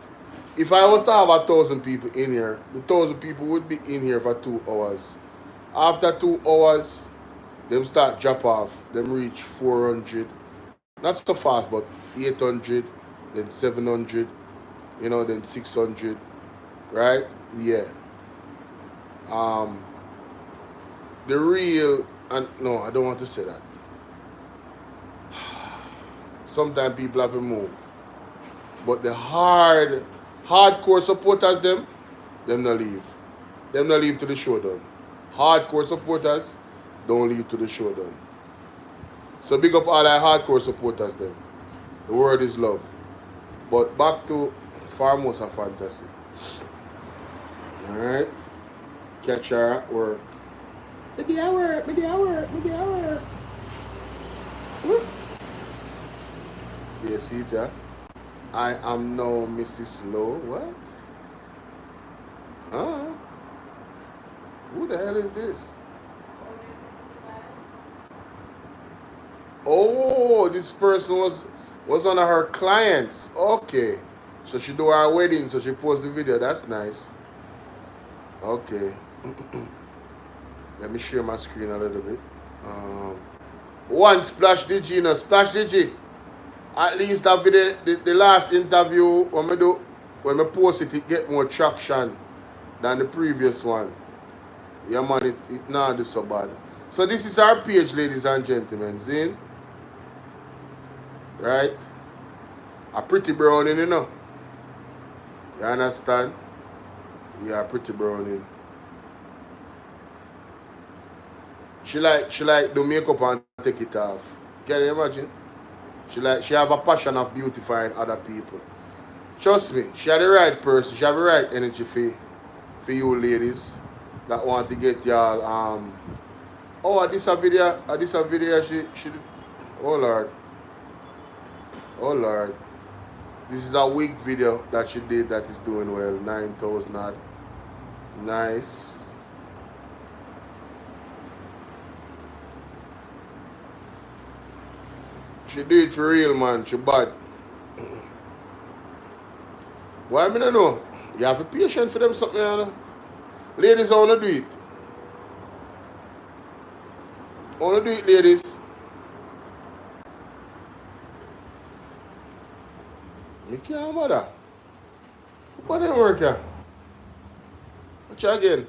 If I was to have 1,000 people in here, the 1,000 people would be in here for 2 hours. After 2 hours, them start drop off. Them reach 400. Not so fast, but 800, then 700, you know, then 600. Right? Yeah. The real, and no, I don't want to say that. Sometimes people have to move. But the hardcore supporters, them not leave. Them not leave to the showdown. Hardcore supporters don't leave to the showdown. So big up all our hardcore supporters, them. The word is love. But back to Farmhouse of Fantasy. Alright? Catch her at work. Maybe I work. You see that? I am now Mrs. Lowe. What? Huh? Who the hell is this? Oh, this person was one of her clients. Okay. So she do her wedding, so she post the video. That's nice. Okay. Let me share my screen a little bit. One Splash Digi, you know, Splash Digi. At least that video, the last interview when I post it, it get more traction than the previous one. Yeah man, it not do so bad. So this is our page, ladies and gentlemen. See? Right? A pretty browning, you know. You understand? Yeah, pretty browning. She like do makeup and take it off. Can you imagine? She have a passion of beautifying other people. Trust me, she had the right person, she have the right energy for you ladies that want to get y'all oh this a video she oh Lord. This is a wig video that she did that is doing well. 9,000 odd. Nice. She do it for real, man. She bad. Why me don't know? You have a patient for them something, you know? Ladies, I wanna do it. I wanna do it, ladies. You can't bother. What didn't work here? Watch again.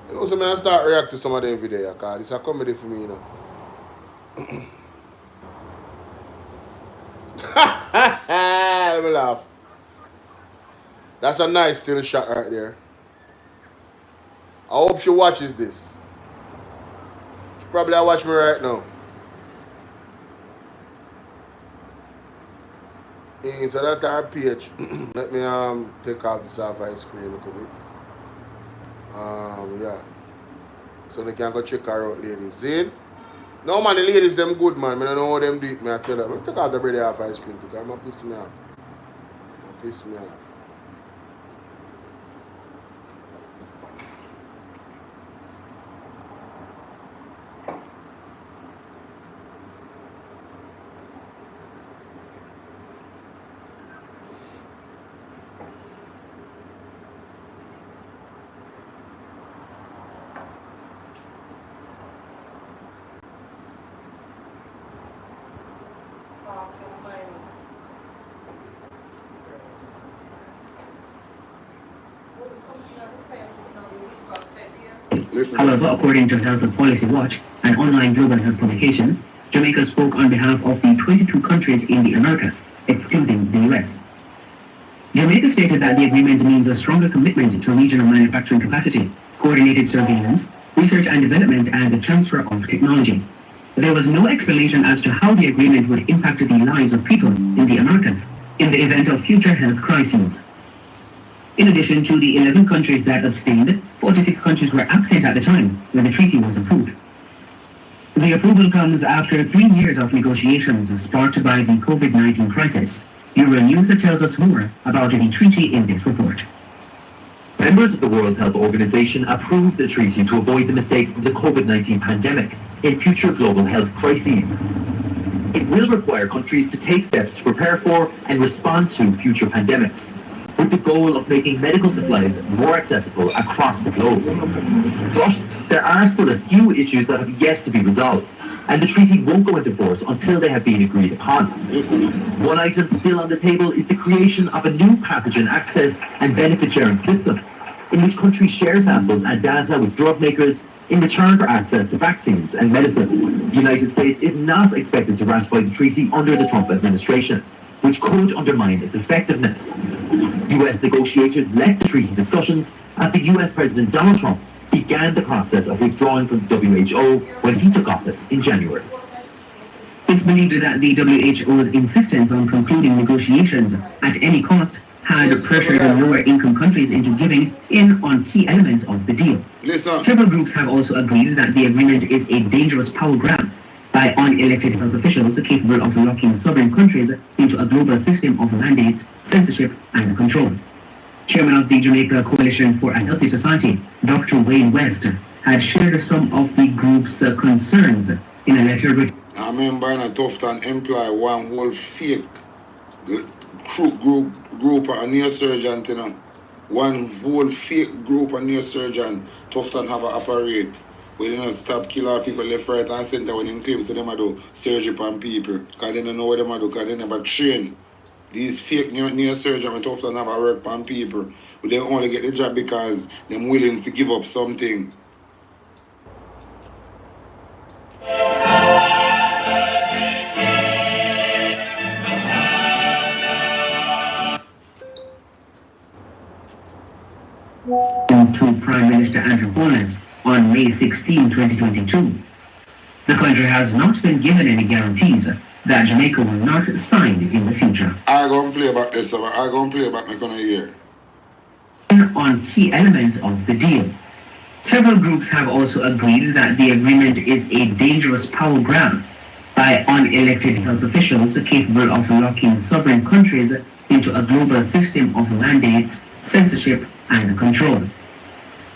You know, so I start react to some of them video, because it's a comedy for me, you know. Let me laugh. That's a nice still shot right there. I hope she watches this. She probably watch me right now. So that's our page. Let me take off this off ice cream a little bit. Yeah. So they can go check her out, ladies. See? No man, the ladies them good man. I don't know how them do it, I tell them. Take out the bread off ice cream too, because I'm gonna piss me off. However, according to Health and Policy Watch, an online global health publication, Jamaica spoke on behalf of the 22 countries in the Americas, excluding the US. Jamaica stated that the agreement means a stronger commitment to regional manufacturing capacity, coordinated surveillance, research and development, and the transfer of technology. There was no explanation as to how the agreement would impact the lives of people in the Americas in the event of future health crises. In addition to the 11 countries that abstained, 46 countries were absent at the time when the treaty was approved. The approval comes after 3 years of negotiations sparked by the COVID-19 crisis. Euronews tells us more about the treaty in this report. Members of the World Health Organization approved the treaty to avoid the mistakes of the COVID-19 pandemic in future global health crises. It will require countries to take steps to prepare for and respond to future pandemics, with the goal of making medical supplies more accessible across the globe. But there are still a few issues that have yet to be resolved, and the treaty won't go into force until they have been agreed upon. One item still on the table is the creation of a new pathogen access and benefit sharing system, in which countries share samples and data with drug makers in return for access to vaccines and medicine. The United States is not expected to ratify the treaty under the Trump administration, which could undermine its effectiveness. U.S. negotiators left the treaty discussions as the U.S. President Donald Trump began the process of withdrawing from the WHO when he took office in January. It's believed that the WHO's insistence on concluding negotiations at any cost had pressured the lower-income countries into giving in on key elements of the deal. Several groups have also agreed that the agreement is a dangerous power grab by unelected health officials capable of locking sovereign countries into a global system of mandates, censorship, and control. Chairman of the Jamaica Coalition for a Healthy Society, Dr. Wayne West, had shared some of the group's concerns in a letter written. I remember in a Tufton employ one whole fake group of neurosurgeon, you know. One whole fake group of neurosurgeon Tufton have a operate. We didn't stop killing people left, right, and center when they claim so them do surgery on people. Because they don't know what they do, because they never train. These fake neurosurgeons when Tufton have a work on people, but they only get the job because they're willing to give up something. To Prime Minister Andrew Holness on May 16, 2022. The country has not been given any guarantees that Jamaica will not sign in the future. I'm going to play about this, I'm going to play about my corner here. On key elements of the deal. Several groups have also agreed that the agreement is a dangerous power grab by unelected health officials capable of locking sovereign countries into a global system of mandates, censorship, and control.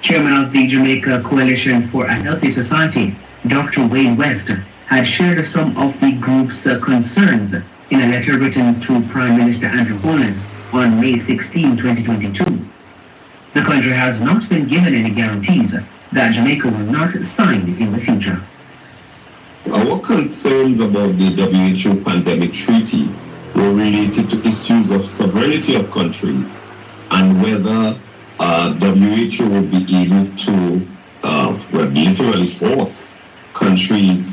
Chairman of the Jamaica Coalition for a Healthy Society, Dr. Wayne West, had shared some of the group's concerns in a letter written to Prime Minister Andrew Holness on May 16, 2022. The country has not been given any guarantees that Jamaica will not sign in the future. Our concerns about the WHO pandemic treaty were related to issues of sovereignty of countries and whether WHO will be able to literally force countries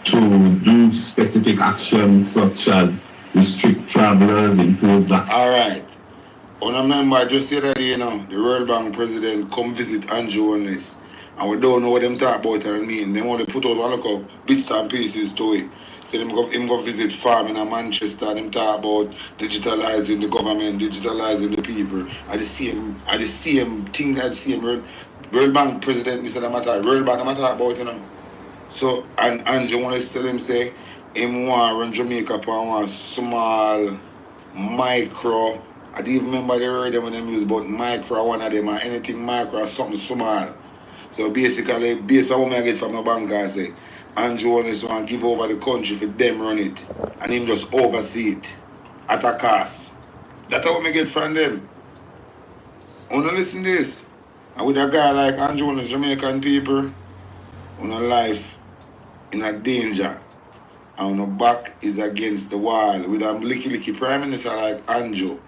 to do specific actions such as restrict travelers, impose that. All right. I remember I just said that, you know, the World Bank president come visit Andrew on this. And we don't know what them talk about and mean. They want to put out one look of bits and pieces to it. So him go visit farm in Manchester and him talk about digitalizing the government, digitalizing the people. At the same thing that the same World Bank president, Mr. Matter, World Bank I'm talk about, you know. So and Andrew want to tell him say him want run Jamaica upon one small micro. I didn't remember the word when they use about micro, one of them, or anything micro or something small. So basically, based on what I get from the bank, I say, Andrew Holness want to give over the country for them run it. And him just oversee it at a cost. That's what I get from them. I want to listen to this. And with a guy like Andrew Holness, Jamaican people, on a life in a danger. And on back is against the wall. With a licky Prime Minister like Andrew.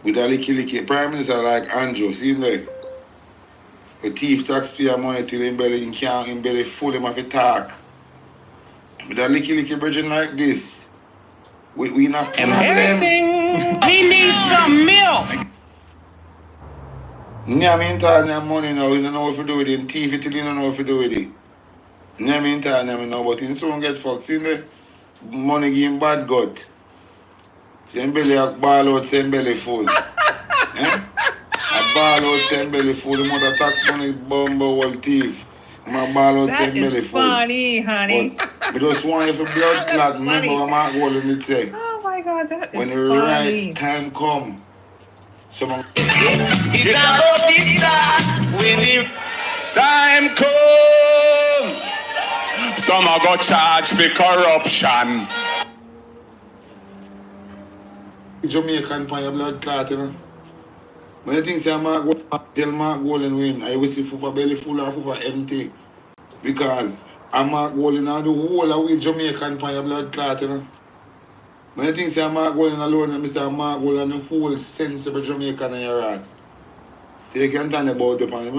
With a licky Prime Minister like Andrew, see him there? The thief taxpayer money till him belly full him of a talk. With a licky bridging like this, we not Embarrassing. He needs some milk. Nyam money now, you don't know what to do with it. Thief it till you don't know what to do with it. Nyam know, but he soon get fucked. See there? Money give him bad gut. Same belly ball out, same belly full. Eh? ball out saying belly full. The mother tax money bumble all thief. My ball out saying belly full. That is funny, honey. But I just want you for blood clot. Remember what my goal in it say. Oh my God, that is when the funny. right time come, someone. It's about the time when the time come. Some are got charged for corruption. Jamaican pan your blood clot, you know. When you think say Mark tell Mark Golden win, I will see Fufa belly full or Fufa empty. Because I'm Mark Golden and the whole of we Jamaican pan your blood clot, you know. When you think say Mark Golden alone, and Mr. Mark Golden the whole sensible Jamaican in your ass. So you can tell about the pan.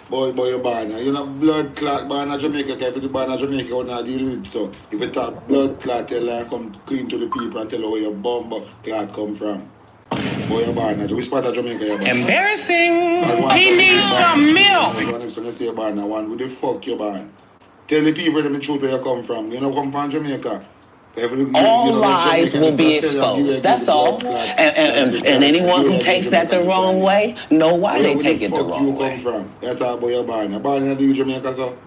Boy, you're born. You're not blood clot born in Jamaica. If you're born in Jamaica, you not deal with it. So if you talk blood clot, tell her come clean to the people and tell her where your bomb clot come from. Boy, you're born. Which part of Jamaica you're born? Embarrassing. He needs some milk. When you say you're born, who the fuck you're born? Tell the people the truth where you come from. You don't come from Jamaica. All lies will be exposed. That's all. And anyone who takes that the wrong way, know why they take it the wrong way. Where you come from? You talk about your born. You're born in the Jamaica, so.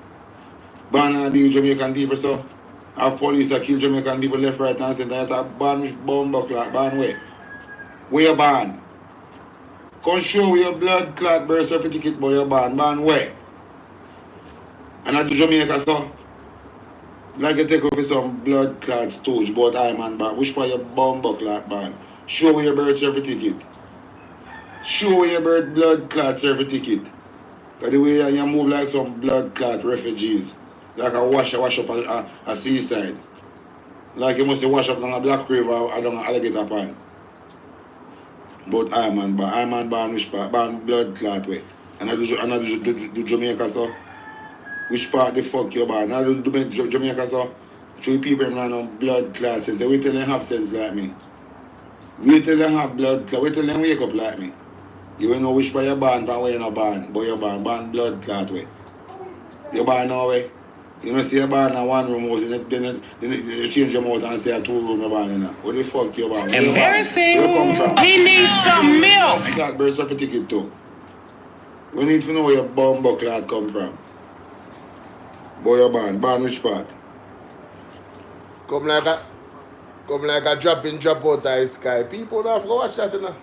Born in the Jamaican people, so. Have police that kill Jamaican people left, right, and center. You talk born with bomb clot. Born where? Where you born? Come show your blood clot birth certificate, boy, you're born. Born where? And I do Jamaica, so. Like you take off some blood clot stooge, but I'm on back. Which part your bomb clot ban? Show your birth certificate. Show your birth blood clot certificate. Because the way you move like some blood clot refugees. Like a wash up a seaside. Like you must wash up on a Black River or down an alligator pond. But I'm on back. I'm on ban which part? Ban blood clot way. And I do Jamaica, so. Which part the fuck you born? I do Jamaica, so. Three people have no blood clot sense. Wait till they have sense like me. Wait till they have blood clot. Wait till they wake up like me. You will know which part you're born and where you're not born. But you're born blood clot way. You're born now way. You know, see you're born in one room house, then you change your mouth and say a 2 room you're born in. What the fuck you're born? Embarrassing. Where you come from? He needs some milk. Clot birth certificate too. We need to know where your bomb clot come from. Boy, you're born which part? Come like a drop in, drop out of the sky. People don't have to go watch that, you know.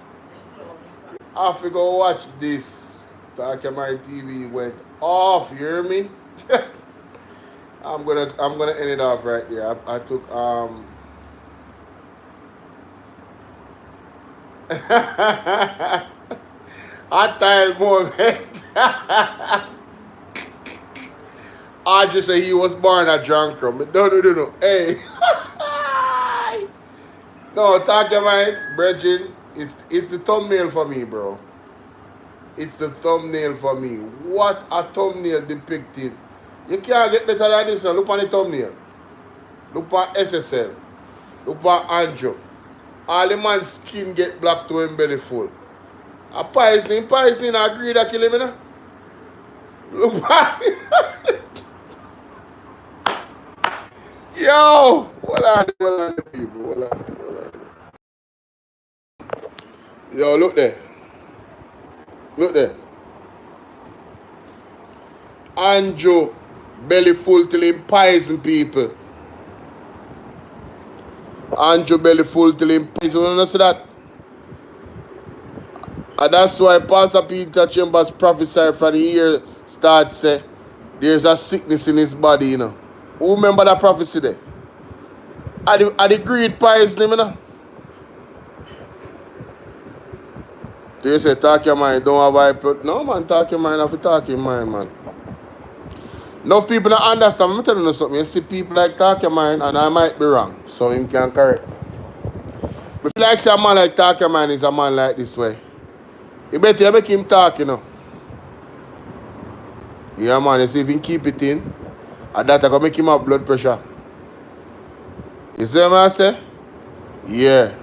I have to go watch this. Talk My TV went off, you hear me? I'm gonna end it off right there. I took a tile moment. I just say he was born a drunk rum. No. Hey. No, talk your mind, brethren. It's the thumbnail for me, bro. It's the thumbnail for me. What a thumbnail depicted. You can't get better than this now. Look on the thumbnail. Look at SSL. Look at Andrew. All the man's skin get black to him belly full. A poisoning agree that kill him, you know? Look at Yo! Hold on, people. Hold on. Yo, look there. Andrew belly full till him poison people. Andrew belly full till him poison. You know see that? And that's why Pastor Peter Chambers prophesied from the year start say there's a sickness in his body, you know. Who remember that prophecy there? Are the greed poison him, you know? They say talk your mind, don't have high blood. No man, talk your mind, have to talk your mind, man. Enough people don't understand. I'm telling you something. You see people like talk your mind and I might be wrong. So him can correct. If you like say a man like talk your mind is a man like this way. You better make him talk, you know. Yeah man, you see if he keep it in, and that I can make him have blood pressure. You see what I say? Yeah.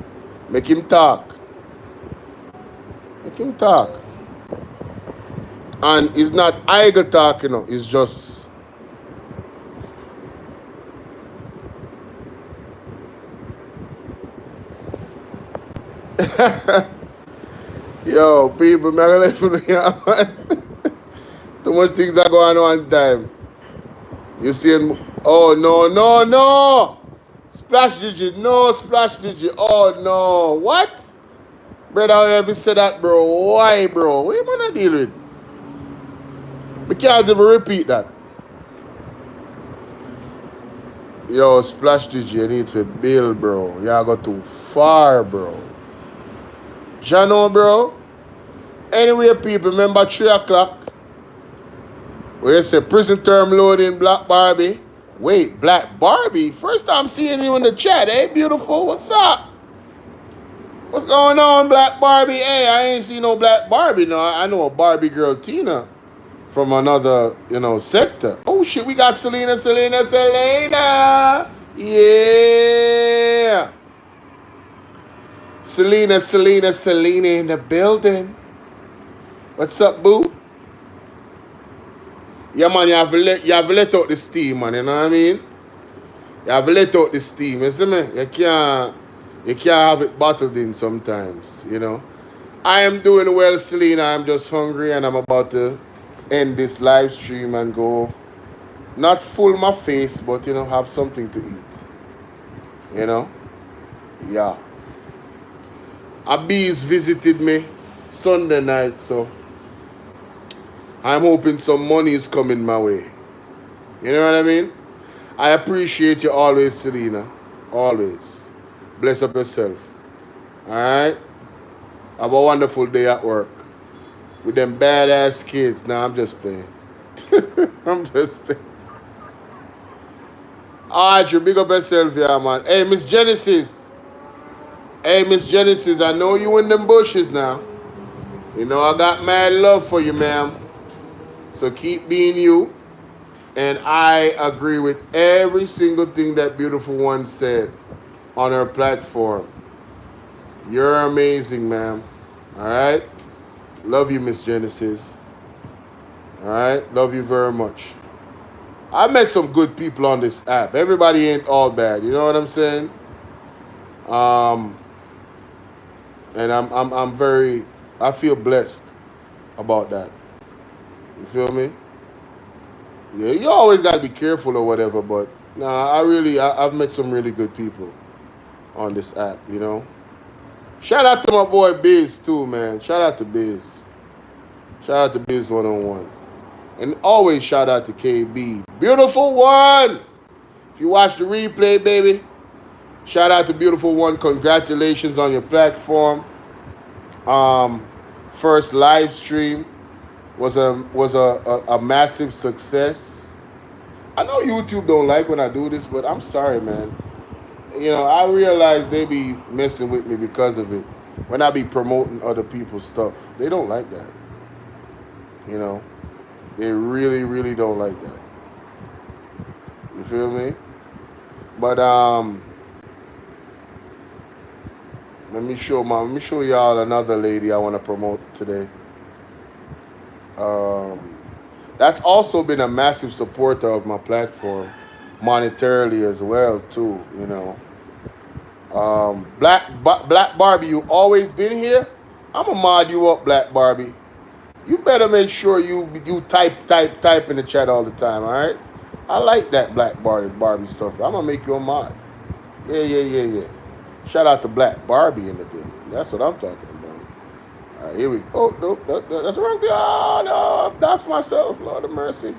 Make him talk. Make him talk. And it's not idle talk, you know. It's just... Yo, people, man, I'm gonna let you know, man. Too much things are going on one time. You seeing? Oh no! Splash digit, no splash digit. Oh no, what? Brother, how you ever say that, bro? Why, bro? What you gonna deal with? We can't even repeat that. Yo, splash digit, you need to build, bro. Y'all go too far, bro. Jano, bro. Anyway, people, remember 3 o'clock. Where you say prison term loading, Black Barbie. Wait, Black Barbie? First time seeing you in the chat. Hey, beautiful. What's up? What's going on, Black Barbie? Hey, I ain't seen no Black Barbie. No, I know a Barbie girl, Tina, from another, sector. Oh, shit, we got Selena. Yeah. Selena in the building. What's up, boo? Yeah, man, you have to let out the steam, man, you know what I mean? You have to let out the steam, you see me? You can't have it bottled in sometimes, I am doing well, Selena. I'm just hungry and I'm about to end this live stream and go, not full my face, but, have something to eat. Yeah. A bees visited me Sunday night, so I'm hoping some money is coming my way. You know what I mean? I appreciate you always, Selena. Always. Bless up yourself. Alright? Have a wonderful day at work. With them badass kids. Nah, I'm just playing. I'm just playing. Alright, you big up yourself, yeah, man. Hey, Miss Genesis. I know you in them bushes now. I got mad love for you, ma'am. So keep being you. And I agree with every single thing that beautiful one said on her platform. You're amazing, ma'am. All right? Love you, Miss Genesis. All right? Love you very much. I met some good people on this app. Everybody ain't all bad. You know what I'm saying? And I feel blessed about that. You feel me? Yeah, you always got to be careful or whatever, but I've met some really good people on this app, Shout out to my boy Biz too, man. Shout out to Biz. Shout out to Biz 101. And always shout out to KB. Beautiful one! If you watch the replay, baby, shout out to Beautiful One. Congratulations on your platform. First live stream was a massive success. I know YouTube don't like when I do this, but I'm sorry, man. I realize they be messing with me because of it. When I be promoting other people's stuff, they don't like that. They really, really don't like that. You feel me? But let me show y'all another lady I want to promote today. That's also been a massive supporter of my platform, monetarily as well too. Black Barbie, you always been here. I'ma mod you up, Black Barbie. You better make sure you type in the chat all the time. All right? I like that Black Barbie stuff. I'm gonna make you a mod. Yeah. Shout out to Black Barbie in the building. That's what I'm talking about. All right, here we go. Oh, nope, that's the wrong thing. Oh, no, I've doxed myself. Lord have mercy.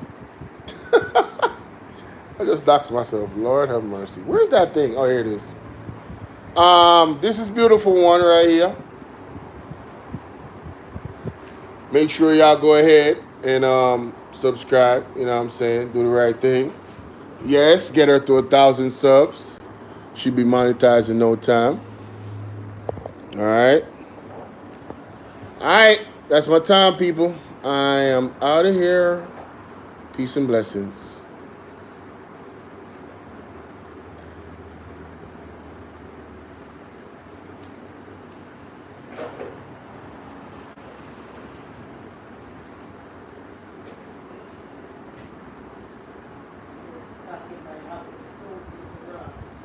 I just doxed myself. Lord have mercy. Where's that thing? Oh, here it is. This is Beautiful One right here. Make sure y'all go ahead and subscribe. You know what I'm saying? Do the right thing. Yes, get her to 1,000 subs. She'll be monetized in no time. All right. All right. That's my time, people. I am out of here. Peace and blessings.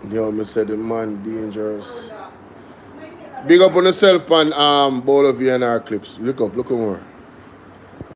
Yo, me said the man dangerous. Big up on yourself and Bolo VNR clips. Look up, look more.